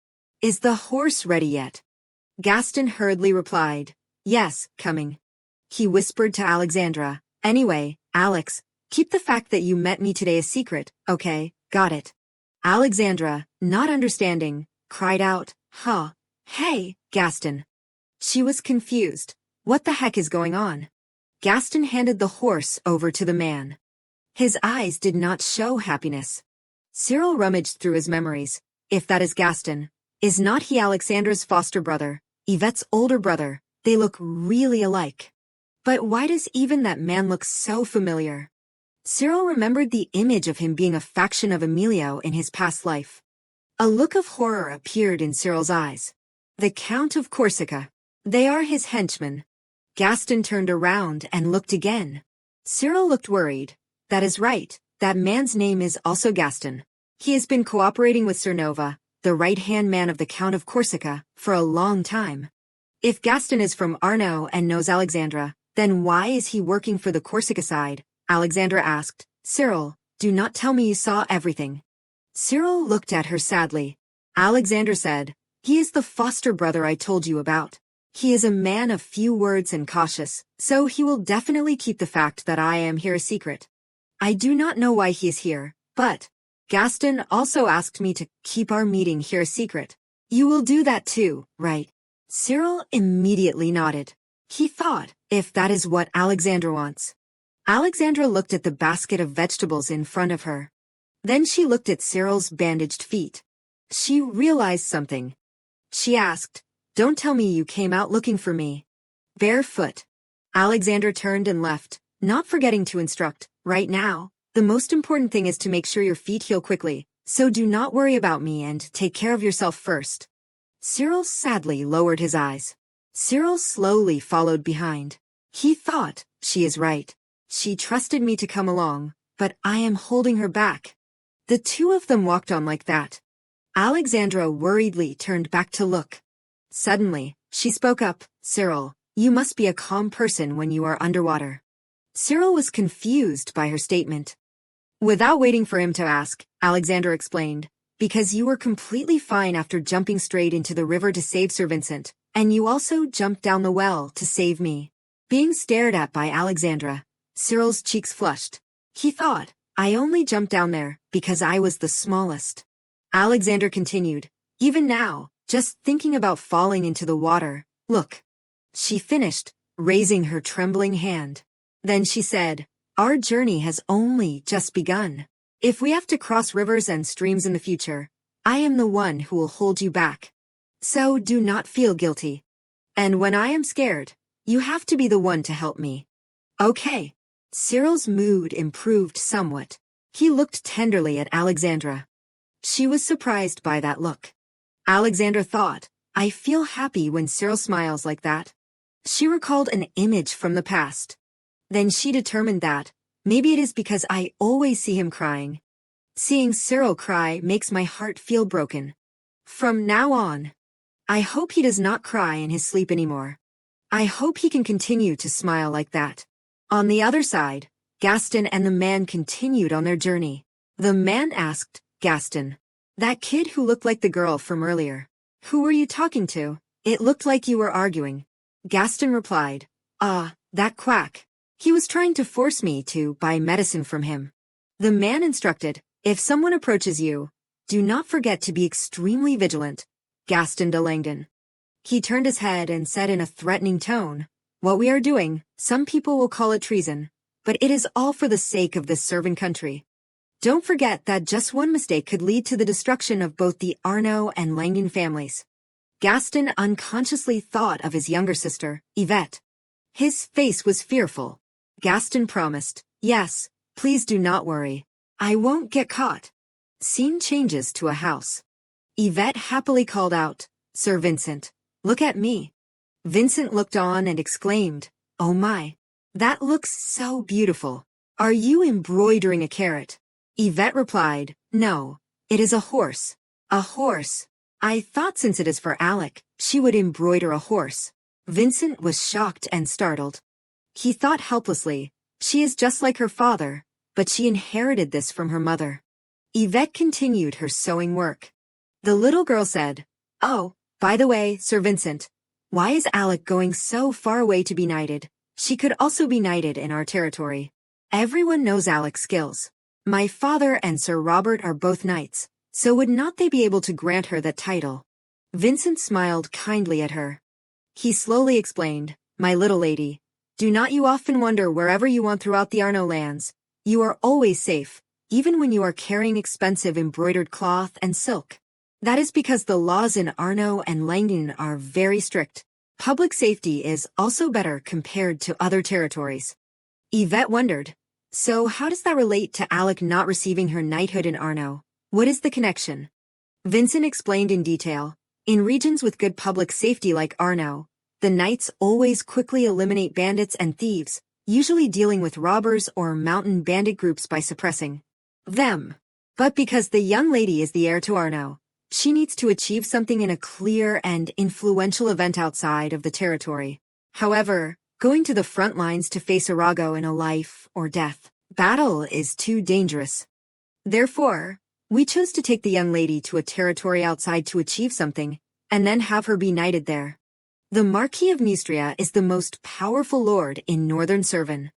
Is the horse ready yet? Gaston hurriedly replied, yes, coming. He whispered to Alexandra, anyway, Alex, keep the fact that you met me today a secret, okay, got it. Alexandra, not understanding, cried out, hey, Gaston. She was confused. What the heck is going on? Gaston handed the horse over to the man. His eyes did not show happiness. Cyril rummaged through his memories. If that is Gaston, is not he Alexandra's foster brother, Yvette's older brother? They look really alike. But why does even that man look so familiar? Cyril remembered the image of him being a faction of Emilio in his past life. A look of horror appeared in Cyril's eyes. The Count of Corsica. They are his henchmen. Gaston turned around and looked again. Cyril looked worried. That is right, that man's name is also Gaston. He has been cooperating with Cernova, the right-hand man of the Count of Corsica, for a long time. If Gaston is from Arno and knows Alexandra, then why is he working for the Corsica side? Alexandra asked. Cyril, do not tell me you saw everything. Cyril looked at her sadly. Alexandra said, he is the foster brother I told you about. He is a man of few words and cautious, so he will definitely keep the fact that I am here a secret. I do not know why he is here, but Gaston also asked me to keep our meeting here a secret. You will do that too, right? Cyril immediately nodded. He thought, if that is what Alexandra wants. Alexandra looked at the basket of vegetables in front of her. Then she looked at Cyril's bandaged feet. She realized something. She asked, don't tell me you came out looking for me. Barefoot. Alexandra turned and left, not forgetting to instruct, right now, the most important thing is to make sure your feet heal quickly, so do not worry about me and take care of yourself first. Cyril sadly lowered his eyes. Cyril slowly followed behind. He thought, she is right. She trusted me to come along, but I am holding her back. The two of them walked on like that. Alexandra worriedly turned back to look. Suddenly, she spoke up, Cyril, You must be a calm person when you are underwater. Cyril was confused by her statement. Without waiting for him to ask, Alexander explained, because you were completely fine after jumping straight into the river to save Sir Vincent, and you also jumped down the well to save me. Being stared at by Alexandra, Cyril's cheeks flushed. He thought, I only jumped down there because I was the smallest. Alexander continued, even now, just thinking about falling into the water, look. She finished, raising her trembling hand. Then she said, our journey has only just begun. If we have to cross rivers and streams in the future, I am the one who will hold you back. So do not feel guilty. And when I am scared, you have to be the one to help me. Okay. Cyril's mood improved somewhat. He looked tenderly at Alexandra. She was surprised by that look. Alexandra thought, I feel happy when Cyril smiles like that. She recalled an image from the past. Then she determined that, maybe it is because I always see him crying. Seeing Cyril cry makes my heart feel broken. From now on, I hope he does not cry in his sleep anymore. I hope he can continue to smile like that. On the other side, Gaston and the man continued on their journey. The man asked, Gaston, that kid who looked like the girl from earlier, who were you talking to? It looked like you were arguing. Gaston replied, that quack. He was trying to force me to buy medicine from him. The man instructed, if someone approaches you, do not forget to be extremely vigilant. Gaston de Langdon. He turned his head and said in a threatening tone, what we are doing, some people will call it treason, but it is all for the sake of this serving country. Don't forget that just one mistake could lead to the destruction of both the Arnaud and Langdon families. Gaston unconsciously thought of his younger sister, Yvette. His face was fearful. Gaston promised, yes, please do not worry. I won't get caught. Scene changes to a house. Yvette happily called out, Sir Vincent, look at me. Vincent looked on and exclaimed, oh my, that looks so beautiful. Are you embroidering a carrot? Yvette replied, no, it is a horse. A horse. I thought since it is for Alec, she would embroider a horse. Vincent was shocked and startled. He thought helplessly, she is just like her father, but she inherited this from her mother. Yvette continued her sewing work. The little girl said, oh, by the way, Sir Vincent, why is Alec going so far away to be knighted? She could also be knighted in our territory. Everyone knows Alec's skills. My father and Sir Robert are both knights, so would not they be able to grant her that title? Vincent smiled kindly at her. He slowly explained, my little lady, do not you often wonder wherever you want throughout the Arnaud lands, you are always safe, even when you are carrying expensive embroidered cloth and silk. That is because the laws in Arnaud and Langdon are very strict. Public safety is also better compared to other territories. Yvette wondered, so how does that relate to Alec not receiving her knighthood in Arnaud? What is the connection? Vincent explained in detail. In regions with good public safety like Arnaud, the knights always quickly eliminate bandits and thieves, usually dealing with robbers or mountain bandit groups by suppressing them. But because the young lady is the heir to Arnaud, she needs to achieve something in a clear and influential event outside of the territory. However, going to the front lines to face Arago in a life or death battle is too dangerous. Therefore, we chose to take the young lady to a territory outside to achieve something, and then have her be knighted there. The Marquis of Neustria is the most powerful lord in northern Servin.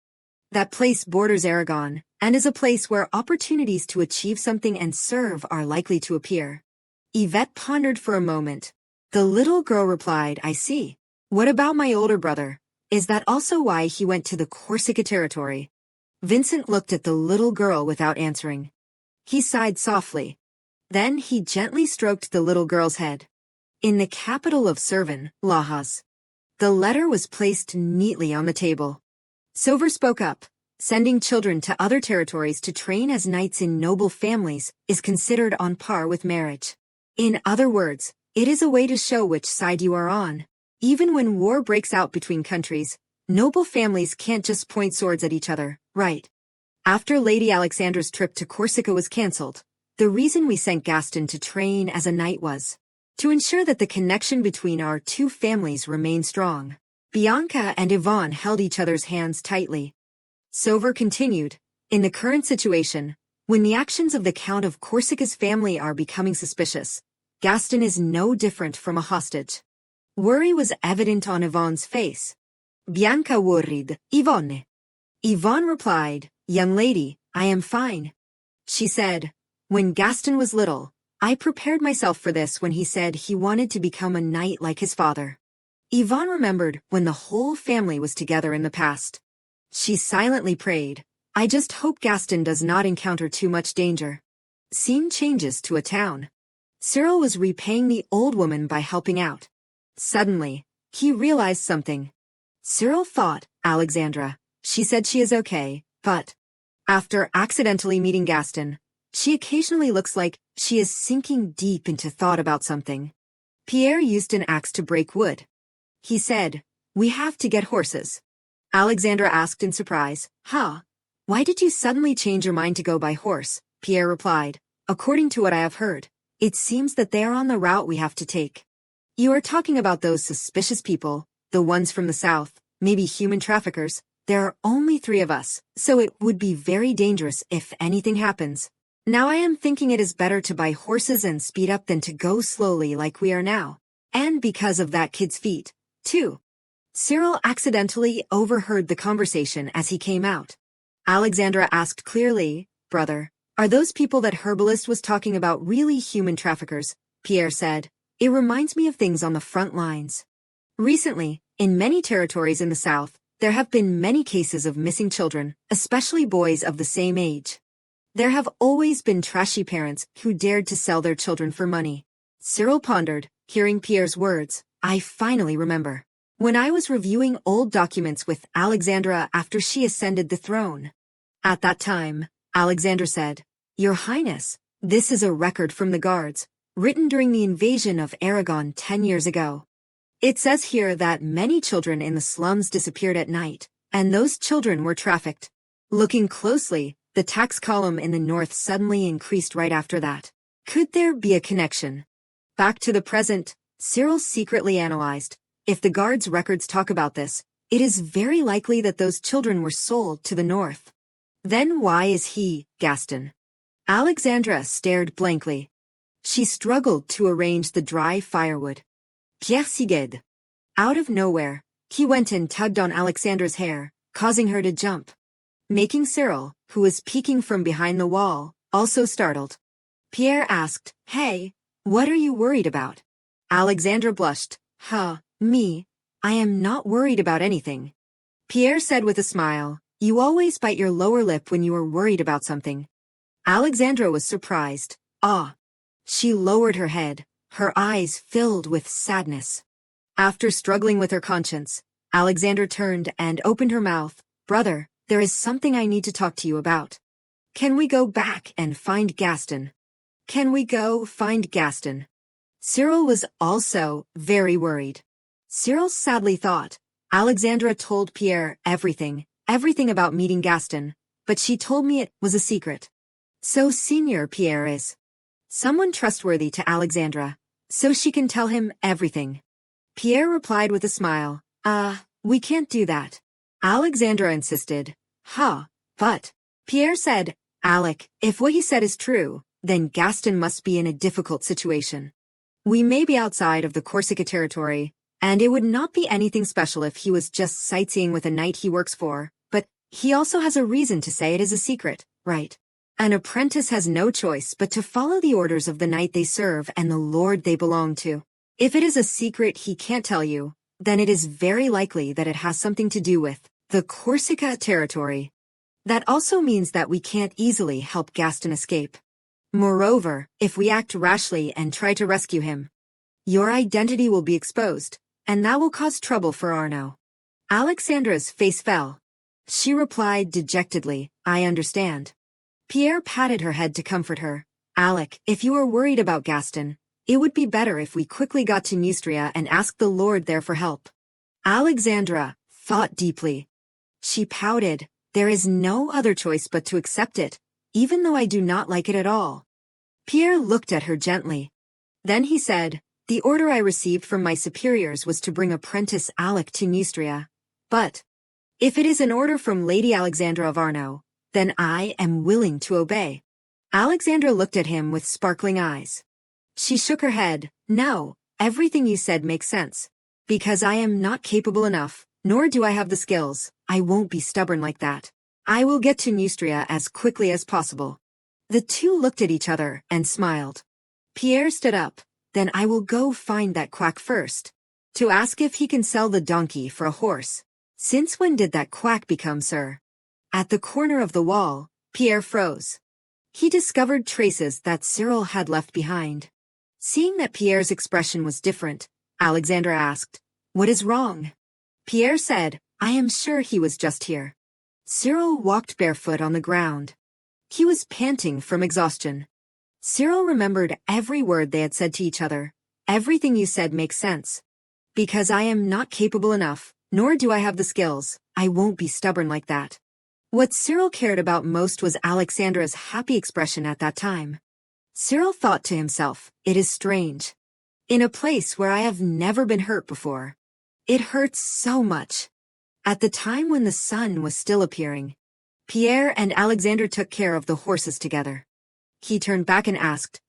That place borders Aragon, and is a place where opportunities to achieve something and serve are likely to appear. Yvette pondered for a moment. The little girl replied, I see. What about my older brother? Is that also why he went to the Corsica territory? Vincent looked at the little girl without answering. He sighed softly. Then he gently stroked the little girl's head. In the capital of Servin, Lajas. The letter was placed neatly on the table. Sover spoke up. Sending children to other territories to train as knights in noble families is considered on par with marriage. In other words, it is a way to show which side you are on. Even when war breaks out between countries, noble families can't just point swords at each other, right? After Lady Alexandra's trip to Corsica was cancelled, the reason we sent Gaston to train as a knight was to ensure that the connection between our two families remained strong. Bianca and Yvonne held each other's hands tightly. Sover continued, in the current situation, when the actions of the Count of Corsica's family are becoming suspicious, Gaston is no different from a hostage. Worry was evident on Yvonne's face. Bianca worried, Yvonne. Yvonne replied, young lady, I am fine. She said, when Gaston was little, I prepared myself for this when he said he wanted to become a knight like his father. Yvonne remembered when the whole family was together in the past. She silently prayed, I just hope Gaston does not encounter too much danger. Scene changes to a town. Cyril was repaying the old woman by helping out. Suddenly, he realized something. Cyril thought, Alexandra. She said she is okay, but after accidentally meeting Gaston, she occasionally looks like she is sinking deep into thought about something. Pierre used an axe to break wood. He said, we have to get horses. Alexandra asked in surprise, huh? Why did you suddenly change your mind to go by horse? Pierre replied, according to what I have heard, it seems that they are on the route we have to take. You are talking about those suspicious people, the ones from the south, maybe human traffickers. There are only 3 of us, so it would be very dangerous if anything happens. Now I am thinking it is better to buy horses and speed up than to go slowly like we are now. And because of that kid's feet, too. Cyril accidentally overheard the conversation as he came out. Alexandra asked clearly, brother, are those people that Herbalist was talking about really human traffickers? Pierre said, it reminds me of things on the front lines. Recently, in many territories in the south, there have been many cases of missing children, especially boys of the same age. There have always been trashy parents who dared to sell their children for money. Cyril pondered, hearing Pierre's words, I finally remember. When I was reviewing old documents with Alexandra after she ascended the throne. At that time, Alexandra said, Your Highness, this is a record from the guards, written during the invasion of Aragon 10 years ago. It says here that many children in the slums disappeared at night, and those children were trafficked. Looking closely, the tax column in the north suddenly increased right after that. Could there be a connection? Back to the present, Cyril secretly analyzed. If the guards' records talk about this, it is very likely that those children were sold to the north. Then why is he, Gaston? Alexandra stared blankly. She struggled to arrange the dry firewood. Pierre sighed. Out of nowhere, he went and tugged on Alexandra's hair, causing her to jump. Making Cyril, who was peeking from behind the wall, also startled. Pierre asked, Hey, what are you worried about? Alexandra blushed. Me? I am not worried about anything. Pierre said with a smile, You always bite your lower lip when you are worried about something. Alexandra was surprised. She lowered her head, her eyes filled with sadness. After struggling with her conscience, Alexandra turned and opened her mouth. Brother, there is something I need to talk to you about. Can we go back and find Gaston? Can we go find Gaston? Cyril was also very worried. Cyril sadly thought, Alexandra told Pierre everything about meeting Gaston, but she told me it was a secret. So Senior Pierre is someone trustworthy to Alexandra, so she can tell him everything. Pierre replied with a smile, we can't do that. Alexandra insisted. But, Pierre said, Alec, if what he said is true, then Gaston must be in a difficult situation. We may be outside of the Corsica territory, and it would not be anything special if he was just sightseeing with a knight he works for, but he also has a reason to say it is a secret, right? An apprentice has no choice but to follow the orders of the knight they serve and the lord they belong to. If it is a secret he can't tell you, then it is very likely that it has something to do with the Corsica territory. That also means that we can't easily help Gaston escape. Moreover, if we act rashly and try to rescue him, your identity will be exposed, and that will cause trouble for Arno. Alexandra's face fell. She replied dejectedly, I understand. Pierre patted her head to comfort her. Alec, if you are worried about Gaston, it would be better if we quickly got to Neustria and asked the Lord there for help. Alexandra thought deeply. She pouted. There is no other choice but to accept it, even though I do not like it at all. Pierre looked at her gently. Then he said, The order I received from my superiors was to bring apprentice Alec to Neustria. But if it is an order from Lady Alexandra of Arno, then I am willing to obey. Alexandra looked at him with sparkling eyes. She shook her head. No, everything you said makes sense. Because I am not capable enough, nor do I have the skills, I won't be stubborn like that. I will get to Neustria as quickly as possible. The two looked at each other and smiled. Pierre stood up. Then I will go find that quack first, to ask if he can sell the donkey for a horse. Since when did that quack become sir? At the corner of the wall, Pierre froze. He discovered traces that Cyril had left behind. Seeing that Pierre's expression was different, Alexandra asked, "What is wrong?" Pierre said, "I am sure he was just here." Cyril walked barefoot on the ground. He was panting from exhaustion. Cyril remembered every word they had said to each other. Everything you said makes sense. Because I am not capable enough, nor do I have the skills, I won't be stubborn like that. What Cyril cared about most was Alexandra's happy expression at that time. Cyril thought to himself, it is strange. In a place where I have never been hurt before. It hurts so much. At the time when the sun was still appearing, Pierre and Alexandra took care of the horses together. He turned back and asked,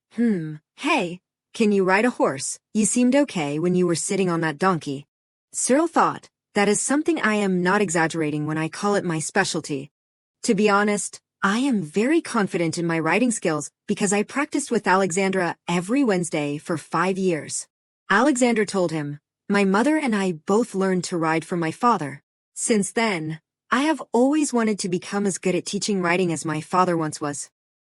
Hey, can you ride a horse? You seemed okay when you were sitting on that donkey. Cyril thought, that is something I am not exaggerating when I call it my specialty. To be honest, I am very confident in my riding skills because I practiced with Alexandra every Wednesday for 5 years. Alexandra told him, my mother and I both learned to ride from my father. Since then, I have always wanted to become as good at teaching riding as my father once was.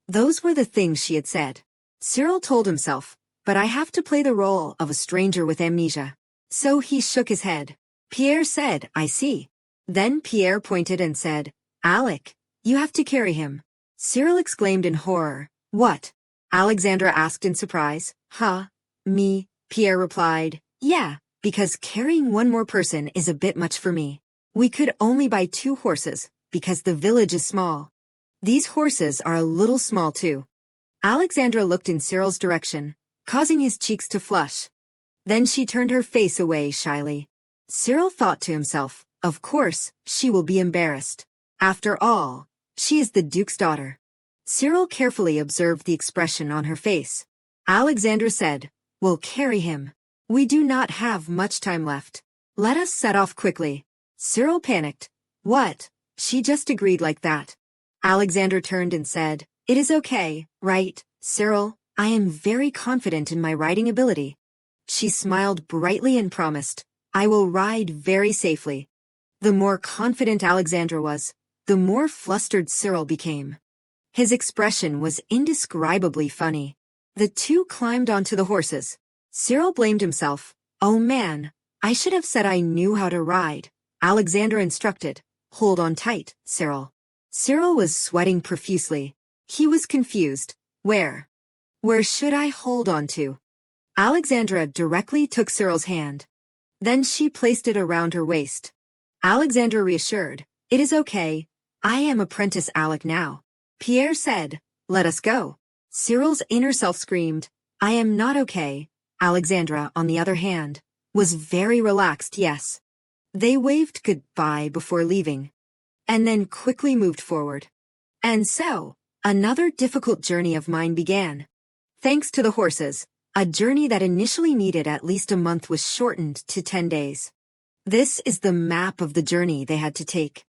Those were the things she had said. Cyril told himself, but I have to play the role of a stranger with amnesia. So he shook his head. Pierre said, I see. Then Pierre pointed and said, Alec, you have to carry him. Cyril exclaimed in horror. What? Alexandra asked in surprise. Huh? Me? Pierre replied. Yeah, because carrying one more person is a bit much for me. We could only buy 2 horses, because the village is small. These horses are a little small too. Alexandra looked in Cyril's direction, causing his cheeks to flush. Then she turned her face away shyly. Cyril thought to himself, of course, she will be embarrassed. After all, she is the Duke's daughter. Cyril carefully observed the expression on her face. Alexandra said, we'll carry him. We do not have much time left. Let us set off quickly. Cyril panicked. What? She just agreed like that. Alexandra turned and said, it is okay, right, Cyril? I am very confident in my riding ability. She smiled brightly and promised, I will ride very safely. The more confident Alexandra was, the more flustered Cyril became. His expression was indescribably funny. The two climbed onto the horses. Cyril blamed himself. Oh man, I should have said I knew how to ride. Alexandra instructed, hold on tight, Cyril. Cyril was sweating profusely. He was confused. Where should I hold on to? Alexandra directly took Cyril's hand. Then she placed it around her waist. Alexandra reassured, it is okay. I am apprentice Alec now. Pierre said, let us go. Cyril's inner self screamed, I am not okay. Alexandra, on the other hand, was very relaxed, yes. They waved goodbye before leaving, and then quickly moved forward. And so, another difficult journey of mine began. Thanks to the horses, a journey that initially needed at least a month was shortened to 10 days. This is the map of the journey they had to take.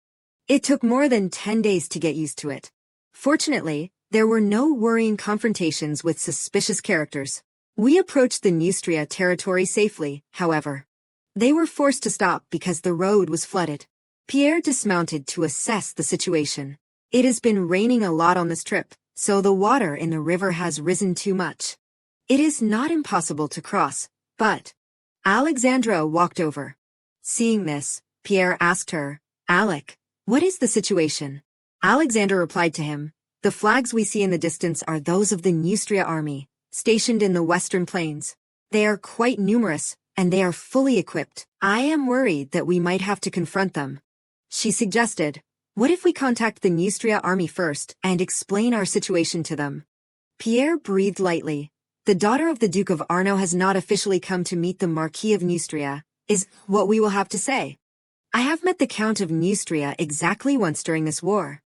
It took more than 10 days to get used to it. Fortunately, there were no worrying confrontations with suspicious characters. We approached the Neustria territory safely, however. They were forced to stop because the road was flooded. Pierre dismounted to assess the situation. It has been raining a lot on this trip, so the water in the river has risen too much. It is not impossible to cross, but Alexandra walked over. Seeing this, Pierre asked her, Alec, what is the situation? Alexandra replied to him, the flags we see in the distance are those of the Neustria army, stationed in the western plains. They are quite numerous, and they are fully equipped. I am worried that we might have to confront them. She suggested, what if we contact the Neustria army first and explain our situation to them? Pierre breathed lightly. The daughter of the Duke of Arno has not officially come to meet the Marquis of Neustria, is what we will have to say. I have met the Count of Neustria exactly once during this war.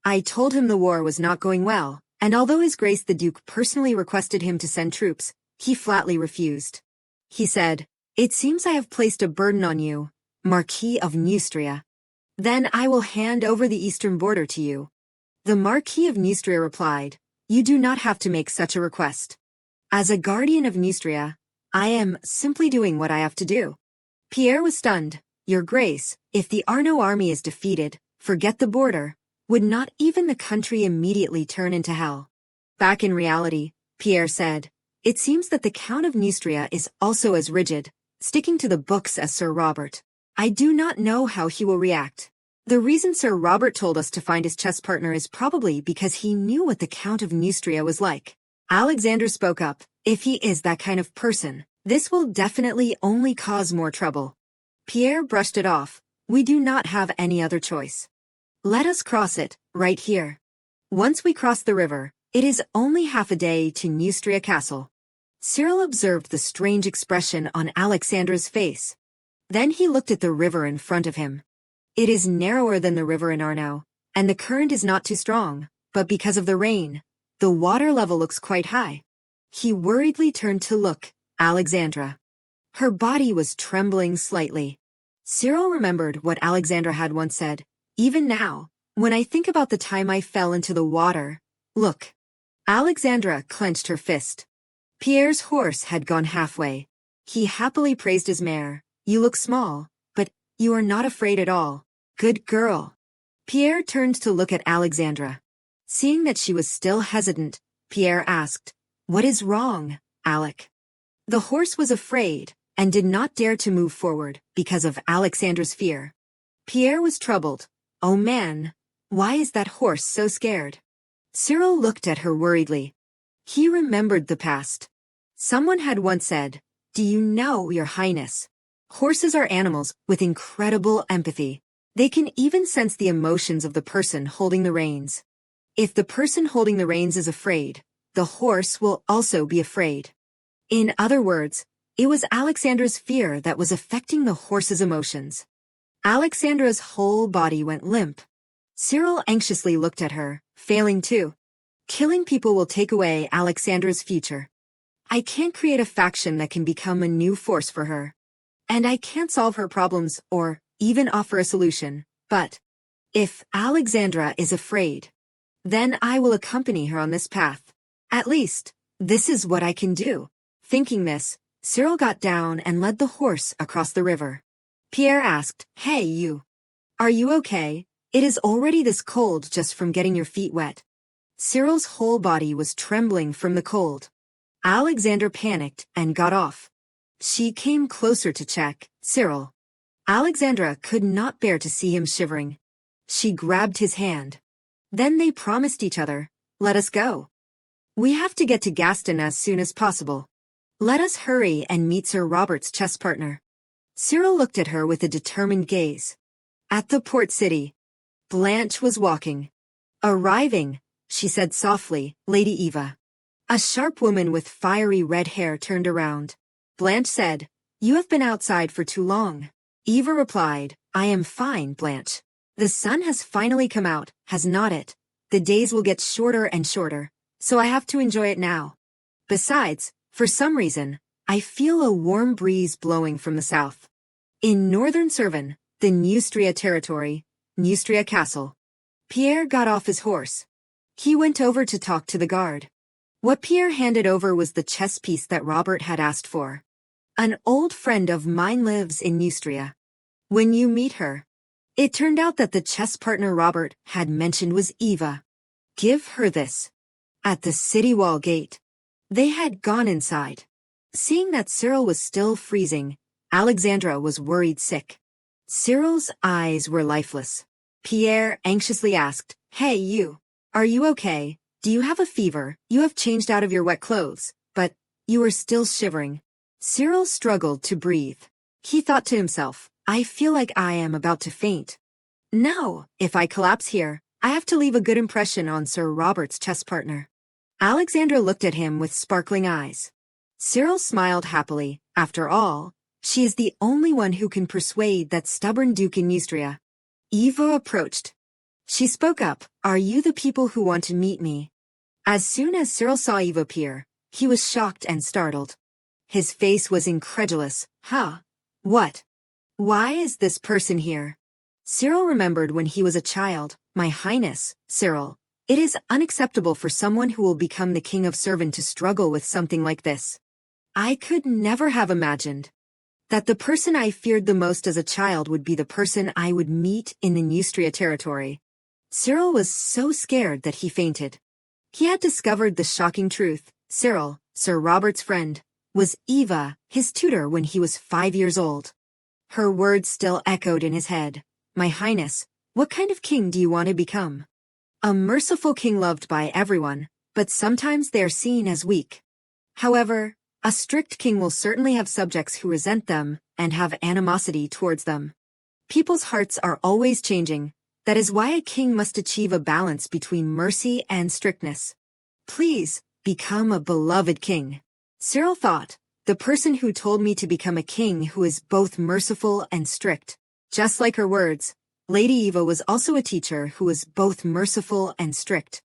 I told him the war was not going well, and although His Grace the Duke personally requested him to send troops, he flatly refused. He said, "It seems I have placed a burden on you, Marquis of Neustria. Then I will hand over the eastern border to you." The Marquis of Neustria replied, "You do not have to make such a request. As a guardian of Neustria, I am simply doing what I have to do." Pierre was stunned. "Your Grace, if the Arno army is defeated, forget the border. Would not even the country immediately turn into hell?" Back in reality, Pierre said, "It seems that the Count of Neustria is also as rigid, sticking to the books as Sir Robert. I do not know how he will react. The reason Sir Robert told us to find his chess partner is probably because he knew what the Count of Neustria was like." Alexander spoke up, "If he is that kind of person, this will definitely only cause more trouble." Pierre brushed it off. "We do not have any other choice. Let us cross it, right here. Once we cross the river, it is only half a day to Neustria Castle." Cyril observed the strange expression on Alexandra's face. Then he looked at the river in front of him. It is narrower than the river in Arno, and the current is not too strong, but because of the rain, the water level looks quite high. He worriedly turned to look, Alexandra. Her body was trembling slightly. Cyril remembered what Alexandra had once said, "Even now, when I think about the time I fell into the water, look." Alexandra clenched her fist. Pierre's horse had gone halfway. He happily praised his mare. "You look small, but you are not afraid at all. Good girl." Pierre turned to look at Alexandra. Seeing that she was still hesitant, Pierre asked, "What is wrong, Alec?" The horse was afraid and did not dare to move forward because of Alexandra's fear. Pierre was troubled. "Oh man, why is that horse so scared?" Cyril looked at her worriedly. He remembered the past. Someone had once said, "Do you know, Your Highness? Horses are animals with incredible empathy. They can even sense the emotions of the person holding the reins. If the person holding the reins is afraid, the horse will also be afraid." In other words, it was Alexandra's fear that was affecting the horse's emotions. Alexandra's whole body went limp. Cyril anxiously looked at her, failing too. Killing people will take away Alexandra's future. I can't create a faction that can become a new force for her. And I can't solve her problems or even offer a solution, but if Alexandra is afraid, then I will accompany her on this path. At least, this is what I can do. Thinking this, Cyril got down and led the horse across the river. Pierre asked, "Hey you. Are you okay? It is already this cold just from getting your feet wet." Cyril's whole body was trembling from the cold. Alexandra panicked and got off. She came closer to check, "Cyril." Alexandra could not bear to see him shivering. She grabbed his hand. Then they promised each other, "Let us go. We have to get to Gaston as soon as possible. Let us hurry and meet Sir Robert's chess partner." Cyril looked at her with a determined gaze. At the port city, Blanche was walking. "Arriving," she said softly, "Lady Eva." A sharp woman with fiery red hair turned around. Blanche said, "You have been outside for too long." Eva replied, "I am fine, Blanche. The sun has finally come out, has not it? The days will get shorter and shorter, so I have to enjoy it now. Besides, for some reason, I feel a warm breeze blowing from the south." In northern Servan, the Neustria territory, Neustria Castle, Pierre got off his horse. He went over to talk to the guard. What Pierre handed over was the chess piece that Robert had asked for. "An old friend of mine lives in Neustria. When you meet her." It turned out that the chess partner Robert had mentioned was Eva. "Give her this." At the city wall gate, they had gone inside. Seeing that Cyril was still freezing, Alexandra was worried sick. Cyril's eyes were lifeless. Pierre anxiously asked, "Hey you, are you okay? Do you have a fever? You have changed out of your wet clothes, but you are still shivering." Cyril struggled to breathe. He thought to himself, "I feel like I am about to faint. No, if I collapse here, I have to leave a good impression on Sir Robert's chess partner." Alexandra looked at him with sparkling eyes. Cyril smiled happily. After all, she is the only one who can persuade that stubborn duke in Neustria. Eva approached. She spoke up, "Are you the people who want to meet me?" As soon as Cyril saw Eva appear, he was shocked and startled. His face was incredulous. Huh? What? Why is this person here? Cyril remembered when he was a child. My Highness, Cyril, it is unacceptable for someone who will become the king of Servant to struggle with something like this. I could never have imagined that the person I feared the most as a child would be the person I would meet in the Neustria territory. Cyril was so scared that he fainted. He had discovered the shocking truth. Cyril, Sir Robert's friend, was Eva, his tutor when he was 5 years old. Her words still echoed in his head. My Highness, what kind of king do you want to become? A merciful king loved by everyone, but sometimes they are seen as weak. However, a strict king will certainly have subjects who resent them and have animosity towards them. People's hearts are always changing. That is why a king must achieve a balance between mercy and strictness. Please, become a beloved king. Cyril thought, the person who told me to become a king who is both merciful and strict. Just like her words, Lady Eva was also a teacher who was both merciful and strict.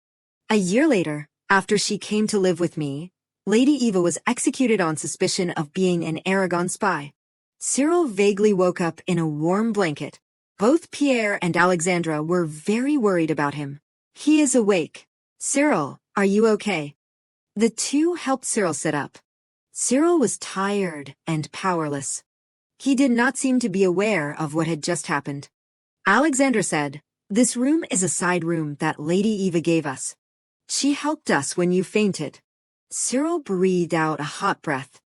A year later, after she came to live with me, Lady Eva was executed on suspicion of being an Aragon spy. Cyril vaguely woke up in a warm blanket. Both Pierre and Alexandra were very worried about him. He is awake. Cyril, are you okay? The two helped Cyril sit up. Cyril was tired and powerless. He did not seem to be aware of what had just happened. Alexandra said, "This room is a side room that Lady Eva gave us. She helped us when you fainted." Cyril breathed out a hot breath.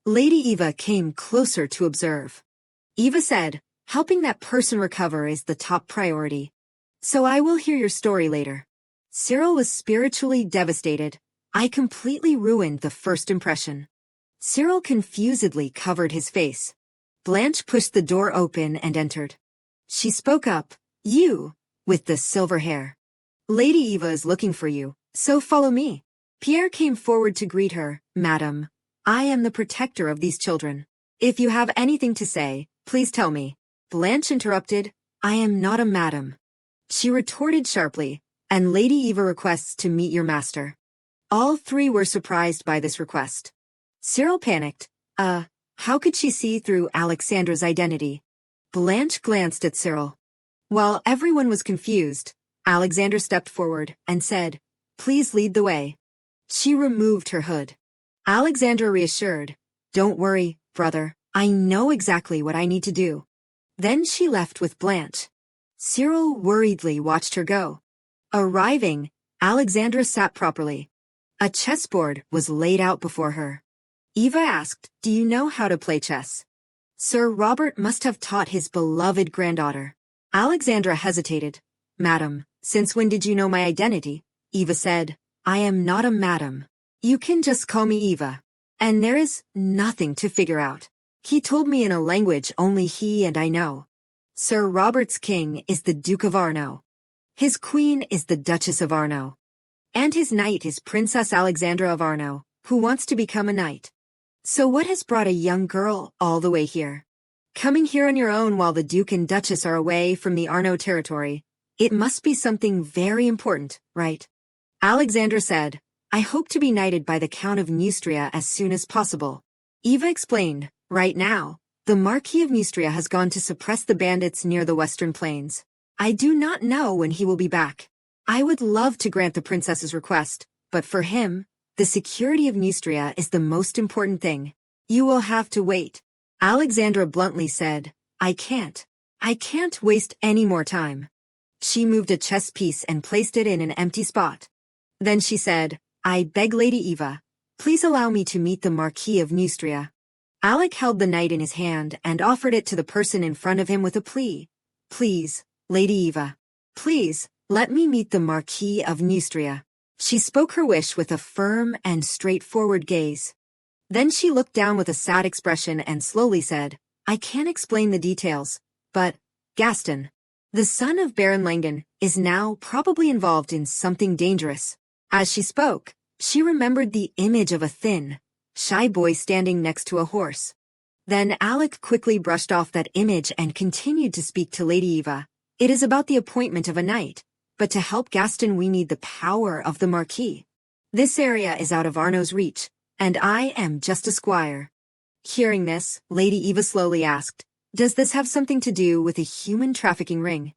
Lady Eva came closer to observe. Eva said, "Helping that person recover is the top priority. So I will hear your story later." Cyril was spiritually devastated. I completely ruined the first impression. Cyril confusedly covered his face. Blanche pushed the door open and entered. She spoke up, "You, with the silver hair. Lady Eva is looking for you, so follow me." Pierre came forward to greet her. "Madam, I am the protector of these children. If you have anything to say, please tell me." Blanche interrupted, "I am not a madam." She retorted sharply, "And Lady Eva requests to meet your master." All three were surprised by this request. Cyril panicked. How could she see through Alexandra's identity? Blanche glanced at Cyril. While everyone was confused, Alexandra stepped forward and said, "Please lead the way." She removed her hood. Alexandra reassured, "Don't worry, brother, I know exactly what I need to do." Then she left with Blanche. Cyril worriedly watched her go. Arriving, Alexandra sat properly. A chessboard was laid out before her. Eva asked, "Do you know how to play chess?" Sir Robert must have taught his beloved granddaughter. Alexandra hesitated. "Madam, since when did you know my identity?" Eva said, "I am not a madam. You can just call me Eva. And there is nothing to figure out. He told me in a language only he and I know. Sir Robert's king is the Duke of Arno. His queen is the Duchess of Arno. And his knight is Princess Alexandra of Arno, who wants to become a knight. So what has brought a young girl all the way here? Coming here on your own while the Duke and Duchess are away from the Arno territory. It must be something very important, right?" Alexandra said, "I hope to be knighted by the Count of Neustria as soon as possible." Eva explained, "Right now, the Marquis of Neustria has gone to suppress the bandits near the Western Plains. I do not know when he will be back. I would love to grant the princess's request, but for him, the security of Neustria is the most important thing. You will have to wait." Alexandra bluntly said, I can't waste any more time." She moved a chess piece and placed it in an empty spot. Then she said, "I beg Lady Eva, please allow me to meet the Marquis of Neustria." Alec held the knight in his hand and offered it to the person in front of him with a plea. "Please, Lady Eva, please, let me meet the Marquis of Neustria." She spoke her wish with a firm and straightforward gaze. Then she looked down with a sad expression and slowly said, "I can't explain the details, but, Gaston, the son of Baron Langen, is now probably involved in something dangerous." As she spoke, She remembered the image of a thin, shy boy standing next to a horse. Then Alec quickly brushed off that image and continued to speak to Lady Eva. It is about the appointment of a knight, but to help Gaston we need the power of the Marquis. This area is out of Arno's reach, and I am just a squire. Hearing this, Lady Eva slowly asked, "Does this have something to do with a human trafficking ring?"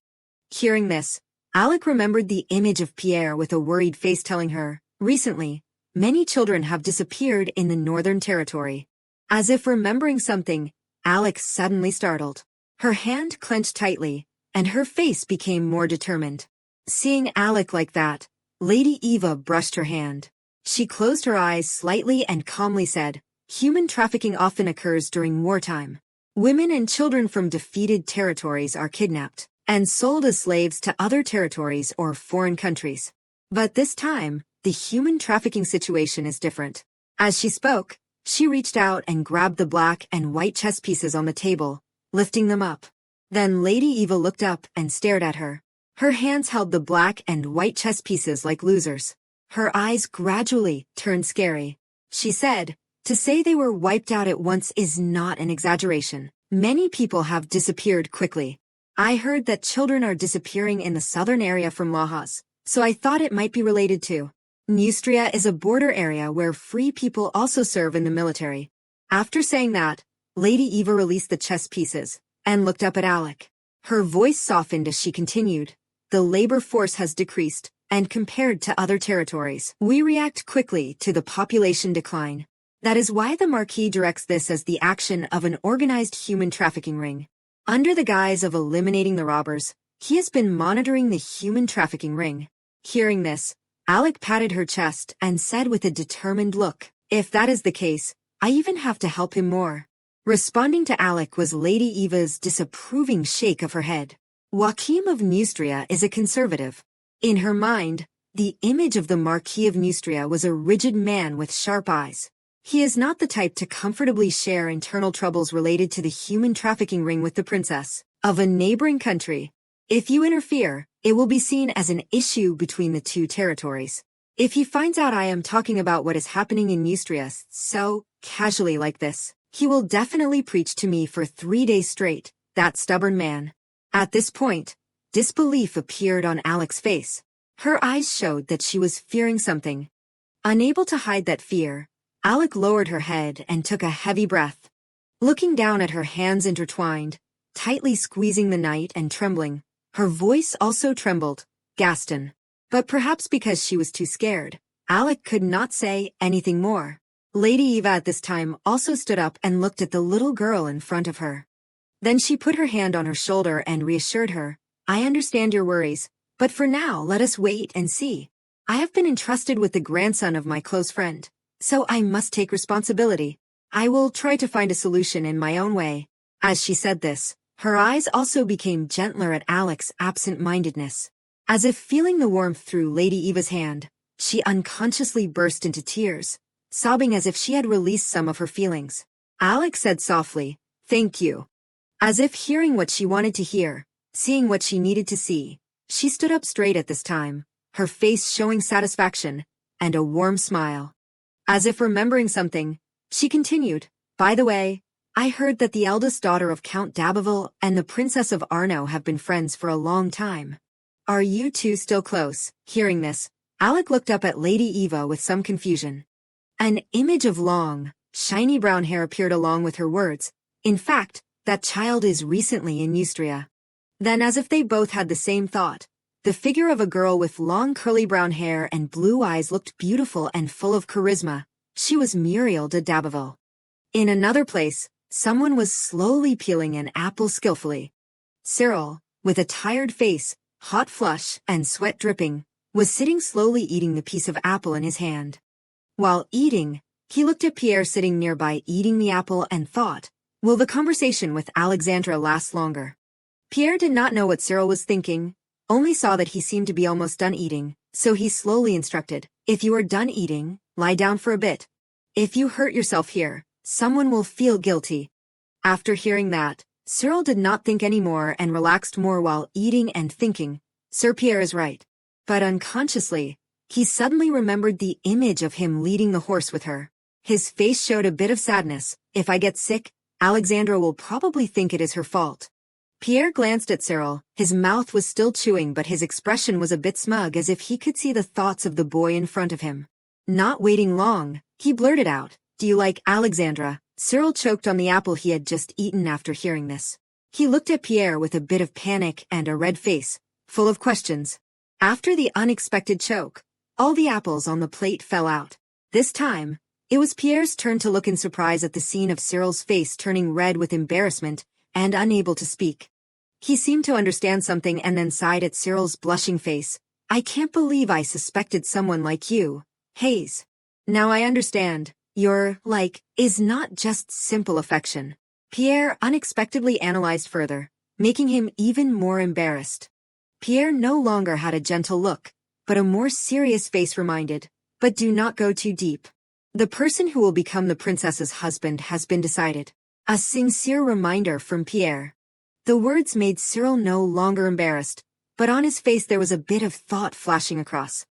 Hearing this, Alec remembered the image of Pierre with a worried face telling her, "Recently, many children have disappeared in the Northern Territory." As if remembering something, Alec suddenly startled. Her hand clenched tightly, and her face became more determined. Seeing Alec like that, Lady Eva brushed her hand. She closed her eyes slightly and calmly said, "Human trafficking often occurs during wartime. Women and children from defeated territories are kidnapped and sold as slaves to other territories or foreign countries. But this time, the human trafficking situation is different." As she spoke, she reached out and grabbed the black and white chess pieces on the table, lifting them up. Then Lady Eva looked up and stared at her. Her hands held the black and white chess pieces like losers. Her eyes gradually turned scary. She said, "To say they were wiped out at once is not an exaggeration. Many people have disappeared quickly. I heard that children are disappearing in the southern area from Lajas, so I thought it might be related to. Neustria is a border area where free people also serve in the military." After saying that, Lady Eva released the chess pieces and looked up at Alec. Her voice softened as she continued, "The labor force has decreased, and compared to other territories, we react quickly to the population decline. That is why the Marquis directs this as the action of an organized human trafficking ring. Under the guise of eliminating the robbers, he has been monitoring the human trafficking ring." Hearing this, Alec patted her chest and said with a determined look, "If that is the case, I even have to help him more." Responding to Alec was Lady Eva's disapproving shake of her head. Joachim of Neustria is a conservative. In her mind, the image of the Marquis of Neustria was a rigid man with sharp eyes. He is not the type to comfortably share internal troubles related to the human trafficking ring with the princess of a neighboring country. If you interfere, it will be seen as an issue between the two territories. If he finds out I am talking about what is happening in Neustria so casually like this, he will definitely preach to me for 3 days straight, that stubborn man." At this point, disbelief appeared on Alec's face. Her eyes showed that she was fearing something. Unable to hide that fear, Alec lowered her head and took a heavy breath. Looking down at her hands intertwined, tightly squeezing the knight and trembling, her voice also trembled, "Gaston." But perhaps because she was too scared, Alec could not say anything more. Lady Eva at this time also stood up and looked at the little girl in front of her. Then she put her hand on her shoulder and reassured her, "I understand your worries, but for now let us wait and see. I have been entrusted with the grandson of my close friend, so I must take responsibility. I will try to find a solution in my own way." As she said this, her eyes also became gentler at Alec's absent-mindedness. As if feeling the warmth through Lady Eva's hand, she unconsciously burst into tears, sobbing as if she had released some of her feelings. Alec said softly, "Thank you." As if hearing what she wanted to hear, seeing what she needed to see, she stood up straight at this time, her face showing satisfaction and a warm smile. As if remembering something, she continued, "By the way, I heard that the eldest daughter of Count d'Abbeville and the Princess of Arno have been friends for a long time. Are you two still close?" Hearing this, Alec looked up at Lady Eva with some confusion. An image of long, shiny brown hair appeared along with her words. "In fact, that child is recently in Neustria." Then, as if they both had the same thought, the figure of a girl with long curly brown hair and blue eyes looked beautiful and full of charisma. She was Muriel de d'Abbeville. In another place, someone was slowly peeling an apple skillfully. Cyril, with a tired face, hot flush, and sweat dripping, was sitting slowly eating the piece of apple in his hand. While eating, he looked at Pierre sitting nearby eating the apple and thought, will the conversation with Alexandra last longer? Pierre did not know what Cyril was thinking, only saw that he seemed to be almost done eating, so he slowly instructed, "If you are done eating, lie down for a bit. If you hurt yourself here, someone will feel guilty." After hearing that, Cyril did not think anymore and relaxed more while eating and thinking, "Sir Pierre is right." But unconsciously, he suddenly remembered the image of him leading the horse with her. His face showed a bit of sadness. If I get sick, Alexandra will probably think it is her fault. Pierre glanced at Cyril. His mouth was still chewing, but his expression was a bit smug, as if he could see the thoughts of the boy in front of him. Not waiting long, he blurted out, "Do you like Alexandra?" Cyril choked on the apple he had just eaten after hearing this. He looked at Pierre with a bit of panic and a red face, full of questions. After the unexpected choke, all the apples on the plate fell out. This time, it was Pierre's turn to look in surprise at the scene of Cyril's face turning red with embarrassment and unable to speak. He seemed to understand something and then sighed at Cyril's blushing face. "I can't believe I suspected someone like you, Hayes. Now I understand. Your, is not just simple affection." Pierre unexpectedly analyzed further, making him even more embarrassed. Pierre no longer had a gentle look, but a more serious face reminded, "But do not go too deep. The person who will become the princess's husband has been decided." A sincere reminder from Pierre. The words made Cyril no longer embarrassed, but on his face there was a bit of thought flashing across.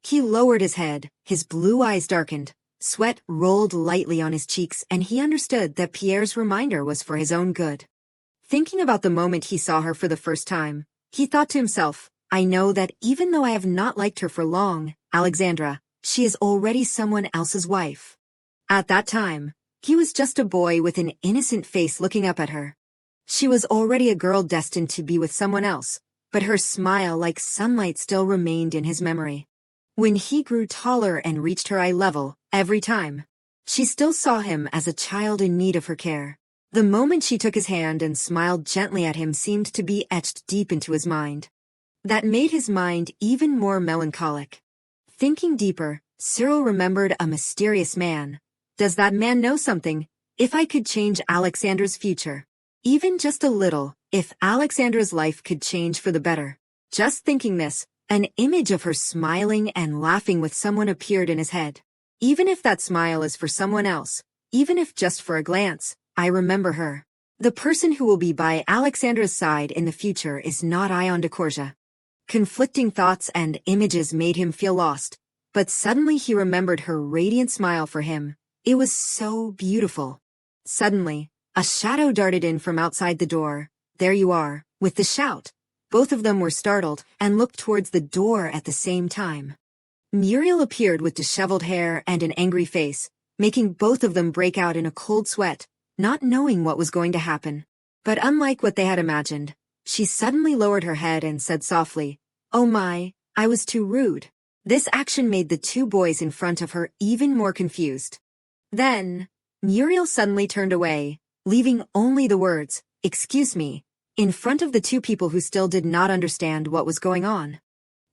He lowered his head, his blue eyes darkened, sweat rolled lightly on his cheeks, and he understood that Pierre's reminder was for his own good. Thinking about the moment he saw her for the first time, he thought to himself, "I know that even though I have not liked her for long, Alexandra, she is already someone else's wife." At that time, he was just a boy with an innocent face looking up at her. She was already a girl destined to be with someone else, but her smile like sunlight still remained in his memory. When he grew taller and reached her eye level, every time, she still saw him as a child in need of her care. The moment she took his hand and smiled gently at him seemed to be etched deep into his mind. That made his mind even more melancholic. Thinking deeper, Cyril remembered a mysterious man. Does that man know something? If I could change Alexandra's future, even just a little, if Alexandra's life could change for the better. Just thinking this, an image of her smiling and laughing with someone appeared in his head. Even if that smile is for someone else, even if just for a glance, I remember her. The person who will be by Alexandra's side in the future is not Ion de Corsia. Conflicting thoughts and images made him feel lost, but suddenly he remembered her radiant smile for him. It was so beautiful. Suddenly, a shadow darted in from outside the door. "There you are," with the shout. Both of them were startled and looked towards the door at the same time. Muriel appeared with disheveled hair and an angry face, making both of them break out in a cold sweat, not knowing what was going to happen. But unlike what they had imagined, she suddenly lowered her head and said softly, "Oh my, I was too rude." This action made the two boys in front of her even more confused. Then, Muriel suddenly turned away, leaving only the words, "Excuse me," in front of the two people who still did not understand what was going on.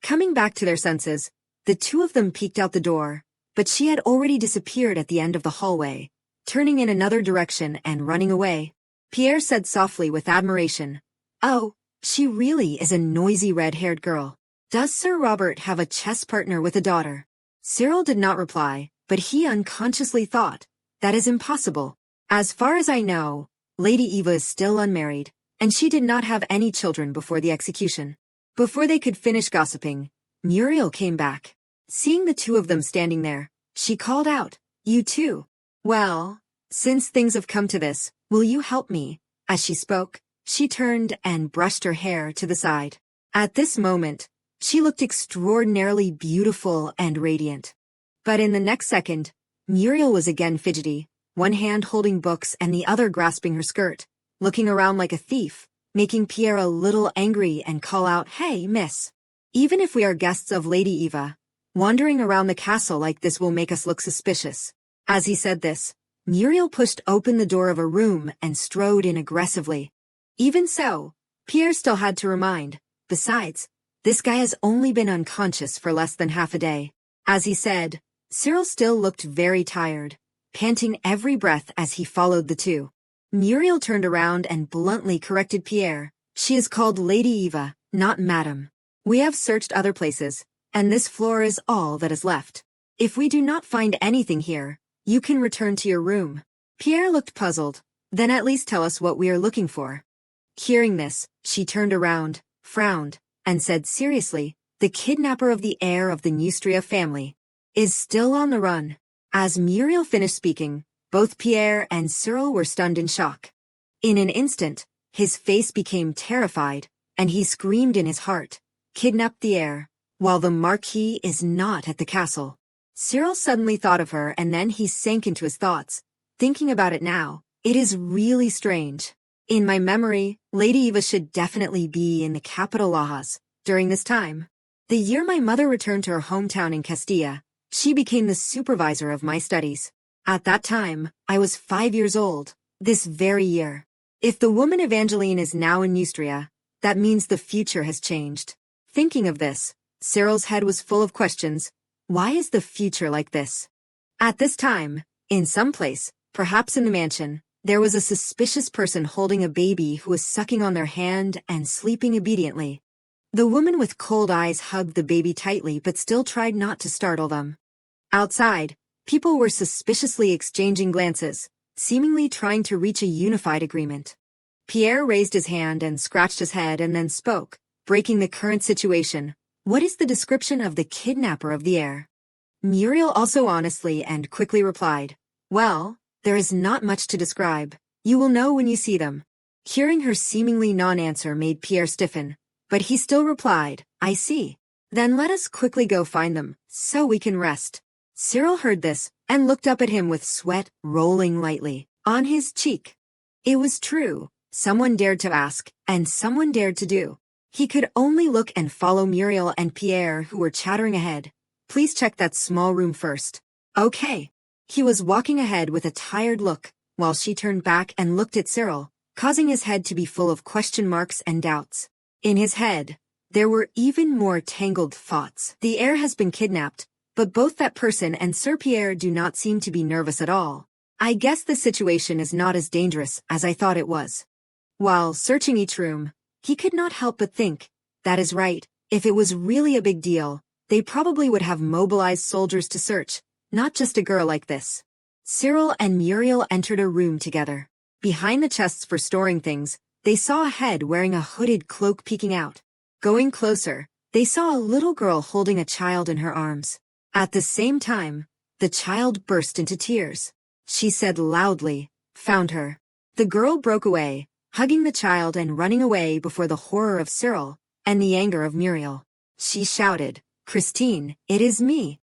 Coming back to their senses, the two of them peeked out the door, but she had already disappeared at the end of the hallway, turning in another direction and running away. Pierre said softly with admiration, "Oh, she really is a noisy red-haired girl. Does Sir Robert have a chess partner with a daughter?" Cyril did not reply, but he unconsciously thought, "That is impossible. As far as I know, Lady Eva is still unmarried, and she did not have any children before the execution." Before they could finish gossiping, Muriel came back. Seeing the two of them standing there, she called out, "You two. Well, since things have come to this, will you help me?" As she spoke, she turned and brushed her hair to the side. At this moment, she looked extraordinarily beautiful and radiant. But in the next second, Muriel was again fidgety, one hand holding books and the other grasping her skirt, looking around like a thief, making Pierre a little angry and call out, "Hey, miss. Even if we are guests of Lady Eva, wandering around the castle like this will make us look suspicious." As he said this, Muriel pushed open the door of a room and strode in aggressively. Even so, Pierre still had to remind, "Besides, this guy has only been unconscious for less than half a day." As he said, Cyril still looked very tired, panting every breath as he followed the two. Muriel turned around and bluntly corrected Pierre. "She is called Lady Eva, not Madam. We have searched other places, and this floor is all that is left. If we do not find anything here, you can return to your room." Pierre looked puzzled. "Then at least tell us what we are looking for." Hearing this, she turned around, frowned, and said seriously, the kidnapper of the heir of the Neustria family, is still on the run. As Muriel finished speaking, both Pierre and Cyril were stunned in shock. In an instant, his face became terrified, and he screamed in his heart, "Kidnapped the heir, while the Marquis is not at the castle." Cyril suddenly thought of her, and then he sank into his thoughts. Thinking about it now, it is really strange. In my memory, Lady Eva should definitely be in the capital Lajas during this time. The year my mother returned to her hometown in Castilla, she became the supervisor of my studies. At that time, I was 5 years old, this very year. If the woman Evangeline is now in Neustria, that means the future has changed. Thinking of this, Cyril's head was full of questions. Why is the future like this? At this time, in some place, perhaps in the mansion, there was a suspicious person holding a baby who was sucking on their hand and sleeping obediently. The woman with cold eyes hugged the baby tightly but still tried not to startle them. Outside, people were suspiciously exchanging glances, seemingly trying to reach a unified agreement. Pierre raised his hand and scratched his head and then spoke, breaking the current situation. "What is the description of the kidnapper of the heir?" Muriel also honestly and quickly replied, "Well, there is not much to describe. You will know when you see them." Hearing her seemingly non-answer made Pierre stiffen, but he still replied, "I see. Then let us quickly go find them, so we can rest." Cyril heard this and looked up at him with sweat rolling lightly on his cheek. It was true. Someone dared to ask, and someone dared to do. He could only look and follow Muriel and Pierre, who were chattering ahead. "Please check that small room first." "Okay." He was walking ahead with a tired look, while she turned back and looked at Cyril, causing his head to be full of question marks and doubts. In his head, there were even more tangled thoughts. The heir has been kidnapped, but both that person and Sir Pierre do not seem to be nervous at all. I guess the situation is not as dangerous as I thought it was. While searching each room, he could not help but think, that is right, if it was really a big deal, they probably would have mobilized soldiers to search, not just a girl like this. Cyril and Muriel entered a room together. Behind the chests for storing things, they saw a head wearing a hooded cloak peeking out. Going closer, they saw a little girl holding a child in her arms. At the same time, the child burst into tears. She said loudly, "Found her." The girl broke away, hugging the child and running away before the horror of Cyril and the anger of Muriel. She shouted, "Christine, it is me."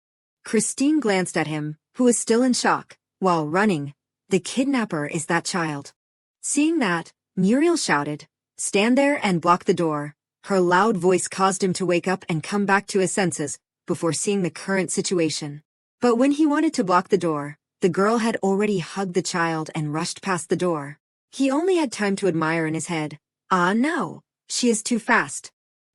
Christine glanced at him, who was still in shock, while running. "The kidnapper is that child." Seeing that, Muriel shouted, "Stand there and block the door." Her loud voice caused him to wake up and come back to his senses before seeing the current situation. But when he wanted to block the door, the girl had already hugged the child and rushed past the door. He only had time to admire in his head, "Ah no, she is too fast."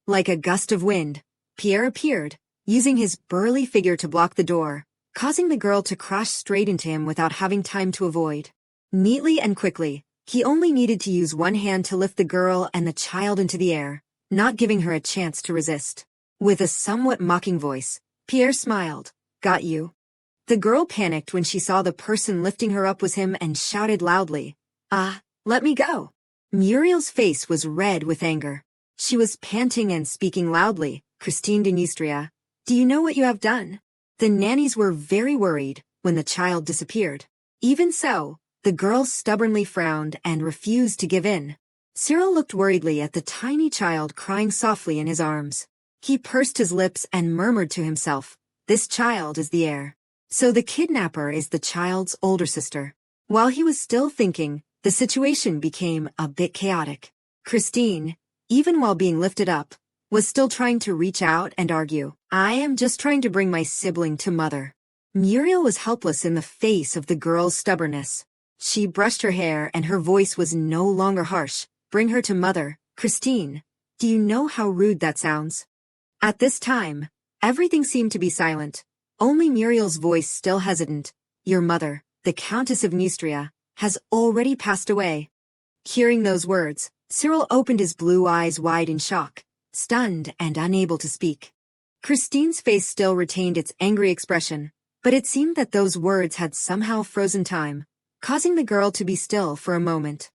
Like a gust of wind, Pierre appeared, using his burly figure to block the door, causing the girl to crash straight into him without having time to avoid. Neatly and quickly, he only needed to use one hand to lift the girl and the child into the air, not giving her a chance to resist. With a somewhat mocking voice, Pierre smiled, "Got you." The girl panicked when she saw the person lifting her up was him and shouted loudly, "Ah, let me go." Muriel's face was red with anger. She was panting and speaking loudly, "Christine de Neustria, do you know what you have done?" The nannies were very worried when the child disappeared. Even so, the girl stubbornly frowned and refused to give in. Cyril looked worriedly at the tiny child crying softly in his arms. He pursed his lips and murmured to himself, "This child is the heir. So the kidnapper is the child's older sister." While he was still thinking, the situation became a bit chaotic. Christine, even while being lifted up, was still trying to reach out and argue, "I am just trying to bring my sibling to mother." Muriel was helpless in the face of the girl's stubbornness. She brushed her hair and her voice was no longer harsh. "Bring her to mother, Christine. Do you know how rude that sounds?" At this time, everything seemed to be silent. Only Muriel's voice still hesitant. "Your mother, the Countess of Neustria, has already passed away." Hearing those words, Cyril opened his blue eyes wide in shock, stunned and unable to speak. Christine's face still retained its angry expression, but it seemed that those words had somehow frozen time, causing the girl to be still for a moment.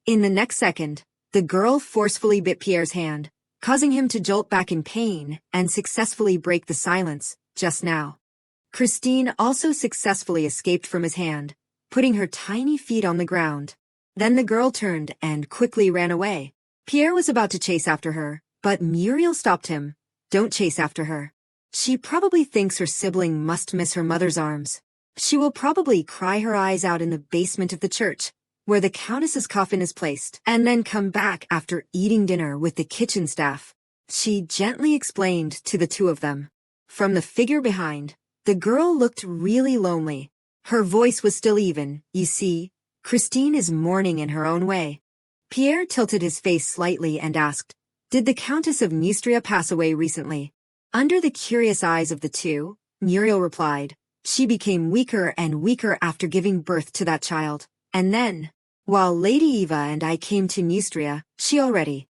In the next second, the girl forcefully bit Pierre's hand, causing him to jolt back in pain and successfully break the silence just now. Christine also successfully escaped from his hand, putting her tiny feet on the ground. Then the girl turned and quickly ran away. Pierre was about to chase after her, but Muriel stopped him. Don't chase after her. She probably thinks her sibling must miss her mother's arms. She will probably cry her eyes out in the basement of the church, where the countess's coffin is placed, and then come back after eating dinner with the kitchen staff. She gently explained to the two of them. From the figure behind, the girl looked really lonely. Her voice was still even. You see, Christine is mourning in her own way. Pierre tilted his face slightly and asked, did the Countess of Neustria pass away recently? Under the curious eyes of the two, Muriel replied, she became weaker and weaker after giving birth to that child. And then, while Lady Eva and I came to Neustria, she already.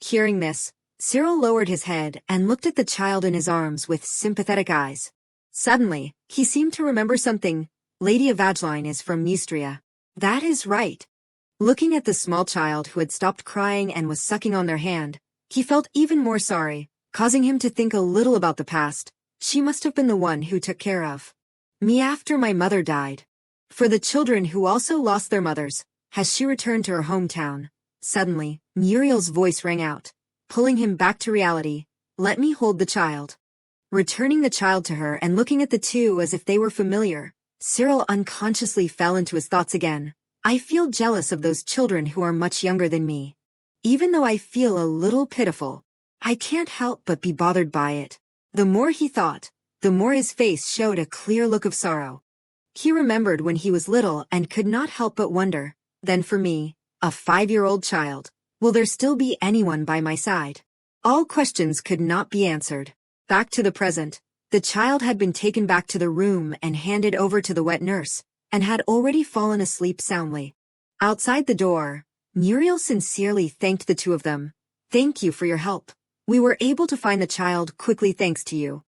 Hearing this, Cyril lowered his head and looked at the child in his arms with sympathetic eyes. Suddenly, he seemed to remember something. Lady Evangeline is from Neustria. That is right. Looking at the small child who had stopped crying and was sucking on their hand, he felt even more sorry, causing him to think a little about the past. She must have been the one who took care of me after my mother died. For the children who also lost their mothers, has she returned to her hometown? Suddenly, Muriel's voice rang out, pulling him back to reality. Let me hold the child. Returning the child to her and looking at the two as if they were familiar, Cyril unconsciously fell into his thoughts again. I feel jealous of those children who are much younger than me. Even though I feel a little pitiful, I can't help but be bothered by it. The more he thought, the more his face showed a clear look of sorrow. He remembered when he was little and could not help but wonder, then for me, a 5-year-old child, will there still be anyone by my side? All questions could not be answered. Back to the present, the child had been taken back to the room and handed over to the wet nurse, and had already fallen asleep soundly. Outside the door, Muriel sincerely thanked the two of them. Thank you for your help. We were able to find the child quickly thanks to you.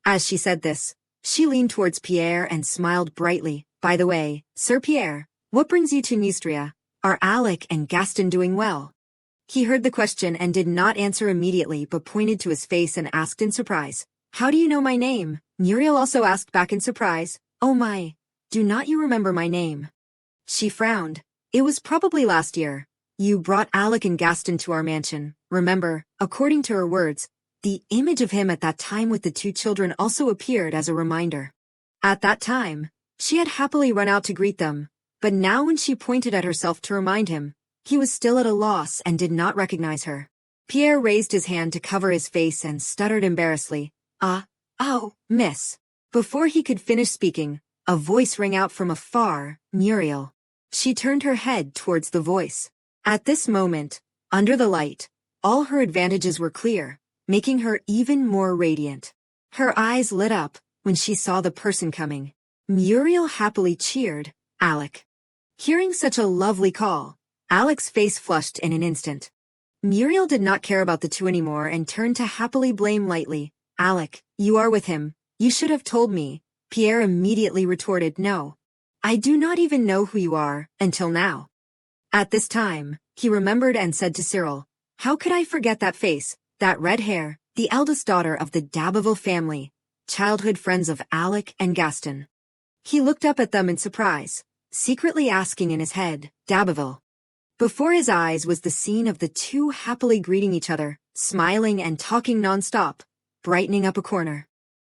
As she said this, she leaned towards Pierre and smiled brightly. By the way, Sir Pierre, what brings you to Neustria? Are Alec and Gaston doing well? He heard the question and did not answer immediately but pointed to his face and asked in surprise. How do you know my name? Muriel also asked back in surprise. Oh my, do not you remember my name? She frowned. It was probably last year. You brought Alec and Gaston to our mansion. Remember, according to her words, the image of him at that time with the two children also appeared as a reminder. At that time, she had happily run out to greet them, but now when she pointed at herself to remind him, he was still at a loss and did not recognize her. Pierre raised his hand to cover his face and stuttered embarrassedly. Oh, miss. Before he could finish speaking, a voice rang out from afar, Muriel. She turned her head towards the voice. At this moment, under the light, all her advantages were clear, making her even more radiant. Her eyes lit up when she saw the person coming. Muriel happily cheered, Alec. Hearing such a lovely call, Alec's face flushed in an instant. Muriel did not care about the two anymore and turned to happily blame lightly. Alec, you are with him. You should have told me. Pierre immediately retorted, no. I do not even know who you are, until now. At this time, he remembered and said to Cyril, how could I forget that face, that red hair, the eldest daughter of the d'Abbeville family, childhood friends of Alec and Gaston. He looked up at them in surprise, secretly asking in his head, d'Abbeville. Before his eyes was the scene of the two happily greeting each other, smiling and talking non-stop, brightening up a corner.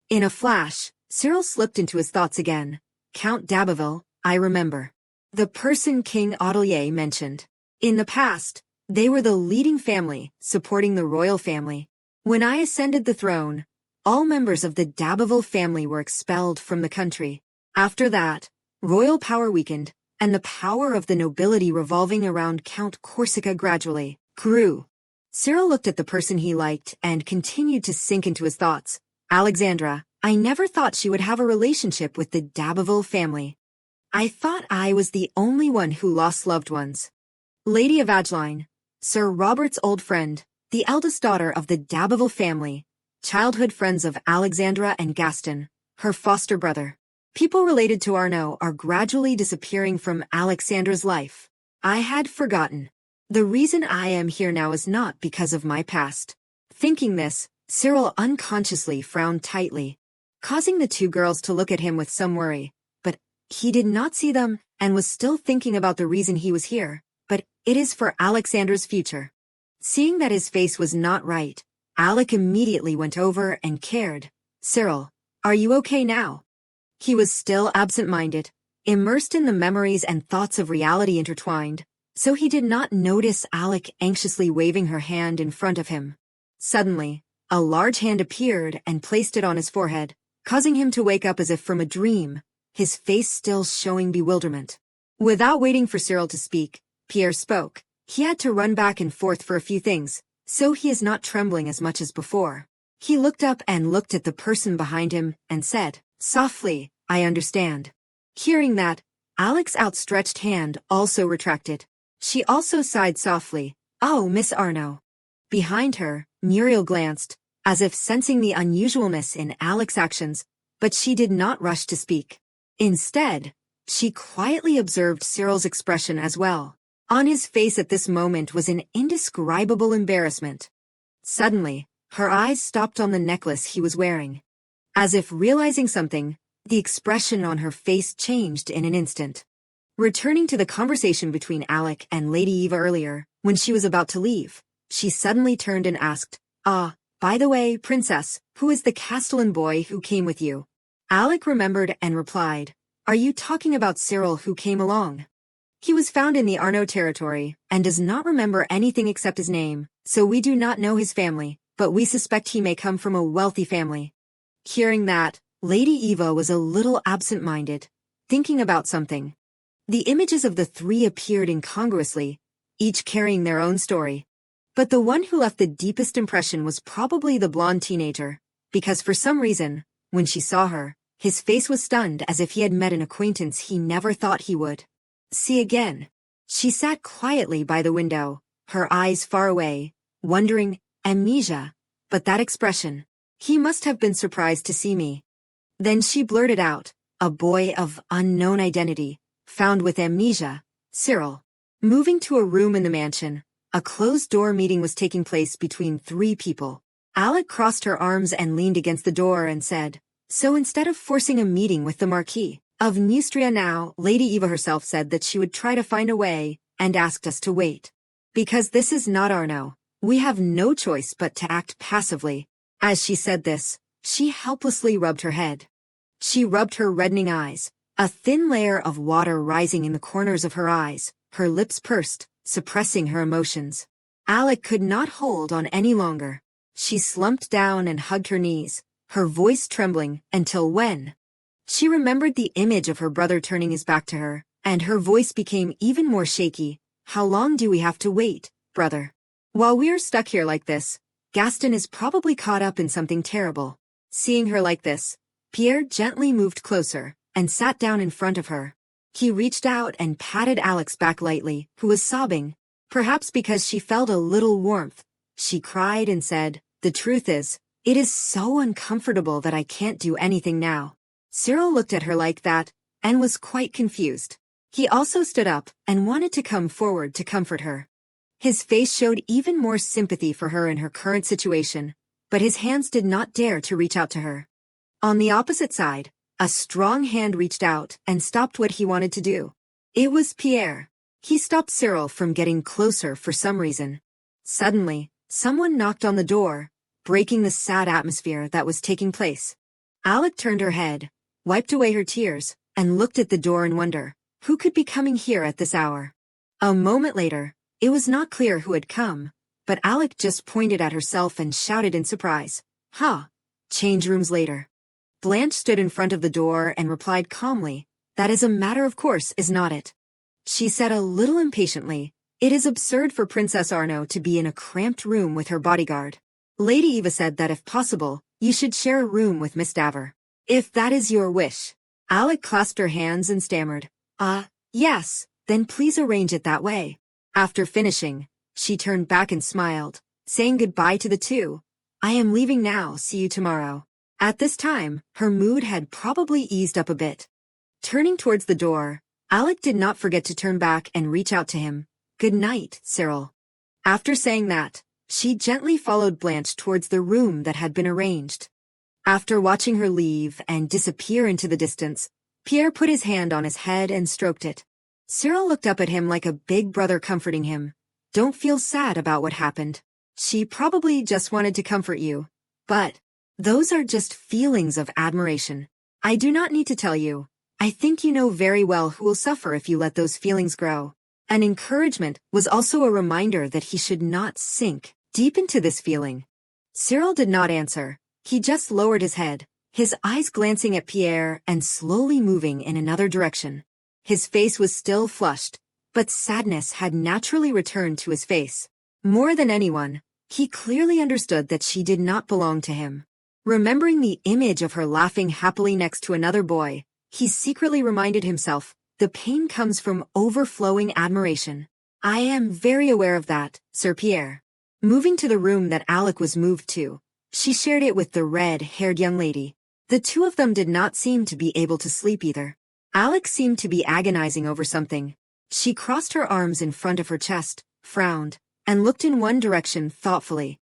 In a flash, Cyril slipped into his thoughts again. Count d'Abbeville, I remember. The person King Audelier mentioned. In the past, they were the leading family, supporting the royal family. When I ascended the throne, all members of the d'Abbeville family were expelled from the country. After that, royal power weakened, and the power of the nobility revolving around Count Corsica gradually grew. Cyril looked at the person he liked and continued to sink into his thoughts. Alexandra, I never thought she would have a relationship with the d'Abbeville family. I thought I was the only one who lost loved ones. Lady Evangeline, Sir Robert's old friend, the eldest daughter of the d'Abbeville family, childhood friends of Alexandra and Gaston, her foster brother. People related to Arnaud are gradually disappearing from Alexandra's life. I had forgotten. The reason I am here now is not because of my past. Thinking this, Cyril unconsciously frowned tightly, causing the two girls to look at him with some worry. But he did not see them and was still thinking about the reason he was here. But it is for Alexander's future. Seeing that his face was not right, Alec immediately went over and cared. Cyril, are you okay now? He was still absent-minded, immersed in the memories and thoughts of reality intertwined, so he did not notice Alec anxiously waving her hand in front of him. Suddenly, a large hand appeared and placed it on his forehead, causing him to wake up as if from a dream, his face still showing bewilderment. Without waiting for Cyril to speak, Pierre spoke. He had to run back and forth for a few things, so he is not trembling as much as before. He looked up and looked at the person behind him and said, softly, I understand. Hearing that, Alec's outstretched hand also retracted. She also sighed softly, oh, Miss Arno. Behind her, Muriel glanced, as if sensing the unusualness in Alec's actions, but she did not rush to speak. Instead, she quietly observed Cyril's expression as well. On his face at this moment was an indescribable embarrassment. Suddenly, her eyes stopped on the necklace he was wearing. As if realizing something, the expression on her face changed in an instant. Returning to the conversation between Alec and Lady Eva earlier, when she was about to leave, she suddenly turned and asked, by the way, Princess, who is the Castellan boy who came with you? Alec remembered and replied, are you talking about Cyril who came along? He was found in the Arno territory and does not remember anything except his name, so we do not know his family, but we suspect he may come from a wealthy family. Hearing that, Lady Eva was a little absent-minded, thinking about something. The images of the three appeared incongruously, each carrying their own story. But the one who left the deepest impression was probably the blonde teenager, because for some reason, when she saw her, his face was stunned as if he had met an acquaintance he never thought he would see again. She sat quietly by the window, her eyes far away, wondering, amnesia, but that expression, he must have been surprised to see me. Then she blurted out, a boy of unknown identity, found with amnesia, Cyril. Moving to a room in the mansion, a closed-door meeting was taking place between three people. Alec crossed her arms and leaned against the door and said, so instead of forcing a meeting with the Marquis of Neustria now, Lady Eva herself said that she would try to find a way, and asked us to wait. Because this is not Arno, we have no choice but to act passively. As she said this, she helplessly rubbed her head. She rubbed her reddening eyes, a thin layer of water rising in the corners of her eyes, her lips pursed, suppressing her emotions. Alec could not hold on any longer. She slumped down and hugged her knees, her voice trembling, until when she remembered the image of her brother turning his back to her, and her voice became even more shaky. How long do we have to wait, brother? While we're stuck here like this, Gaston is probably caught up in something terrible. Seeing her like this, Pierre gently moved closer and sat down in front of her. He reached out and patted Alec's back lightly, who was sobbing. Perhaps because she felt a little warmth, she cried and said, the truth is, it is so uncomfortable that I can't do anything now. Cyril looked at her like that, and was quite confused. He also stood up and wanted to come forward to comfort her. His face showed even more sympathy for her in her current situation, but his hands did not dare to reach out to her. On the opposite side, a strong hand reached out and stopped what he wanted to do. It was Pierre. He stopped Cyril from getting closer for some reason. Suddenly, someone knocked on the door, breaking the sad atmosphere that was taking place. Alec turned her head, wiped away her tears, and looked at the door in wonder. Who could be coming here at this hour? A moment later, it was not clear who had come, but Alec just pointed at herself and shouted in surprise, change rooms later. Blanche stood in front of the door and replied calmly, that as a matter of course is not it. She said a little impatiently, it is absurd for Princess Arno to be in a cramped room with her bodyguard. Lady Eva said that if possible, you should share a room with Miss Daver. If that is your wish. Alec clasped her hands and stammered, yes, then please arrange it that way. After finishing, she turned back and smiled, saying goodbye to the two. I am leaving now, see you tomorrow. At this time, her mood had probably eased up a bit. Turning towards the door, Alec did not forget to turn back and reach out to him. Good night, Cyril. After saying that, She gently followed Blanche towards the room that had been arranged. After watching her leave and disappear into the distance, Pierre put his hand on his head and stroked it. Cyril looked up at him like a big brother comforting him. Don't feel sad about what happened. She probably just wanted to comfort you. But those are just feelings of admiration. I do not need to tell you. I think you know very well who will suffer if you let those feelings grow. An encouragement was also a reminder that he should not sink deep into this feeling. Cyril did not answer. He just lowered his head, his eyes glancing at Pierre and slowly moving in another direction. His face was still flushed, but sadness had naturally returned to his face. More than anyone, he clearly understood that she did not belong to him. Remembering the image of her laughing happily next to another boy, he secretly reminded himself, the pain comes from overflowing admiration. I am very aware of that, Sir Pierre. Moving to the room that Alec was moved to, she shared it with the red-haired young lady. The two of them did not seem to be able to sleep either. Alec seemed to be agonizing over something. She crossed her arms in front of her chest, frowned, and looked in one direction thoughtfully.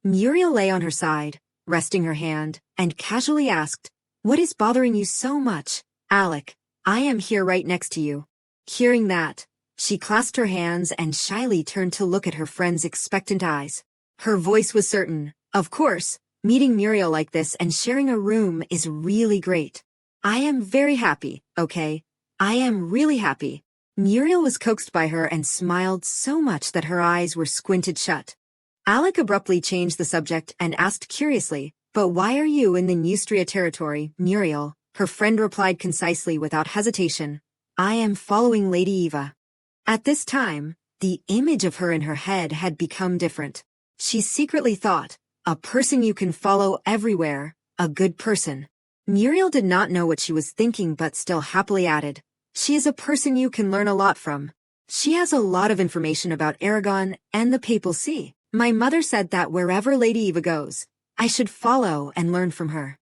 Muriel lay on her side, resting her hand, and casually asked, "What is bothering you so much, Alec? I am here right next to you." Hearing that, she clasped her hands and shyly turned to look at her friend's expectant eyes. Her voice was certain. Of course, meeting Muriel like this and sharing a room is really great. I am very happy, okay? I am really happy. Muriel was coaxed by her and smiled so much that her eyes were squinted shut. Alec abruptly changed the subject and asked curiously, "But why are you in the Neustria territory, Muriel?" Her friend replied concisely without hesitation, "I am following Lady Eva." At this time, the image of her in her head had become different. She secretly thought, a person you can follow everywhere, a good person. Muriel did not know what she was thinking but still happily added, "She is a person you can learn a lot from. She has a lot of information about Aragon and the Papal See. My mother said that wherever Lady Eva goes, I should follow and learn from her.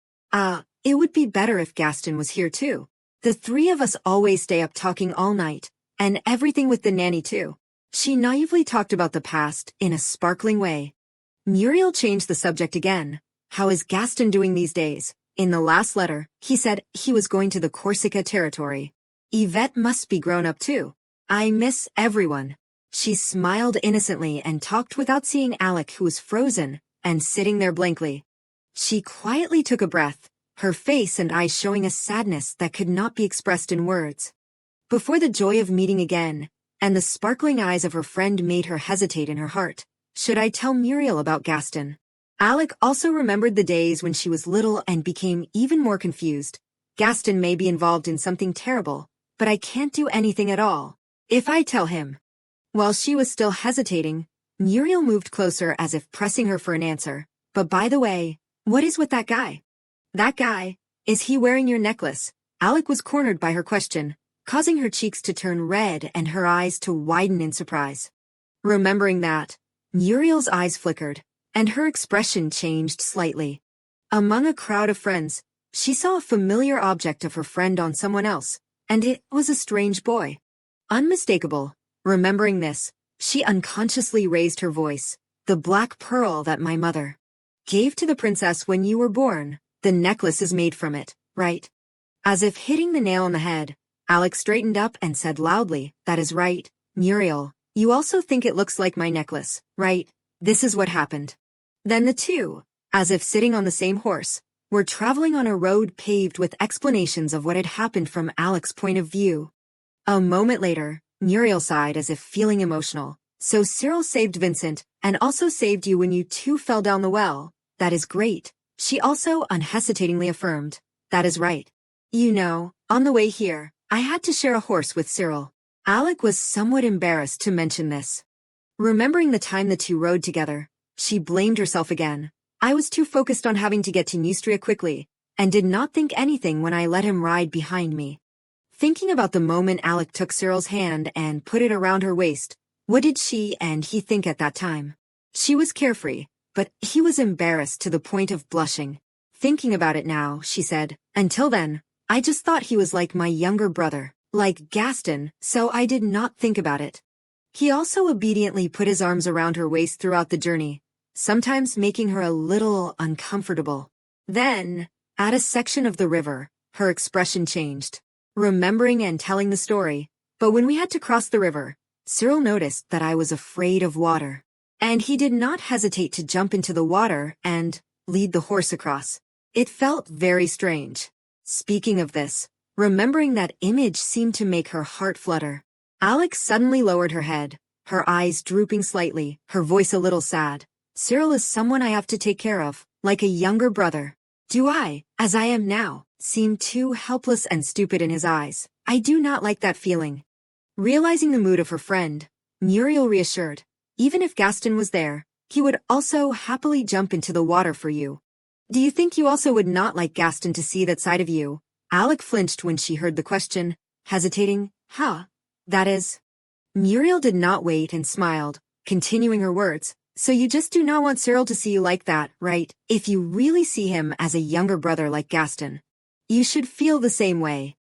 It would be better if Gaston was here too. The three of us always stay up talking all night, and everything with the nanny too." She naively talked about the past in a sparkling way. Muriel changed the subject again. "How is Gaston doing these days? In the last letter, he said he was going to the Corsica territory. Yvette must be grown up too. I miss everyone." She smiled innocently and talked without seeing Alec, who was frozen and sitting there blankly. She quietly took a breath, her face and eyes showing a sadness that could not be expressed in words. Before the joy of meeting again, and the sparkling eyes of her friend made her hesitate in her heart, should I tell Muriel about Gaston? Alec also remembered the days when she was little and became even more confused. Gaston may be involved in something terrible, but I can't do anything at all. If I tell him. While she was still hesitating, Muriel moved closer as if pressing her for an answer. "But by the way, what is with that guy?" "That guy? Is he wearing your necklace?" Alec was cornered by her question, causing her cheeks to turn red and her eyes to widen in surprise. Remembering that, Muriel's eyes flickered, and her expression changed slightly. Among a crowd of friends, she saw a familiar object of her friend on someone else, and it was a strange boy. Unmistakable. Remembering this, she unconsciously raised her voice. "The black pearl that my mother gave to the princess when you were born. The necklace is made from it, right?" As if hitting the nail on the head, Alex straightened up and said loudly, "That is right, Muriel. You also think it looks like my necklace, right? This is what happened." Then the two, as if sitting on the same horse, were traveling on a road paved with explanations of what had happened from Alex's point of view. A moment later, Muriel sighed as if feeling emotional. "So Cyril saved Vincent, and also saved you when you two fell down the well. That is great." She also unhesitatingly affirmed, "That is right. You know, on the way here, I had to share a horse with Cyril." Alec was somewhat embarrassed to mention this. Remembering the time the two rode together, she blamed herself again. "I was too focused on having to get to Neustria quickly, and did not think anything when I let him ride behind me." Thinking about the moment Alec took Cyril's hand and put it around her waist, what did she and he think at that time? She was carefree, but he was embarrassed to the point of blushing. Thinking about it now, she said, "Until then, I just thought he was like my younger brother, like Gaston, so I did not think about it." He also obediently put his arms around her waist throughout the journey, sometimes making her a little uncomfortable. Then, at a section of the river, her expression changed, remembering and telling the story. But when we had to cross the river, Cyril noticed that I was afraid of water. And he did not hesitate to jump into the water and lead the horse across. It felt very strange. Speaking of this, remembering that image seemed to make her heart flutter. Alex suddenly lowered her head, her eyes drooping slightly, her voice a little sad. Cyril is someone I have to take care of, like a younger brother. Do I, as I am now, seem too helpless and stupid in his eyes? I do not like that feeling. Realizing the mood of her friend, Muriel reassured, even if Gaston was there, he would also happily jump into the water for you. Do you think you also would not like Gaston to see that side of you? Alec flinched when she heard the question, hesitating. Huh? That is. Muriel did not wait and smiled, continuing her words. So you just do not want Cyril to see you like that, right? If you really see him as a younger brother like Gaston, you should feel the same way.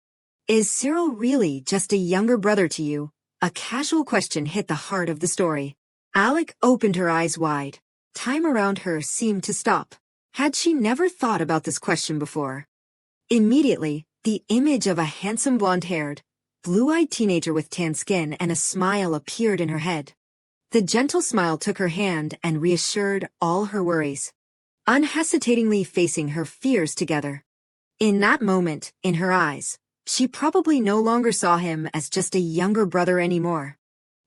Is Cyril really just a younger brother to you? A casual question hit the heart of the story. Alec opened her eyes wide. Time around her seemed to stop. Had she never thought about this question before? Immediately, the image of a handsome blonde-haired, blue-eyed teenager with tan skin and a smile appeared in her head. The gentle smile took her hand and reassured all her worries, unhesitatingly facing her fears together. In that moment, in her eyes, she probably no longer saw him as just a younger brother anymore.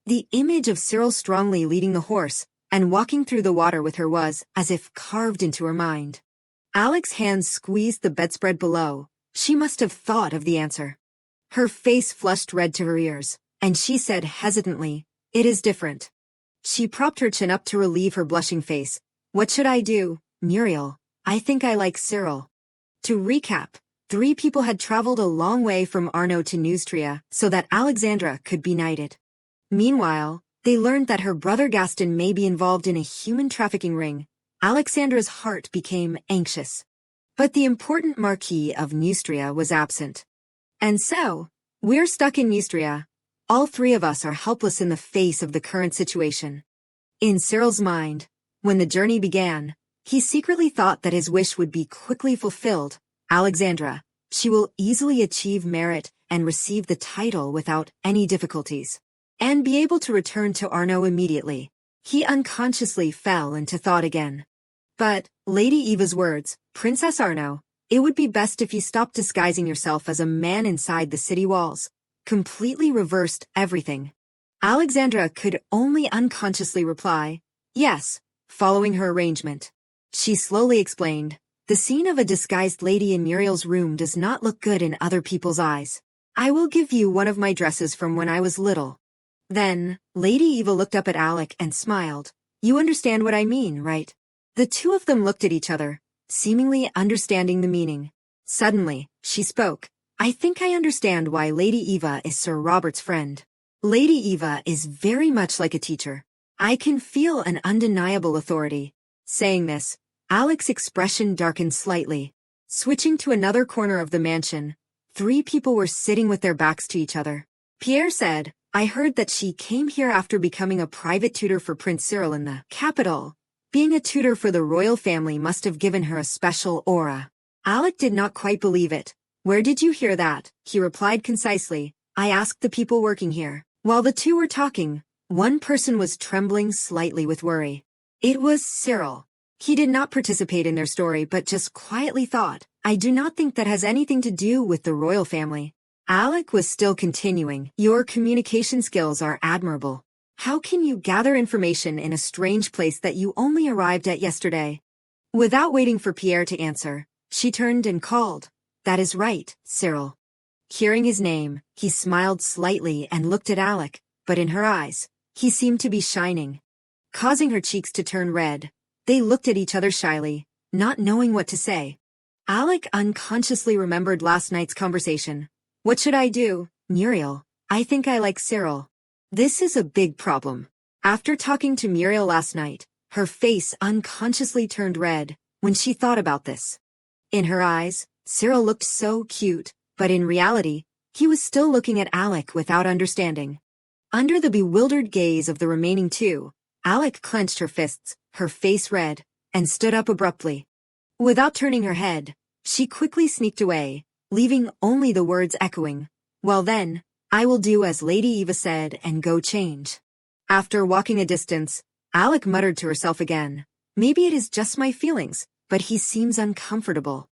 The image of Cyril strongly leading the horse and walking through the water with her was as if carved into her mind. Alec's hands squeezed the bedspread below. She must have thought of the answer. Her face flushed red to her ears, and she said hesitantly, "It is different." She propped her chin up to relieve her blushing face. "What should I do, Muriel? I think I like Cyril." To recap, 3 people had traveled a long way from Arno to Neustria so that Alexandra could be knighted. Meanwhile, they learned that her brother Gaston may be involved in a human trafficking ring. Alexandra's heart became anxious. But the important Marquis of Neustria was absent. And so, we're stuck in Neustria. All 3 of us are helpless in the face of the current situation. In Cyril's mind, when the journey began, he secretly thought that his wish would be quickly fulfilled. Alexandra, she will easily achieve merit and receive the title without any difficulties, and be able to return to Arno immediately. He unconsciously fell into thought again. But, Lady Eva's words, "Princess Arno, it would be best if you stopped disguising yourself as a man inside the city walls," completely reversed everything. Alexandra could only unconsciously reply, "Yes," following her arrangement. She slowly explained, "The scene of a disguised lady in Muriel's room does not look good in other people's eyes. I will give you one of my dresses from when I was little." Then, Lady Eva looked up at Alec and smiled. "You understand what I mean, right?" The 2 of them looked at each other, seemingly understanding the meaning. Suddenly, she spoke. "I think I understand why Lady Eva is Sir Robert's friend. Lady Eva is very much like a teacher. I can feel an undeniable authority." Saying this, Alec's expression darkened slightly. Switching to another corner of the mansion, 3 people were sitting with their backs to each other. Pierre said, "I heard that she came here after becoming a private tutor for Prince Cyril in the capital. Being a tutor for the royal family must have given her a special aura." Alec did not quite believe it. "Where did you hear that?" He replied concisely, "I asked the people working here." While the 2 were talking, one person was trembling slightly with worry. It was Cyril. He did not participate in their story but just quietly thought, "I do not think that has anything to do with the royal family." Alec was still continuing, "Your communication skills are admirable. How can you gather information in a strange place that you only arrived at yesterday?" Without waiting for Pierre to answer, she turned and called, "That is right, Cyril." Hearing his name, he smiled slightly and looked at Alec, but in her eyes, he seemed to be shining, causing her cheeks to turn red. They looked at each other shyly, not knowing what to say. Alec unconsciously remembered last night's conversation. "What should I do, Muriel? I think I like Cyril." This is a big problem. After talking to Muriel last night, her face unconsciously turned red when she thought about this. In her eyes, Cyril looked so cute, but in reality, he was still looking at Alec without understanding. Under the bewildered gaze of the remaining two, Alec clenched her fists, her face red, and stood up abruptly. Without turning her head, she quickly sneaked away, leaving only the words echoing. Well then, I will do as Lady Eva said and go change. After walking a distance, Alec muttered to herself again. Maybe it is just my feelings, but he seems uncomfortable.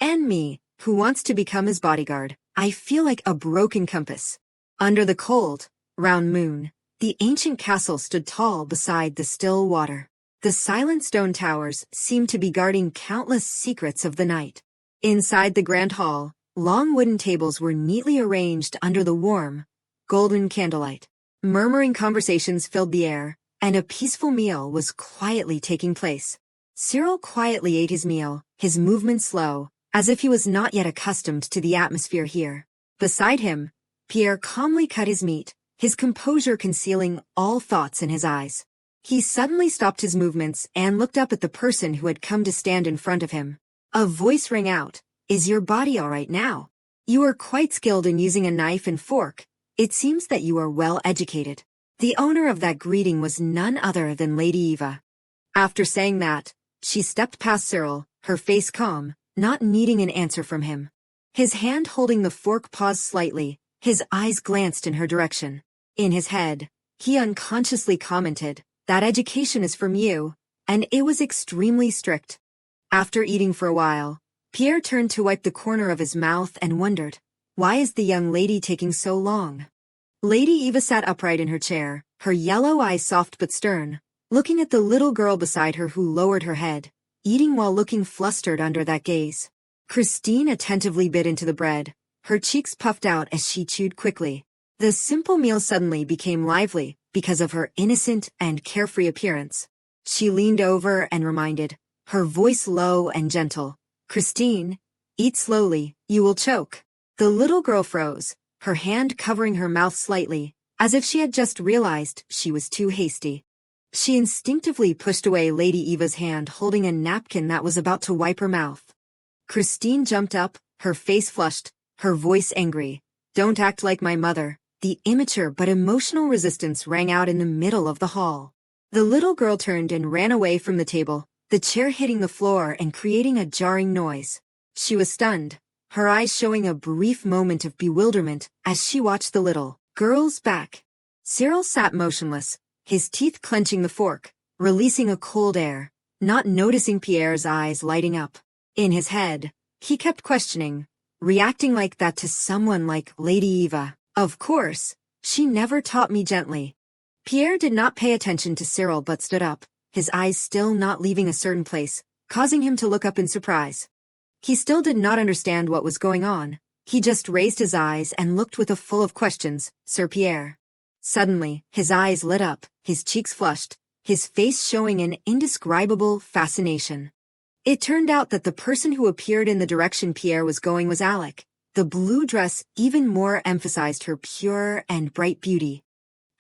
And me, who wants to become his bodyguard, I feel like a broken compass. Under the cold, round moon, the ancient castle stood tall beside the still water. The silent stone towers seemed to be guarding countless secrets of the night. Inside the grand hall, long wooden tables were neatly arranged under the warm, golden candlelight. Murmuring conversations filled the air, and a peaceful meal was quietly taking place. Cyril quietly ate his meal, his movements slow, as if he was not yet accustomed to the atmosphere here. Beside him, Pierre calmly cut his meat, his composure concealing all thoughts in his eyes. He suddenly stopped his movements and looked up at the person who had come to stand in front of him. A voice rang out, "Is your body all right now? You are quite skilled in using a knife and fork. It seems that you are well educated." The owner of that greeting was none other than Lady Eva. After saying that, she stepped past Cyril, her face calm, not needing an answer from him. His hand holding the fork paused slightly, his eyes glanced in her direction. In his head, he unconsciously commented, "That education is from you," and it was extremely strict. After eating for a while, Pierre turned to wipe the corner of his mouth and wondered, why is the young lady taking so long? Lady Eva sat upright in her chair, her yellow eyes soft but stern, looking at the little girl beside her who lowered her head, eating while looking flustered under that gaze. Christine attentively bit into the bread, her cheeks puffed out as she chewed quickly. The simple meal suddenly became lively because of her innocent and carefree appearance. She leaned over and reminded, her voice low and gentle, "Christine, eat slowly, you will choke." The little girl froze, her hand covering her mouth slightly, as if she had just realized she was too hasty. She instinctively pushed away Lady Eva's hand holding a napkin that was about to wipe her mouth. Christine jumped up, her face flushed, her voice angry. "Don't act like my mother." The immature but emotional resistance rang out in the middle of the hall. The little girl turned and ran away from the table, the chair hitting the floor and creating a jarring noise. She was stunned, her eyes showing a brief moment of bewilderment as she watched the little girl's back. Cyril sat motionless, his teeth clenching the fork, releasing a cold air, not noticing Pierre's eyes lighting up. In his head, he kept questioning, reacting like that to someone like Lady Eva. Of course, she never taught me gently. Pierre did not pay attention to Cyril but stood up, his eyes still not leaving a certain place, causing him to look up in surprise. He still did not understand what was going on. He just raised his eyes and looked with a full of questions, "Sir Pierre." Suddenly, his eyes lit up, his cheeks flushed, his face showing an indescribable fascination. It turned out that the person who appeared in the direction Pierre was going was Alec. The blue dress even more emphasized her pure and bright beauty.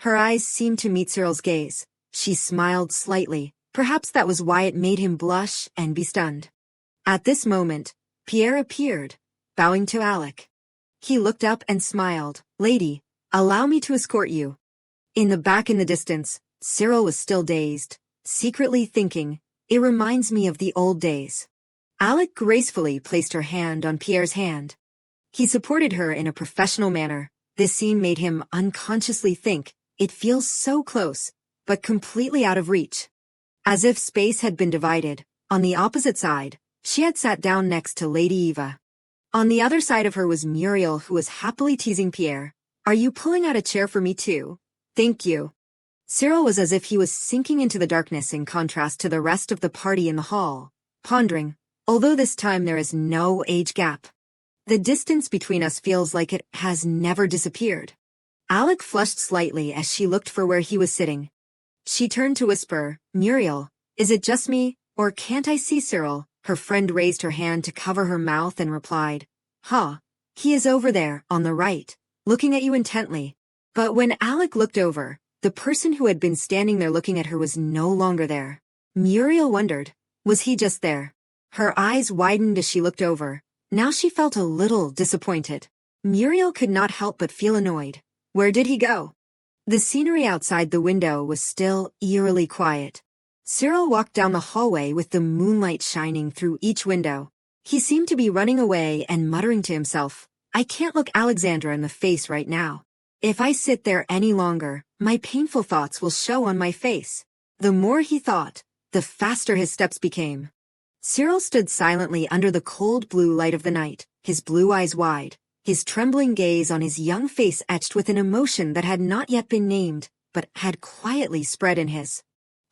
Her eyes seemed to meet Cyril's gaze. She smiled slightly. Perhaps that was why it made him blush and be stunned. At this moment, Pierre appeared, bowing to Alec. He looked up and smiled. "Lady, allow me to escort you." In the distance, Cyril was still dazed, secretly thinking, "It reminds me of the old days." Alec gracefully placed her hand on Pierre's hand. He supported her in a professional manner. This scene made him unconsciously think, it feels so close, but completely out of reach. As if space had been divided, on the opposite side, she had sat down next to Lady Eva. On the other side of her was Muriel, who was happily teasing Pierre. "Are you pulling out a chair for me too?" "Thank you." Cyril was as if he was sinking into the darkness in contrast to the rest of the party in the hall, pondering, although this time there is no age gap. The distance between us feels like it has never disappeared. Alec flushed slightly as she looked for where he was sitting. She turned to whisper, "Muriel, is it just me, or can't I see Cyril?" Her friend raised her hand to cover her mouth and replied, He is over there, on the right, looking at you intently." But when Alec looked over, the person who had been standing there looking at her was no longer there. Muriel wondered, was he just there? Her eyes widened as she looked over. Now she felt a little disappointed. Muriel could not help but feel annoyed. Where did he go? The scenery outside the window was still eerily quiet. Cyril walked down the hallway with the moonlight shining through each window. He seemed to be running away and muttering to himself, "I can't look Alexandra in the face right now. If I sit there any longer, my painful thoughts will show on my face." The more he thought, the faster his steps became. Cyril stood silently under the cold blue light of the night, his blue eyes wide, his trembling gaze on his young face etched with an emotion that had not yet been named, but had quietly spread in his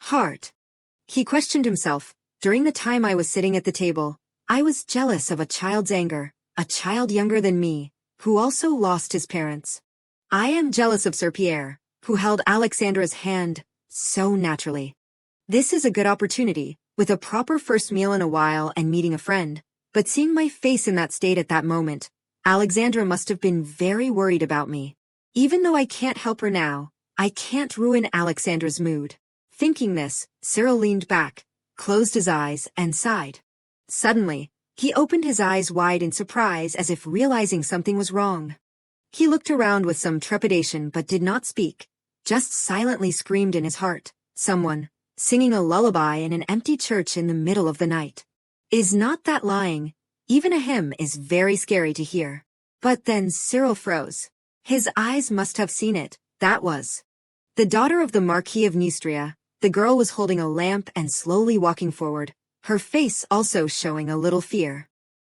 heart. He questioned himself. During the time I was sitting at the table, I was jealous of a child's anger, a child younger than me, who also lost his parents. I am jealous of Sir Pierre, who held Alexandra's hand so naturally. This is a good opportunity, with a proper first meal in a while and meeting a friend, but seeing my face in that state at that moment, Alexandra must have been very worried about me. Even though I can't help her now, I can't ruin Alexandra's mood. Thinking this, Cyril leaned back, closed his eyes, and sighed. Suddenly, he opened his eyes wide in surprise as if realizing something was wrong. He looked around with some trepidation but did not speak, just silently screamed in his heart, "Someone, singing a lullaby in an empty church in the middle of the night. Is not that lying? Even a hymn is very scary to hear." But then Cyril froze. His eyes must have seen it. That was the daughter of the Marquis of Neustria. The girl was holding a lamp and slowly walking forward, her face also showing a little fear.